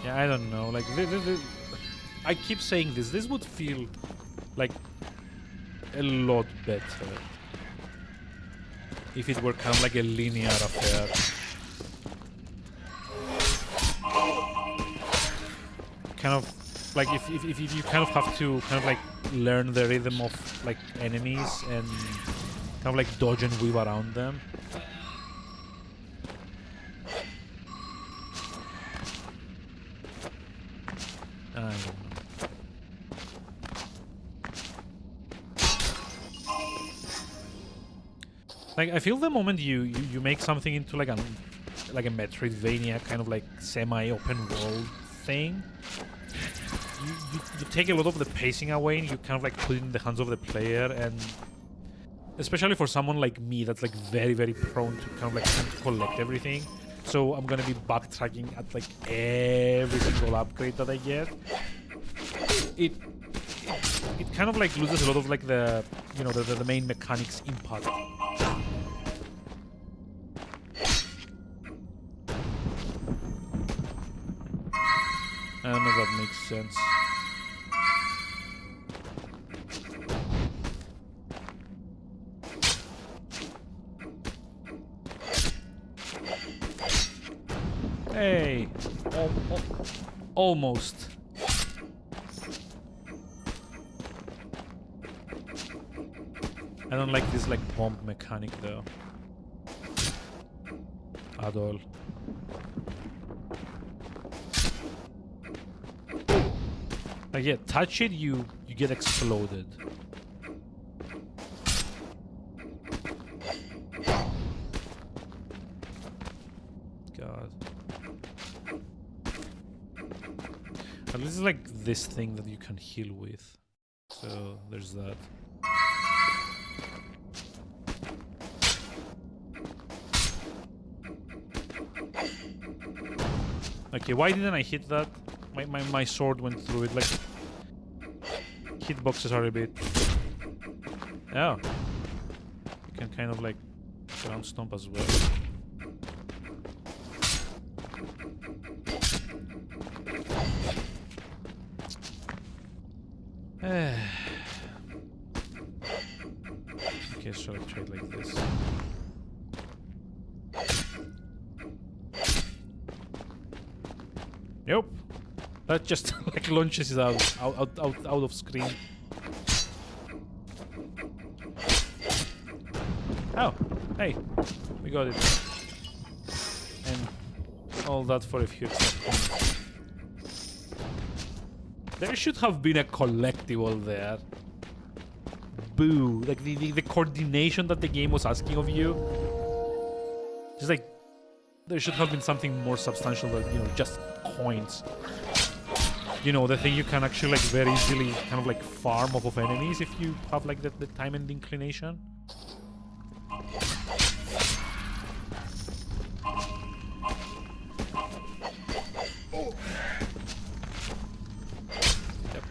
Yeah, I don't know. Like, I keep saying this. This would feel like a lot better if it were kind of like a linear affair. Kind of like if you kind of have to kind of like learn the rhythm of like enemies and kind of like dodge and weave around them. I don't know. Like, I feel the moment you make something into like a Metroidvania kind of like semi-open world thing, you take a lot of the pacing away and you kind of like put it in the hands of the player, and especially for someone like me that's like very, very prone to kind of like collect everything. So I'm gonna be backtracking at like every single upgrade that I get. It kind of like loses a lot of like the, you know, the main mechanics impact. I don't know if that makes sense. Hey, almost. I don't like this like bomb mechanic though, at all. Like, yeah, touch it, you get exploded. God. At least like this thing that you can heal with. So there's that. Okay, why didn't I hit that? My sword went through it. Like, hitboxes are a bit. Oh, you can kind of like ground stomp as well. Okay, so I'll try it like this. Nope. That just like launches it out of screen. Oh, hey, we got it. And all that for a few seconds. There should have been a collectible there. Boo! Like the coordination that the game was asking of you. Just like there should have been something more substantial than, you know, just coins. You know, the thing you can actually like very easily kind of like farm off of enemies if you have like the time and the inclination. Yep.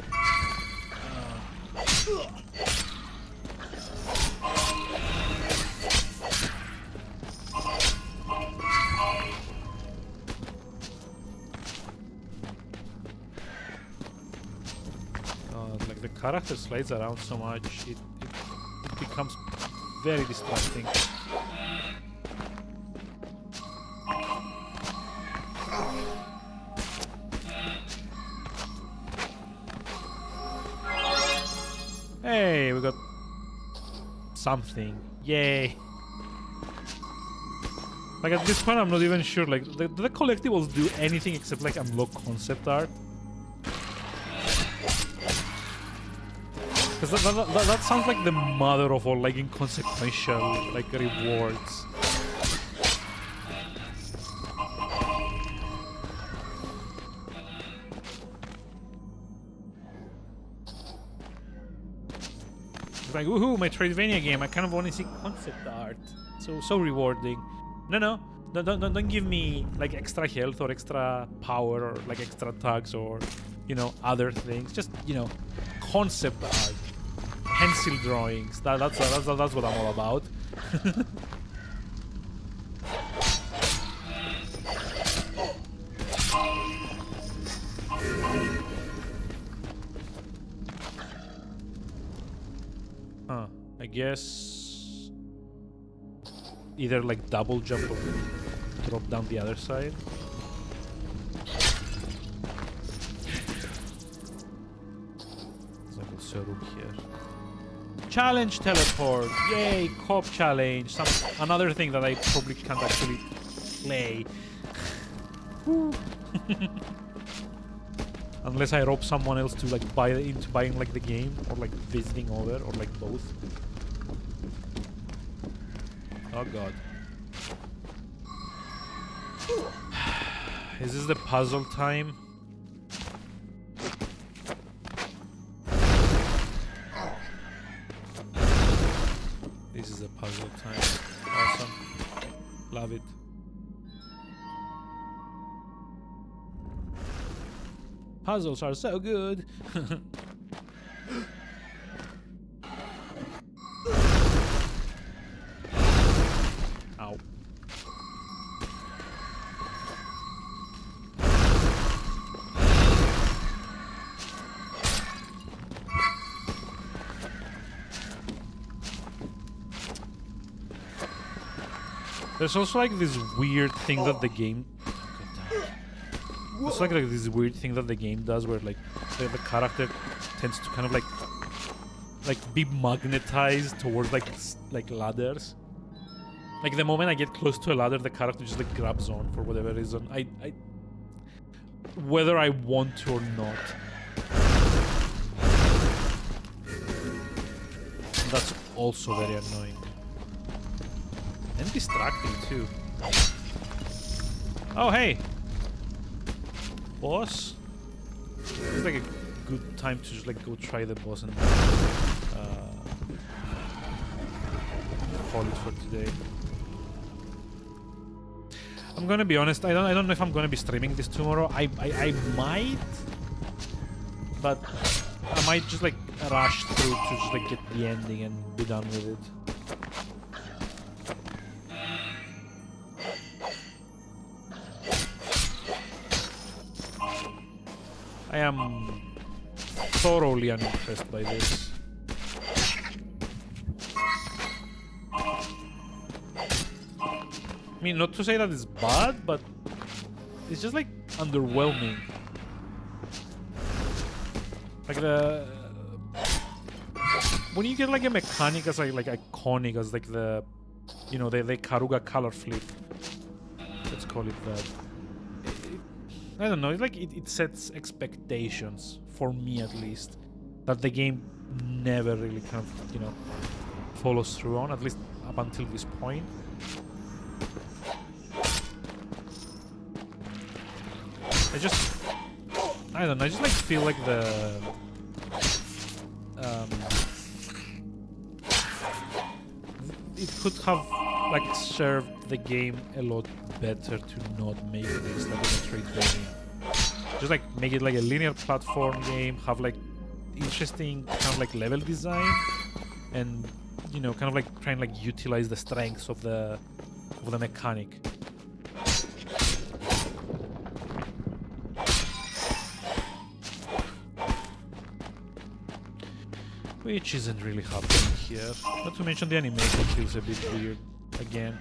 Like the character slides around so much, it becomes very distracting. Hey, we got something. Yay! Like at this point, I'm not even sure. Like, do the collectibles do anything except like unlock concept art? Because that sounds like the mother of all like inconsequential like rewards. It's like, woohoo, my Metroidvania game. I kind of want to see concept art. So rewarding. No, don't give me like extra health or extra power or like extra tags or, you know, other things. Just, you know, concept art, pencil drawings. That's what I'm all about. I guess either like double jump or drop down the other side. There's like a room here. Challenge teleport! Yay! Cop challenge! Another thing that I probably can't actually play. Unless I rob someone else to like buy into buying like the game or like visiting over or like both. Oh god. Is this the puzzle time? This is the puzzle time. Awesome. Love it. Puzzles are so good. Ow. There's also like this weird thing that the game... It's like this weird thing that the game does where like the character tends to kind of like be magnetized towards like ladders. Like the moment I get close to a ladder, the character just like grabs on for whatever reason. I whether I want to or not. That's also very annoying. And distracting too. Oh hey! Boss? It's like a good time to just like go try the boss and call it for today. I'm gonna be honest, I don't know if I'm gonna be streaming this tomorrow. I might, but I might just like rush through to just like get the ending and be done with it. I am thoroughly unimpressed by this. I mean, not to say that it's bad, but it's just like underwhelming. Like when you get like a mechanic as like iconic as like the, you know, the Ikaruga color flip. Let's call it that. I don't know, it sets expectations, for me at least, that the game never really kind of, you know, follows through on, at least up until this point. I don't know, I just like feel like it could have like served the game a lot better to not make this like a Metroidvania. Just like make it like a linear platform game, have like interesting kind of like level design, and you know, kind of like try and like utilize the strengths of the mechanic. Which isn't really happening here. Not to mention the animation feels a bit weird again.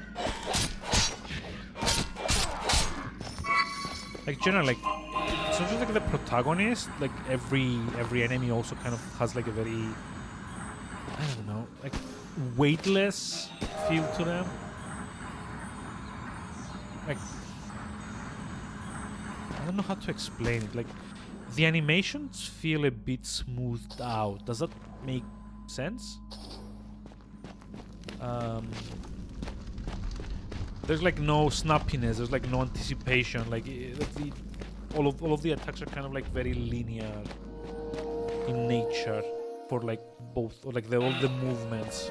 Like generally, like it's not just like the protagonist. Like every enemy also kind of has like a very, I don't know, like weightless feel to them. Like, I don't know how to explain it. Like, the animations feel a bit smoothed out. Does that make sense? There's like no snappiness. There's like no anticipation. Like all of the attacks are kind of like very linear in nature. For like both, or like all the movements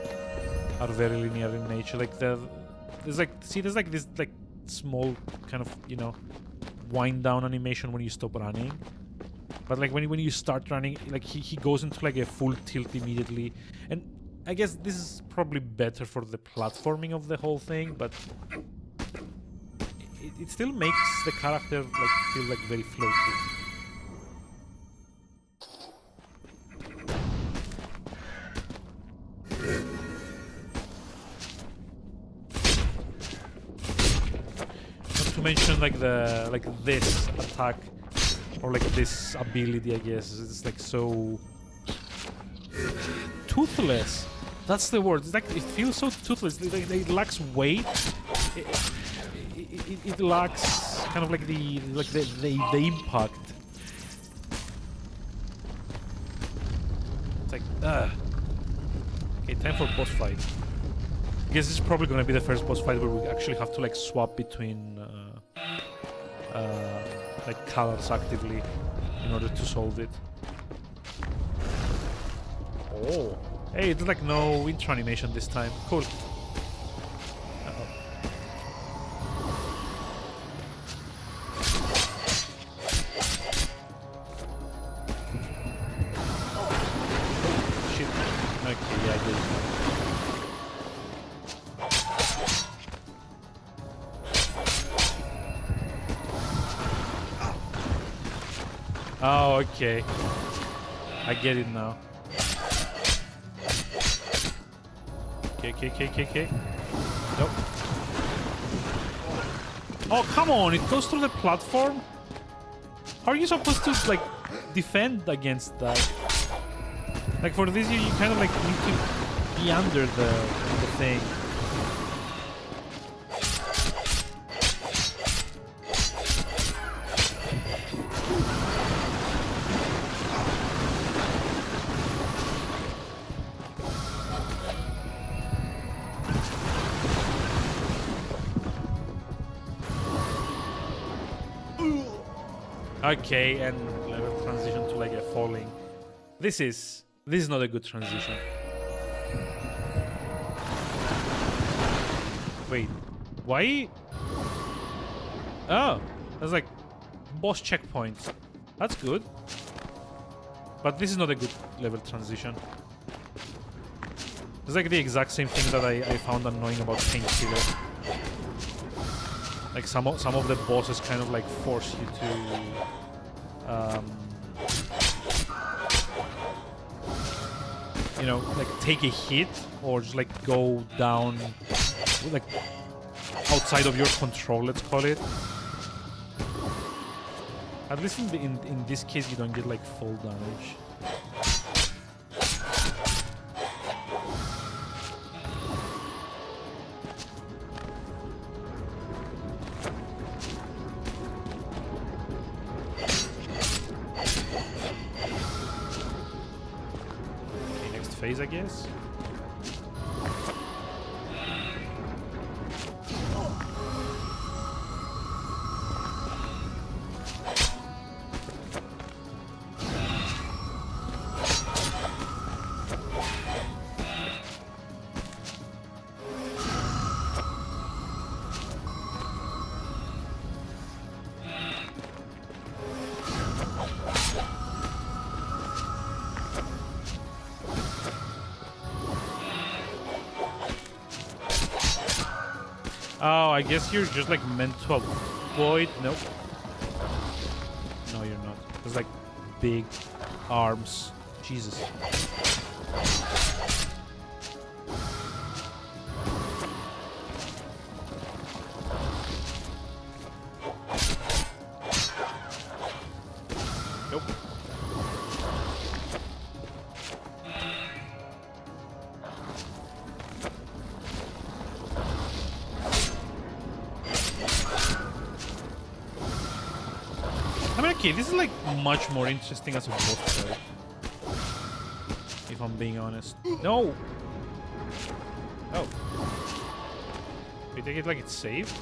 are very linear in nature. Like there's like this like small kind of, you know, wind down animation when you stop running. But like when you start running, like he goes into like a full tilt immediately. And I guess this is probably better for the platforming of the whole thing, but it still makes the character like feel like very floaty. Not to mention like this attack or like this ability, I guess, it's like so toothless. That's the word. It's like it feels so toothless. It lacks weight. It lacks kind of like the impact. It's like okay, time for boss fight. I guess this is probably gonna be the first boss fight where we actually have to like swap between like colors actively in order to solve it. Oh. Hey, there's like no intro animation this time. Cool. Shit. Okay, yeah, I did it. Oh, okay. I get it now. Okay. Nope. Oh, come on! It goes through the platform? How are you supposed to, like, defend against that? Like, for this, you kind of, like, need to be under the thing. Okay, and level transition to like a falling. This is not a good transition. Wait, why? Oh, there's like boss checkpoints. That's good. But this is not a good level transition. It's like the exact same thing that I found annoying about Painkiller. Like some of the bosses kind of like force you to, you know, like take a hit or just like go down, like outside of your control. Let's call it. At least in this case, you don't get like full damage. Phase, I guess. Oh, I guess you're just like meant to avoid. Nope. No, you're not. There's like big arms. Jesus. Nope. Okay, this is like much more interesting as a boss fight. If I'm being honest. No! Oh. We take it like it's saved?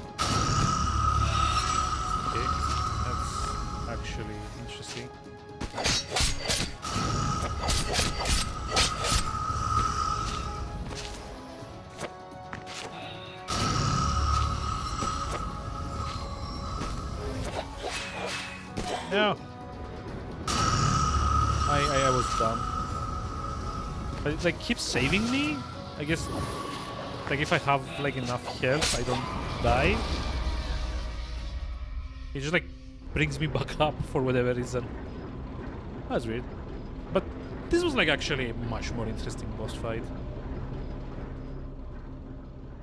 Okay, that's actually interesting. No! I was dumb. But it like keeps saving me? I guess like if I have like enough health I don't die. It just like brings me back up for whatever reason. That's weird. But this was like actually a much more interesting boss fight.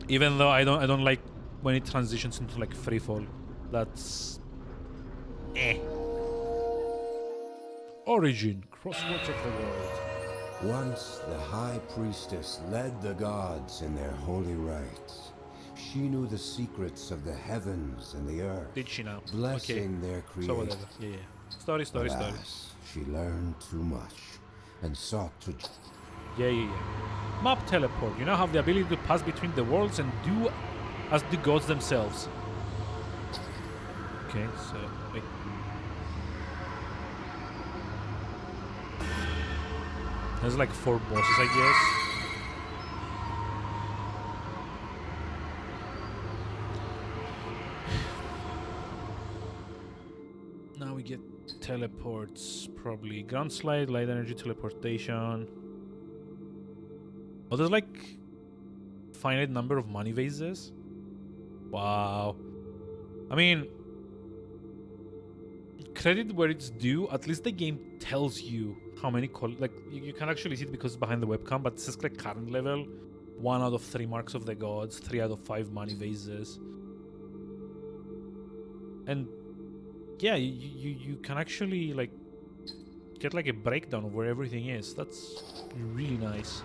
Even though I don't like when it transitions into like freefall. That's Origin, Crossroads of the World. Once the High Priestess led the gods in their holy rites. She knew the secrets of the heavens and the earth. Did she now? Blessing their So creator. whatever. Yeah. Story. Alas, she learned too much and sought to... Yeah. Map teleport. You now have the ability to pass between the worlds and do as the gods themselves. Okay, so wait. There's like 4 bosses, I guess. Now we get teleports, probably. Ground slide, light energy teleportation. Oh, there's like finite number of money vases. Wow. I mean, credit where it's due. At least the game tells you how many like you can actually see it because it's behind the webcam, but it says like current level 1 out of 3 marks of the gods, 3 out of 5 money vases. And yeah, you can actually like get like a breakdown of where everything is. That's really nice.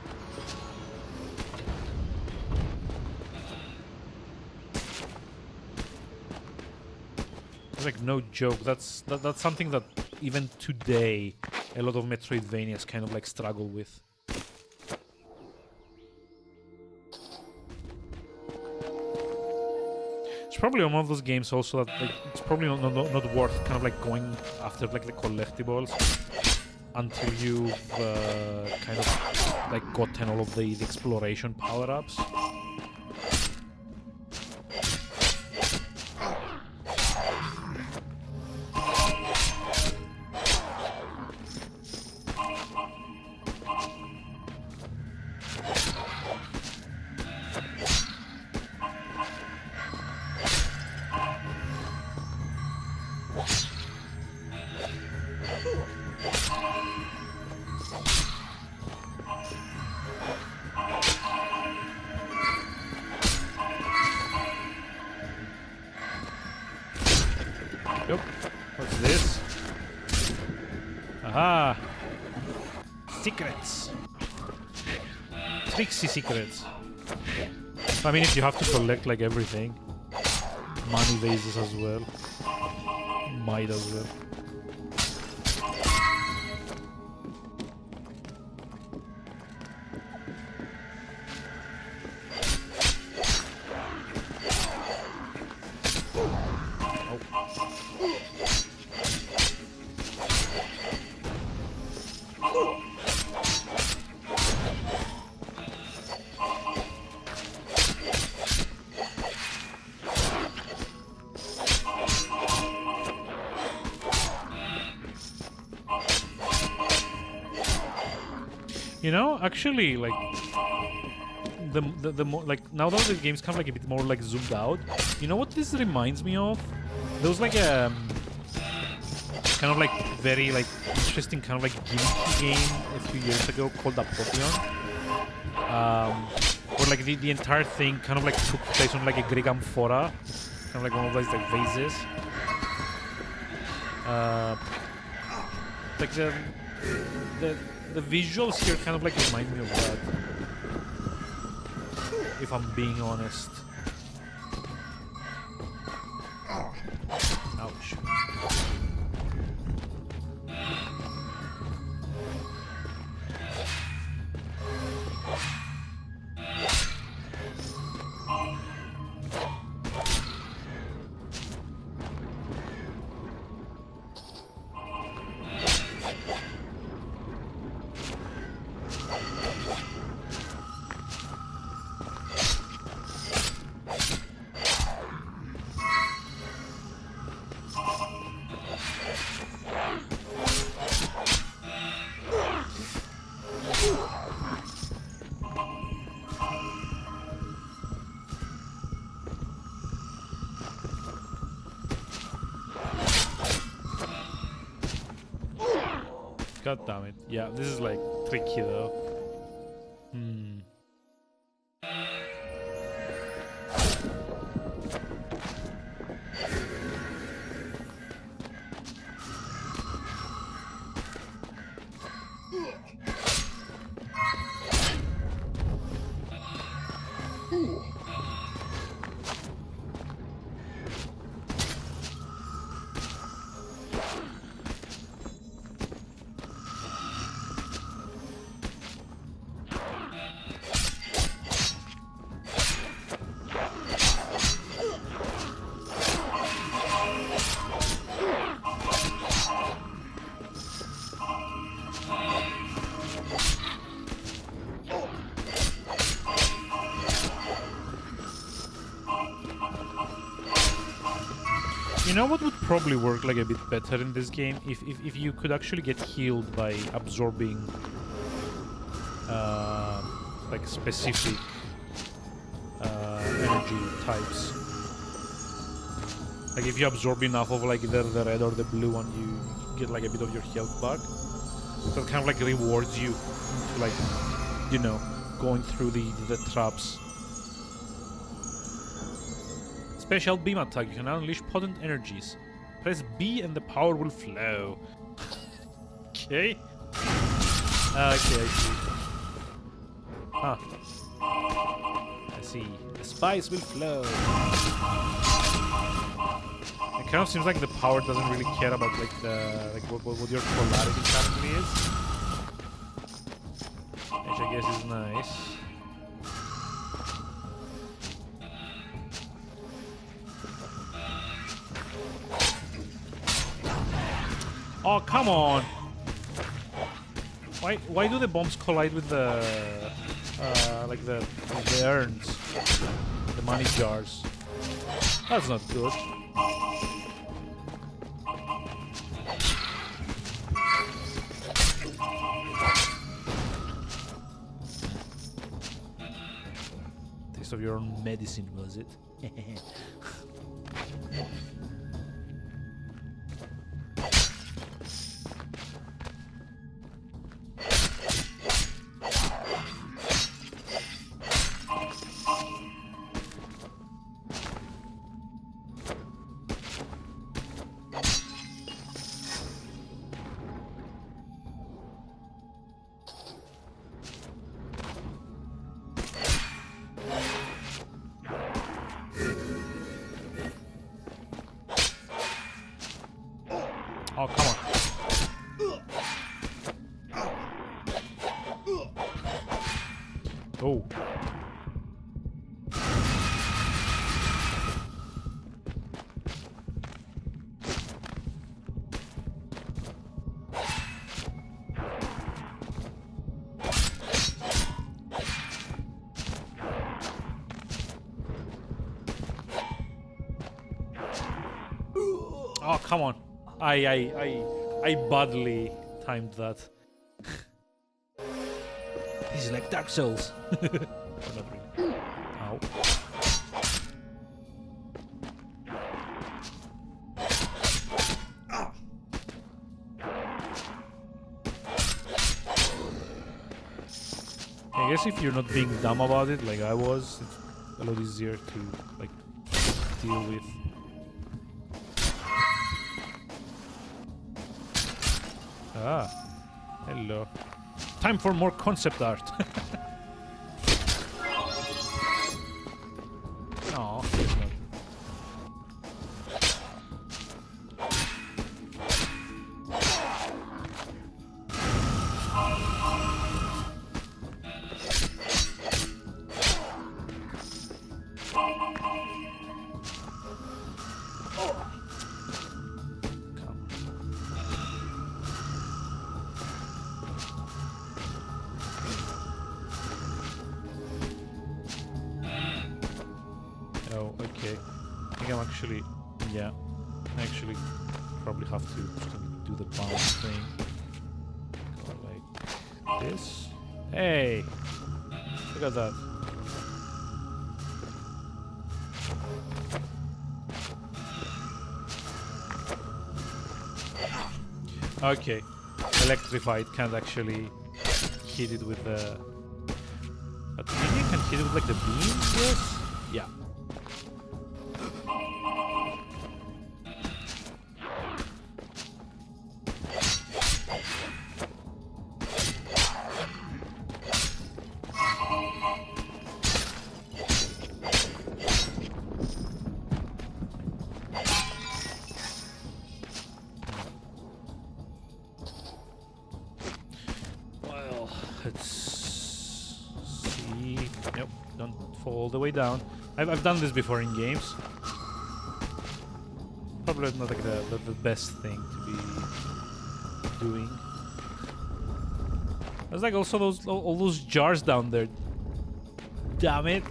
It's like no joke. That's something that even today a lot of Metroidvanias kind of like struggle with. It's probably one of those games also that like, it's probably not worth kind of like going after like the collectibles until you've kind of like gotten all of the exploration power-ups. Yep. What's this? Aha! Secrets! Tricksy secrets. I mean, if you have to collect like everything. Money vases as well. Might as well. You know, actually, like the more like now that the game's kind of like a bit more like zoomed out. You know what this reminds me of? There was like a kind of like very like interesting kind of like gimmicky game a few years ago called Apotheon. Where like the entire thing kind of like took place on like a Greek amphora, kind of like one of those like vases. Like the visuals here kind of like remind me of that, if I'm being honest. Ouch. God damn it. Yeah, this is like tricky though. You know what would probably work like a bit better in this game? If you could actually get healed by absorbing like specific energy types. Like if you absorb enough of like either the red or the blue one, you get like a bit of your health back. So it kind of like rewards you to like, you know, going through the traps. Special beam attack. You can unleash potent energies. Press B and the power will flow. Okay. Okay, I see. Ah. I see. The spice will flow. It kind of seems like the power doesn't really care about like the what your polarity currently is. Which I guess is nice. Oh, come on! Why do the bombs collide with the like the urns, the money jars? That's not good. Taste of your own medicine, was it? Oh, come on. Oh. Oh, come on. I badly timed that. This is like Dark Souls. Or not really. Ow. I guess if you're not being dumb about it, like I was, it's a lot easier to like deal with. Ah, hello. Time for more concept art. No, it's not. Oh, okay. I think I'm actually... Yeah. I actually probably have to do the bounce thing. Go like this. Hey! Look at that. Okay. electrified, can't actually hit it with the... But maybe I can hit it with like the beams, yes? Yeah. All the way down. I've done this before in games. Probably not like the best thing to be doing. There's like also all those jars down there. Damn it.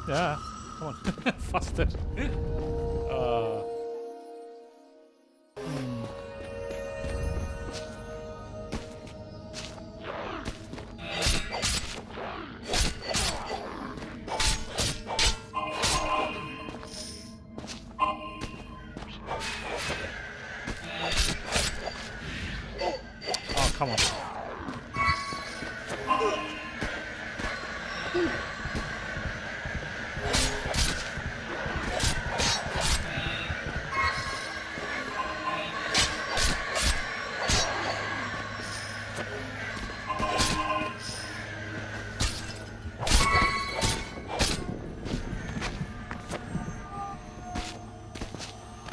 Yeah, come on, faster. Oh, come on.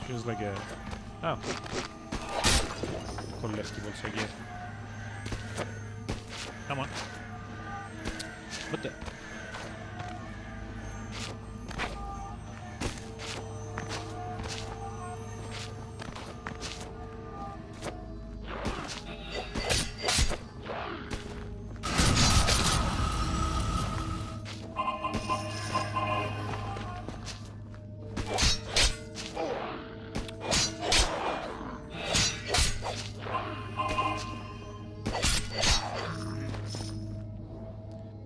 Feels like a... Oh. Collectibles again. Come on. What the...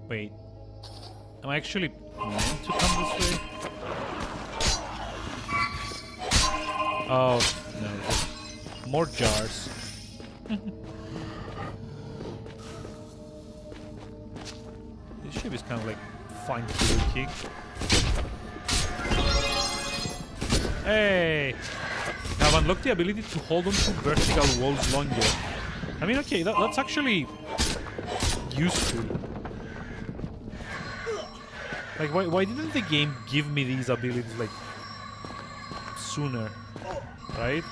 Wait, am I actually meant to come this way? Oh, no. More jars. This ship is kind of like fine looking. Hey! Now I've unlocked the ability to hold on to vertical walls longer. I mean, okay, that's actually useful. Like, why didn't the game give me these abilities, like, sooner? Right?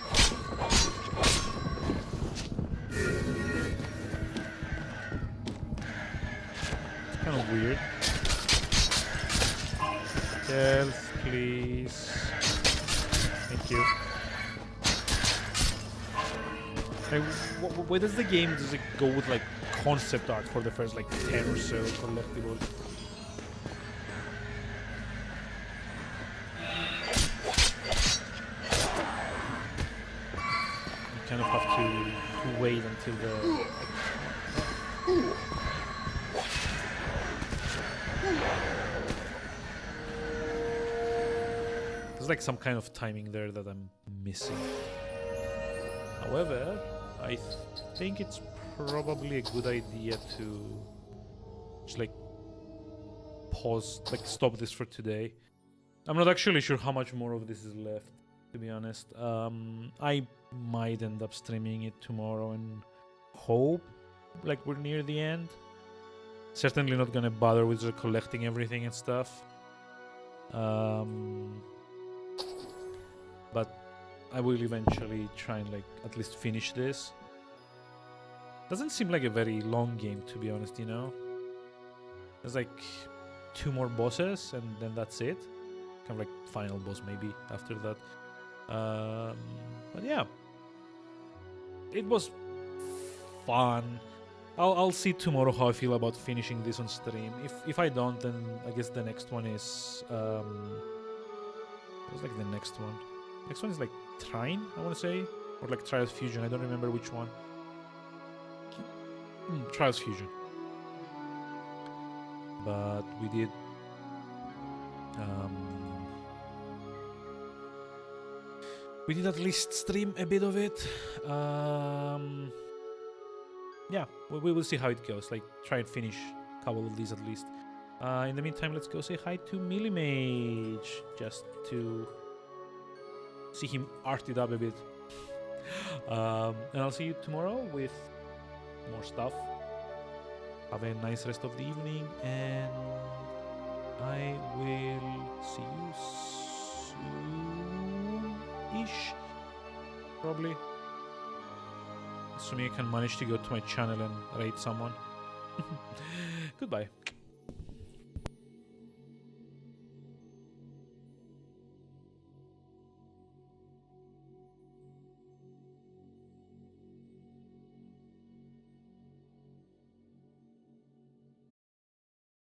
It's kind of weird. Health, please. Thank you. Like, why does the game, does it go with, like, concept art for the first, like, 10 or so collectibles? Kind of have to wait until the... There's like some kind of timing there that I'm missing. However, I think it's probably a good idea to just like pause, like stop this for today. I'm not actually sure how much more of this is left, to be honest. I might end up streaming it tomorrow and hope like we're near the end. Certainly not gonna bother with collecting everything and stuff. But I will eventually try and like at least finish this. Doesn't seem like a very long game, to be honest, you know? There's like 2 more bosses and then that's it. Kind of like final boss maybe after that. But yeah. It was fun. I'll see tomorrow how I feel about finishing this on stream. If I don't, then I guess the next one is what's like the next one? Next one is like Trine, I want to say, or like Trials Fusion. I don't remember which one. Trials Fusion. But we did at least stream a bit of it. Yeah, we will see how it goes. Like, try and finish a couple of these at least. In the meantime, let's go say hi to Millimage, just to see him art it up a bit. And I'll see you tomorrow with more stuff. Have a nice rest of the evening, and I will see you soon-ish, probably. Assuming I can manage to go to my channel and raid someone. Goodbye.